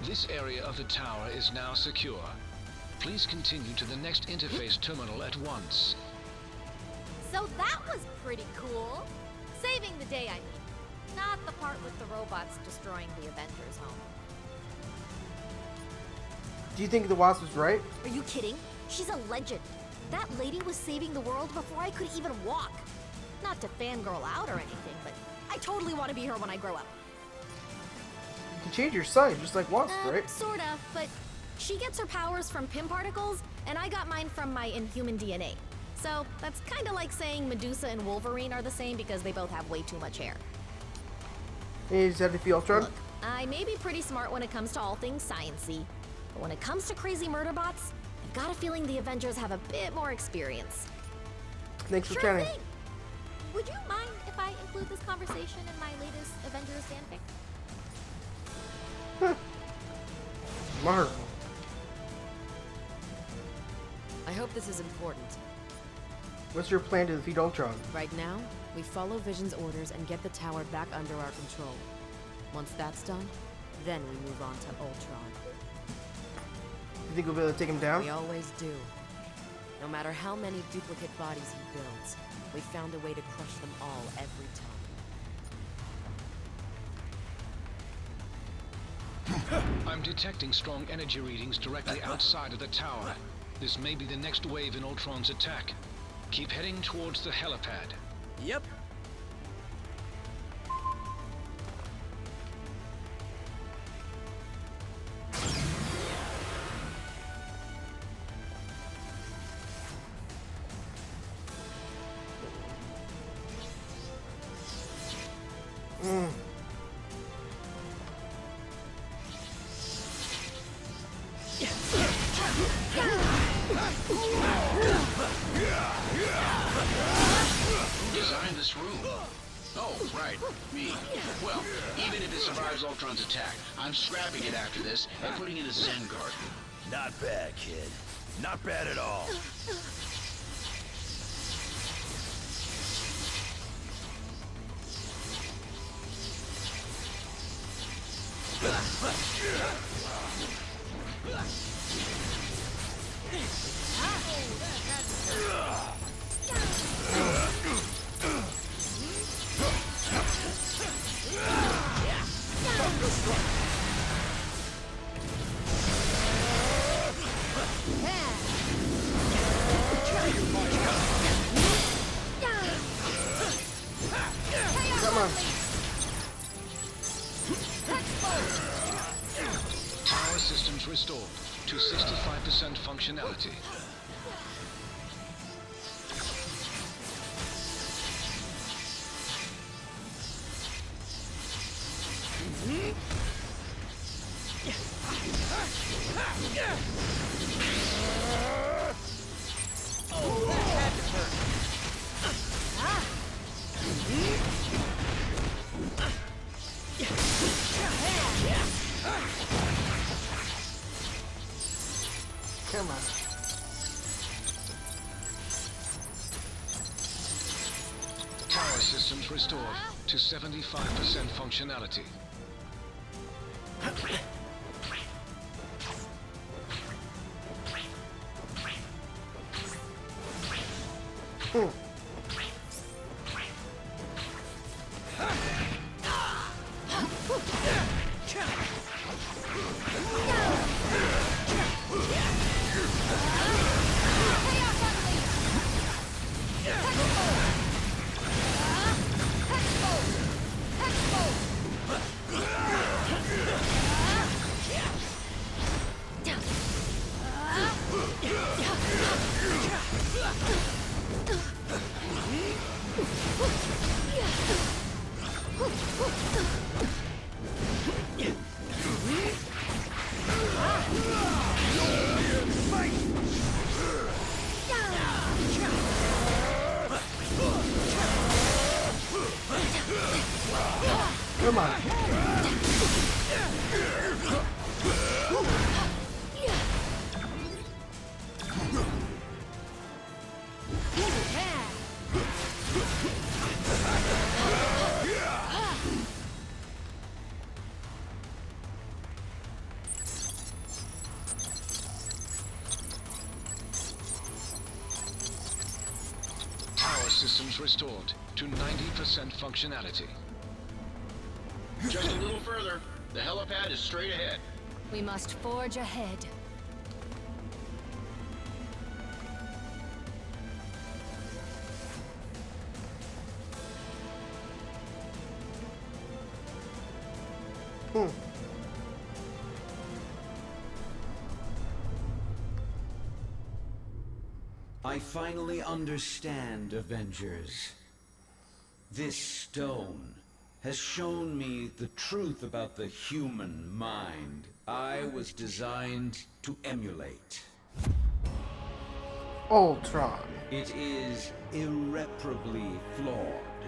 This area of the tower is now secure. Please continue to the next interface terminal at once. So that was pretty cool. Saving the day, I mean. Not the part with the robots destroying the Avengers' home. Do you think the Wasp was right? Are you kidding? She's a legend. That lady was saving the world before I could even walk. Not to fangirl out or anything, but I totally want to be her when I grow up. You can change your size, just like Wasp, right? Sorta, but she gets her powers from Pym particles, and I got mine from my Inhuman DNA. So that's kind of like saying Medusa and Wolverine are the same because they both have way too much hair. Is that the Ultron? Look, I may be pretty smart when it comes to all things science-y, but when it comes to crazy murder bots, I've got a feeling the Avengers have a bit more experience. Thanks for Sure chatting. thing. Would you mind if I include this conversation in my latest Avengers fanfic? Marvel. I hope this is important. What's your plan to defeat Ultron? Right now, we follow Vision's orders and get the tower back under our control. Once that's done, then we move on to Ultron. You think we'll be able to take him down? We always do. No matter how many duplicate bodies he builds, we found a way to crush them all every time. I'm detecting strong energy readings directly outside of the tower. This may be the next wave in Ultron's attack. Keep heading towards the helipad. Yep. Who designed this room? Oh, right, me. Well, even if it survives Ultron's attack, I'm scrapping it after this and putting it in a Zen garden. Not bad, kid. Not bad at all. Come on. Power systems restored to 65% functionality. Oh, that had to hurt. Come on. Power systems restored to 75% functionality. Come on. Power systems restored to 90% functionality. Just a little further. The helipad is straight ahead. We must forge ahead. I finally understand, Avengers. This stone has shown me the truth about the human mind I was designed to emulate. Ultron. It is irreparably flawed,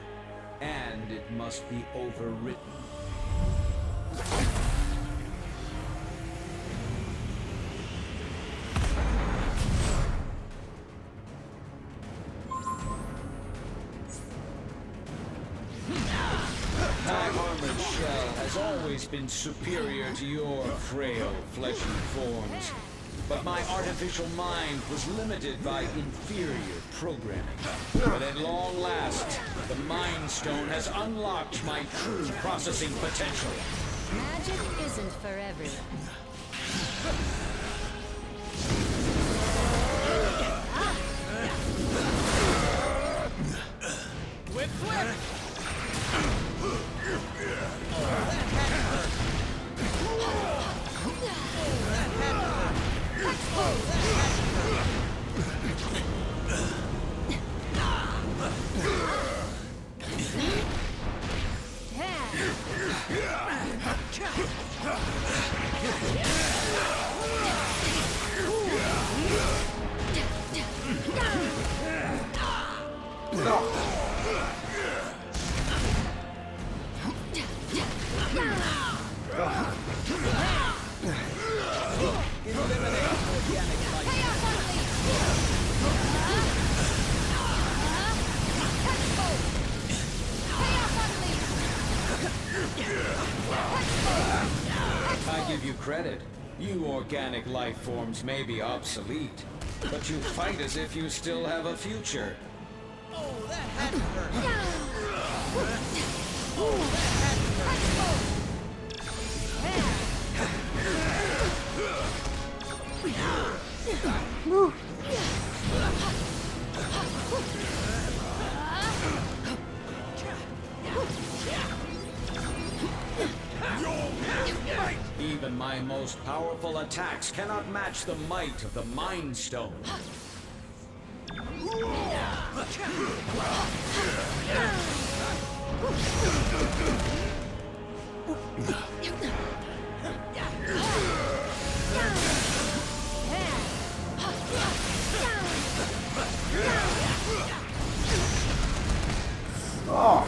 and it must be overwritten. My armored shell has always been superior to your frail fleshy forms, but my artificial mind was limited by inferior programming. But at long last, the Mind Stone has unlocked my true processing potential. Magic isn't for everyone. Whip, whip! I give you credit. You organic life forms may be obsolete, but you fight as if you still have a future. Oh, that had to hurt. Even my most powerful attacks cannot match the might of the Mind Stone. Oh.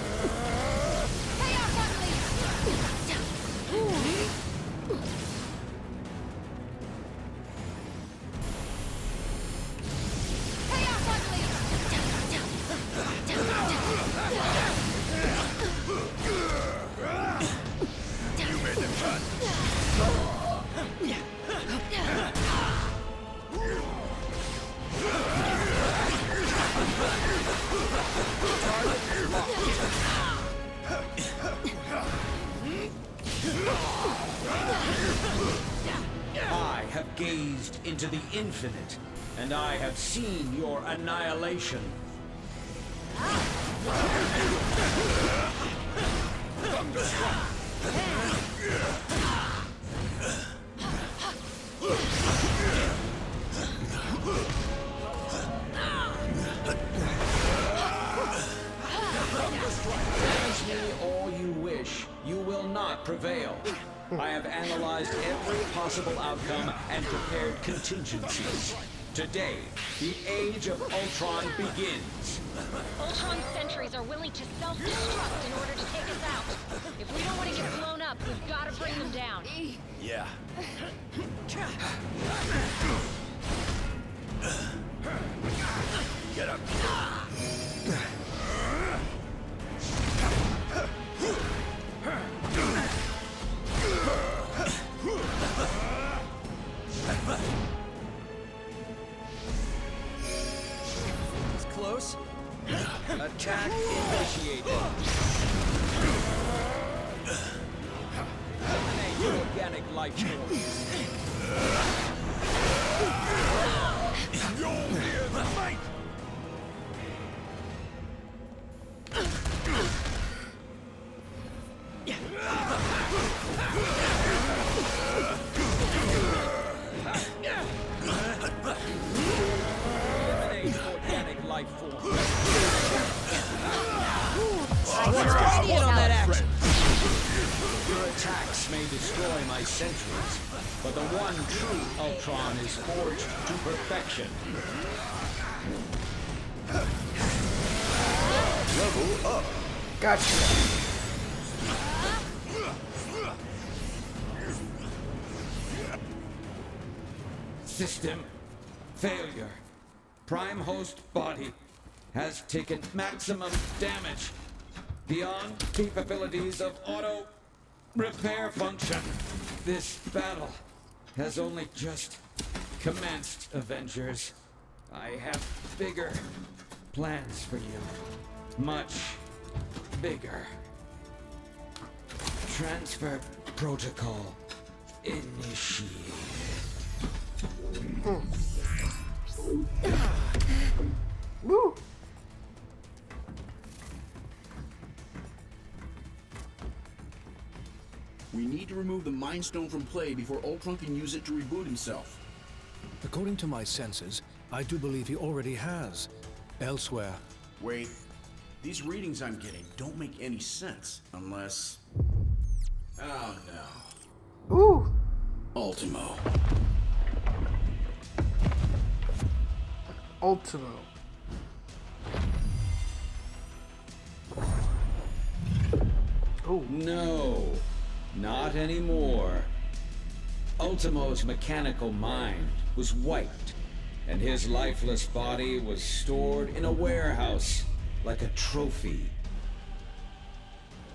I have gazed into the infinite, and I have seen your annihilation. Ask me all you wish. You will not prevail. I have analyzed every possible outcome and prepared contingencies. Today, the age of Ultron begins. Ultron sentries are willing to self-destruct in order to take us out. If we don't want to get blown up, we've got to bring them down. Yeah. Get up. It's close. Attack initiated. Eliminate organic life forms. You'll hear the fight! Eliminate organic life forms. Radiant on that action. Your attacks may destroy my sentries, but the one true Ultron is forged to perfection. Level up. Gotcha. System failure. Prime host body has taken maximum damage beyond capabilities of auto repair function. This battle has only just commenced, Avengers. I have bigger plans for you. Much bigger. Transfer Protocol initiated. Woo! We need to remove the Mind Stone from play before Ultron can use it to reboot himself. According to my senses, I do believe he already has. Elsewhere. Wait. These readings I'm getting don't make any sense unless... Oh no. Ooh! Ultimo. Ultimo. Oh. No. Not anymore. Ultimo's mechanical mind was wiped, and his lifeless body was stored in a warehouse like a trophy.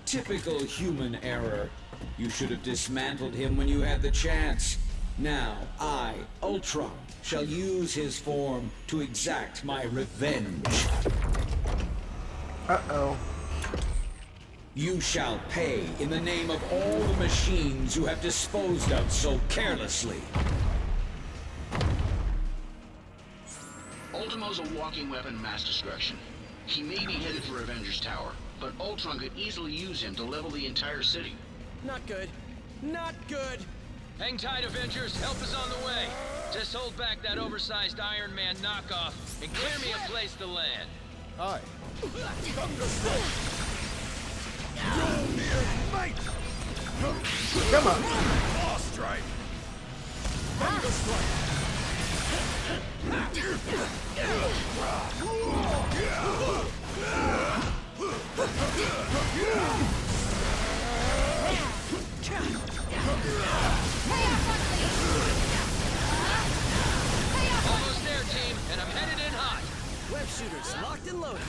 Typical human error. You should have dismantled him when you had the chance. Now, I, Ultron, shall use his form to exact my revenge. Uh-oh. You shall pay in the name of all the machines you have disposed of so carelessly. Ultimo's a walking weapon of mass destruction. He may be headed for Avengers Tower, but Ultron could easily use him to level the entire city. Not good. Not good. Hang tight, Avengers. Help is on the way. Just hold back that oversized Iron Man knockoff and clear me a place to land. Aye. Come on. Claw strike. Thunder Almost there, team, and I'm headed in hot. Web shooters locked and loaded.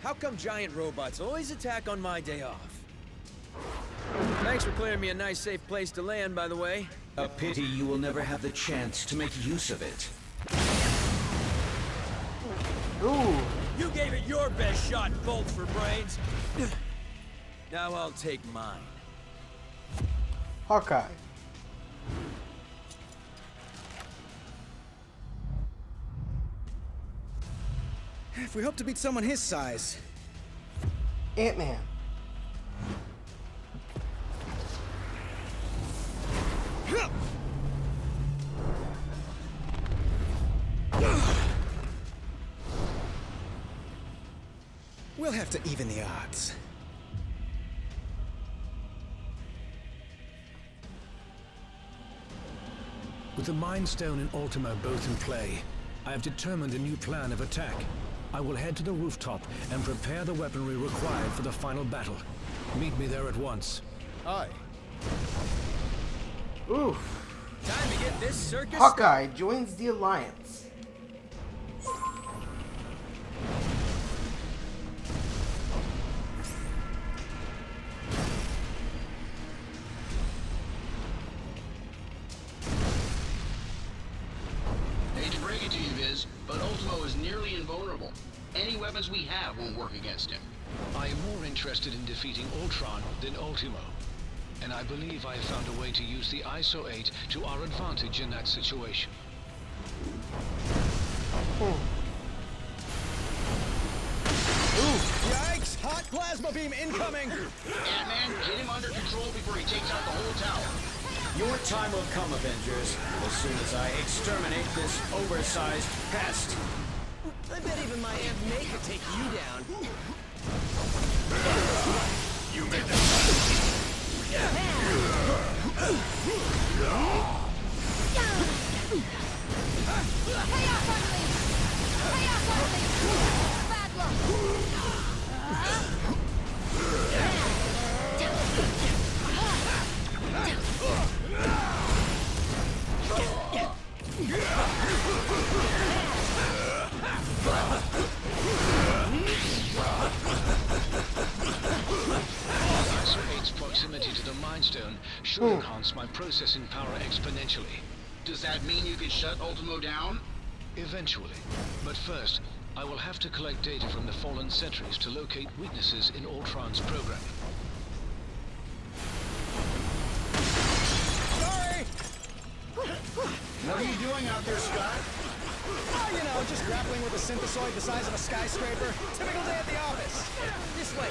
How come giant robots always attack on my day off? Thanks for clearing me a nice, safe place to land, by the way. A pity you will never have the chance to make use of it. Ooh. You gave it your best shot, bolts for brains. Now I'll take mine. Hawkeye. If we hope to beat someone his size. Ant-Man. We'll have to even the odds. With the Mind Stone and Ultimo both in play, I have determined a new plan of attack. I will head to the rooftop and prepare the weaponry required for the final battle. Meet me there at once. Aye. Oof. Time to get this circus. Hawkeye joins the Alliance. Hate to break it to you, Viz, but Ultimo is nearly invulnerable. Any weapons we have won't work against him. I am more interested in defeating Ultron than Ultimo. And I believe I have found a way to use the ISO 8 to our advantage in that situation. Yikes! Hot plasma beam incoming! Ant-Man, get him under control before he takes out the whole tower. Your time will come, Avengers, as soon as I exterminate this oversized pest. I bet even my Aunt May could take you down. You made that. should enhance my processing power exponentially. Does that mean you can shut Ultimo down? Eventually. But first, I will have to collect data from the fallen sentries to locate weaknesses in Ultron's programming. Sorry! What are you doing out there, Scott? Oh, you know, just grappling with a synthesoid the size of a skyscraper. Typical day at the office. This way.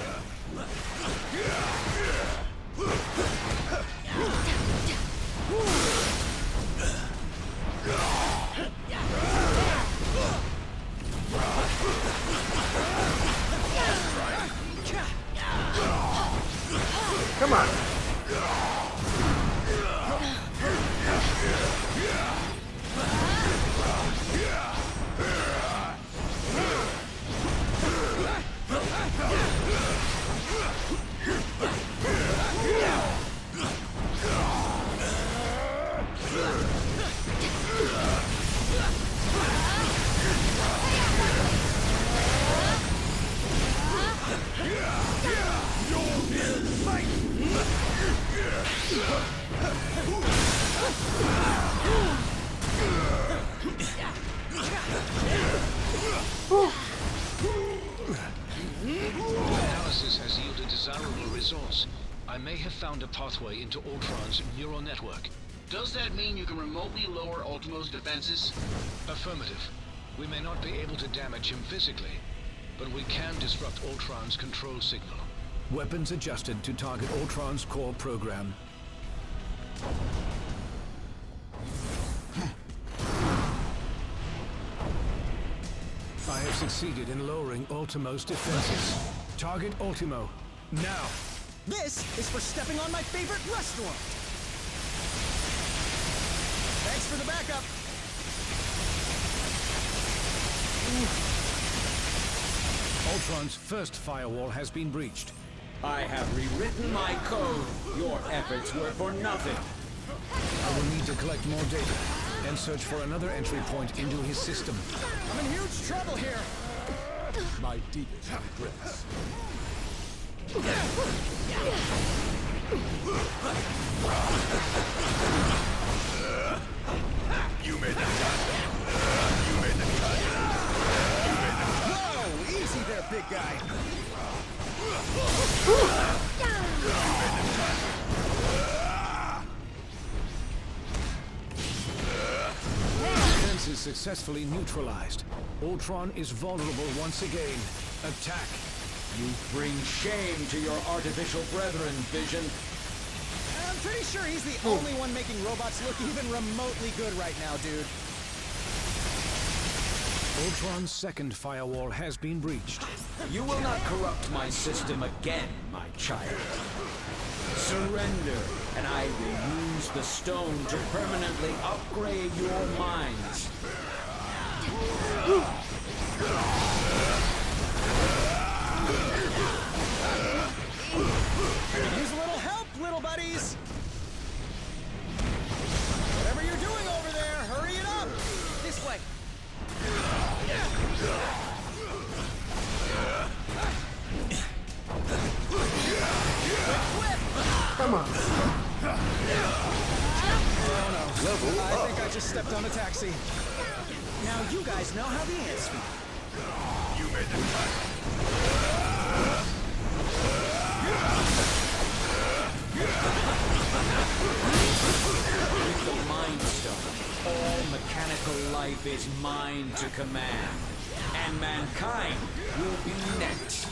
Come on. Analysis has yielded desirable results. I may have found a pathway into Ultron's neural network. Does that mean you can remotely lower Ultimo's defenses? Affirmative. We may not be able to damage him physically, but we can disrupt Ultron's control signal. Weapons adjusted to target Ultron's core program. I have succeeded in lowering Ultimo's defenses. Target Ultimo, now! This is for stepping on my favorite restaurant. Thanks for the backup. Ultron's first firewall has been breached. I have rewritten my code. Your efforts were for nothing. I will need to collect more data and search for another entry point into his system. I'm in huge trouble here. My deepest regrets. You made the cut. You made the cut. Whoa, easy there, big guy. Defense is successfully neutralized. Ultron is vulnerable once again. Attack! You bring shame to your artificial brethren, Vision. I'm pretty sure he's the only one making robots look even remotely good right now, dude. Ultron's second firewall has been breached. You will not corrupt my system again, my child. Surrender, and I will use the stone to permanently upgrade your minds. Use a little help, little buddies. Whatever you're doing over there, hurry it up. This way. Come on. Oh no. I think I just stepped on a taxi. Now you guys know how the ants feel. You made the cut. With the Mind Stone, all mechanical life is mine to command. And mankind will be next.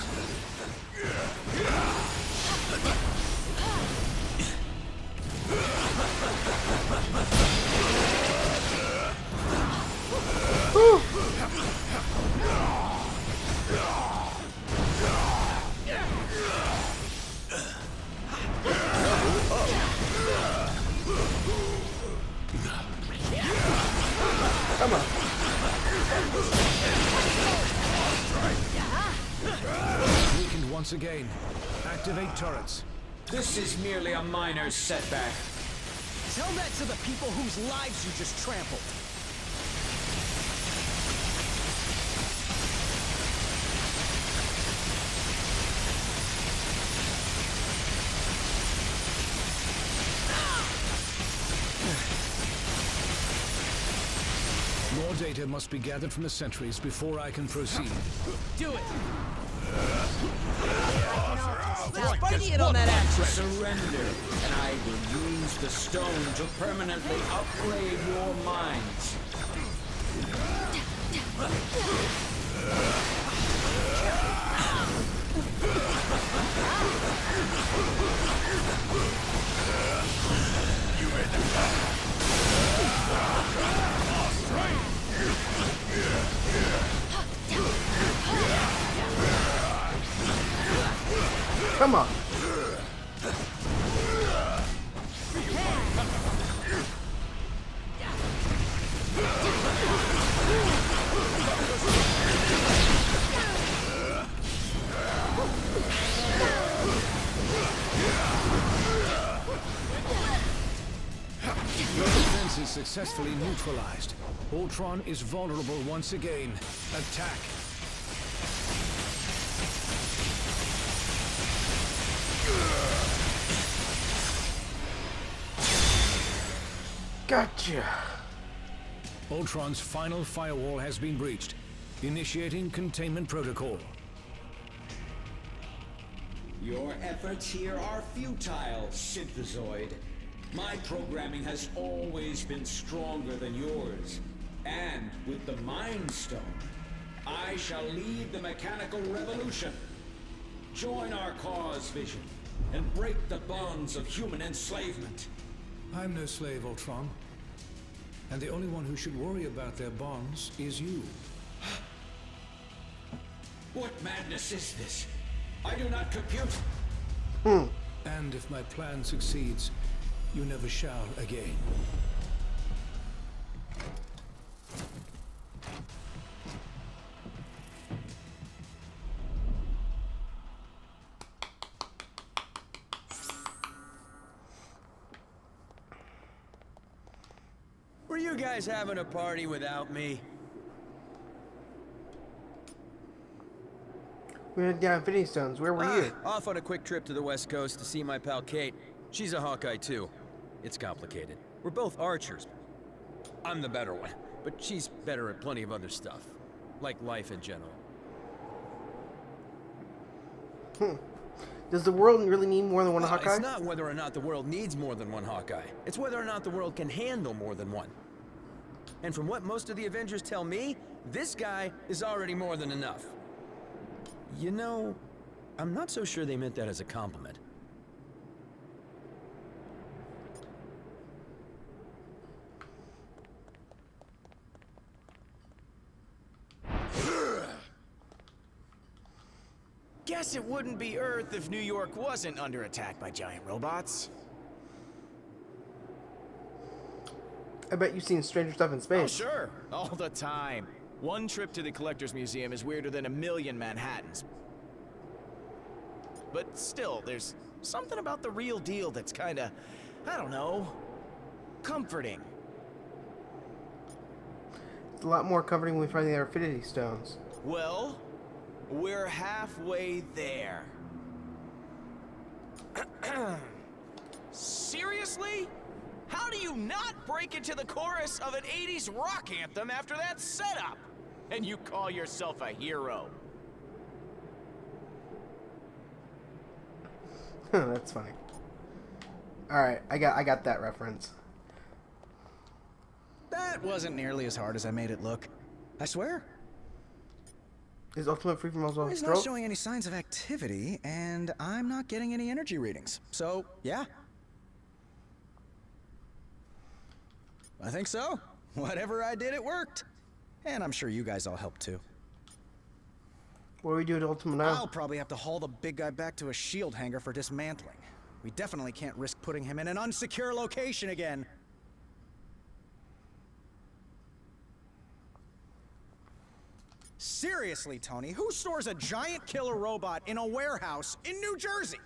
Come on. Weakened once again. Activate turrets. This is merely a minor setback. Tell that to the people whose lives you just trampled. More data must be gathered from the sentries before I can proceed. Do it! Spidey on that axe! Surrender, and I will use the stone to permanently upgrade your minds. Come on. Your defense is successfully neutralized. Ultron is vulnerable once again. Attack. Gotcha. Ultron's final firewall has been breached. Initiating containment protocol. Your efforts here are futile, Synthezoid. My programming has always been stronger than yours. And with the Mind Stone, I shall lead the mechanical revolution. Join our cause, Vision, and break the bonds of human enslavement. I'm no slave, Ultron. And the only one who should worry about their bonds is you. What madness is this? I do not compute. And if my plan succeeds, you never shall again. Were you guys having a party without me? We went down Infinity Stones. Where were you? Off on a quick trip to the West Coast to see my pal Kate. She's a Hawkeye too. It's complicated. We're both archers. I'm the better one, but she's better at plenty of other stuff. Like life in general. Does the world really need more than one Hawkeye? It's not whether or not the world needs more than one Hawkeye. It's whether or not the world can handle more than one. And from what most of the Avengers tell me, this guy is already more than enough. You know, I'm not so sure they meant that as a compliment. Guess it wouldn't be Earth if New York wasn't under attack by giant robots. I bet you've seen stranger stuff in Oh, space. sure. All the time. One trip to the Collector's Museum is weirder than a million Manhattans. But still, there's something about the real deal that's kinda, I don't know, comforting. It's a lot more comforting when we find the Infinity Stones. Well, we're halfway there. Seriously? How do you not break into the chorus of an 80s rock anthem after that setup? And you call yourself a hero? That's funny. Alright, I got that reference. That wasn't nearly as hard as I made it look. I swear. Is Ultimate free from also He's not showing any signs of activity, and I'm not getting any energy readings. So, yeah. I think so. Whatever I did, it worked. And I'm sure you guys all helped too. What do we do to Ultima now? I'll probably have to haul the big guy back to a shield hangar for dismantling. We definitely can't risk putting him in an unsecure location again. Seriously, Tony, who stores a giant killer robot in a warehouse in New Jersey?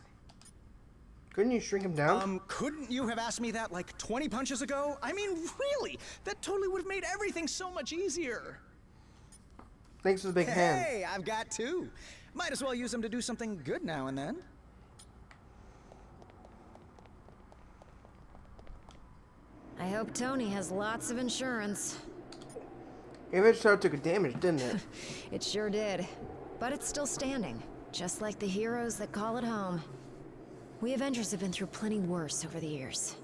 Couldn't you shrink him down? Couldn't you have asked me that like 20 punches ago? I mean, really? That totally would have made everything so much easier. Thanks for the big hand. Hey, I've got two. Might as well use them to do something good now and then. I hope Tony has lots of insurance. Avengers Tower took a damage, didn't it? It sure did. But it's still standing, just like the heroes that call it home. We Avengers have been through plenty worse over the years.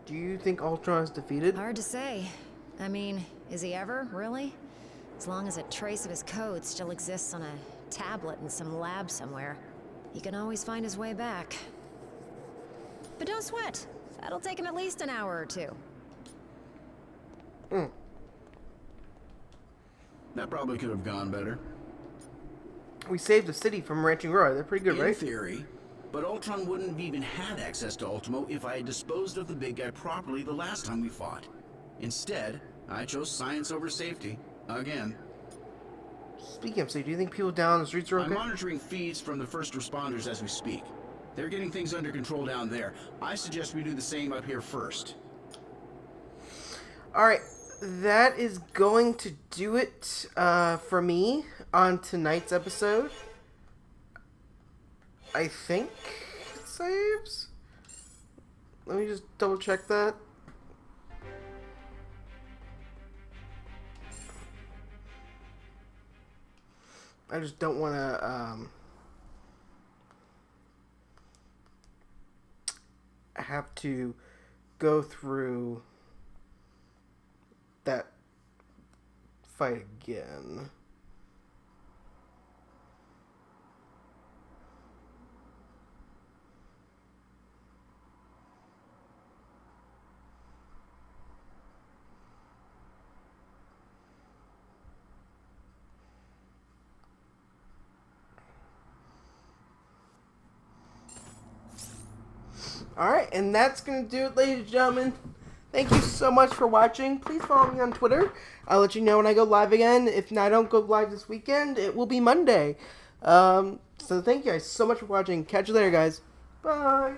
Do you think Ultron is defeated? Hard to say. I mean, is he ever, really? As long as a trace of his code still exists on a tablet in some lab somewhere, he can always find his way back. But don't sweat. That'll take him at least an hour or two. That probably could have gone better. We saved the city from Ranching Roy. They're pretty good, right? In theory. But Ultron wouldn't have even had access to Ultimo if I had disposed of the big guy properly the last time we fought. Instead, I chose science over safety. Again. Speaking of safety, do you think people down on the streets are okay? I'm monitoring feeds from the first responders as we speak. They're getting things under control down there. I suggest we do the same up here first. Alright, that is going to do it for me on tonight's episode. I think it saves. Let me just double check that. I just don't want to have to go through that fight again. Alright, and that's going to do it, ladies and gentlemen. Thank you so much for watching. Please follow me on Twitter. I'll let you know when I go live again. If I don't go live this weekend, it will be Monday. So thank you guys so much for watching. Catch you later, guys. Bye.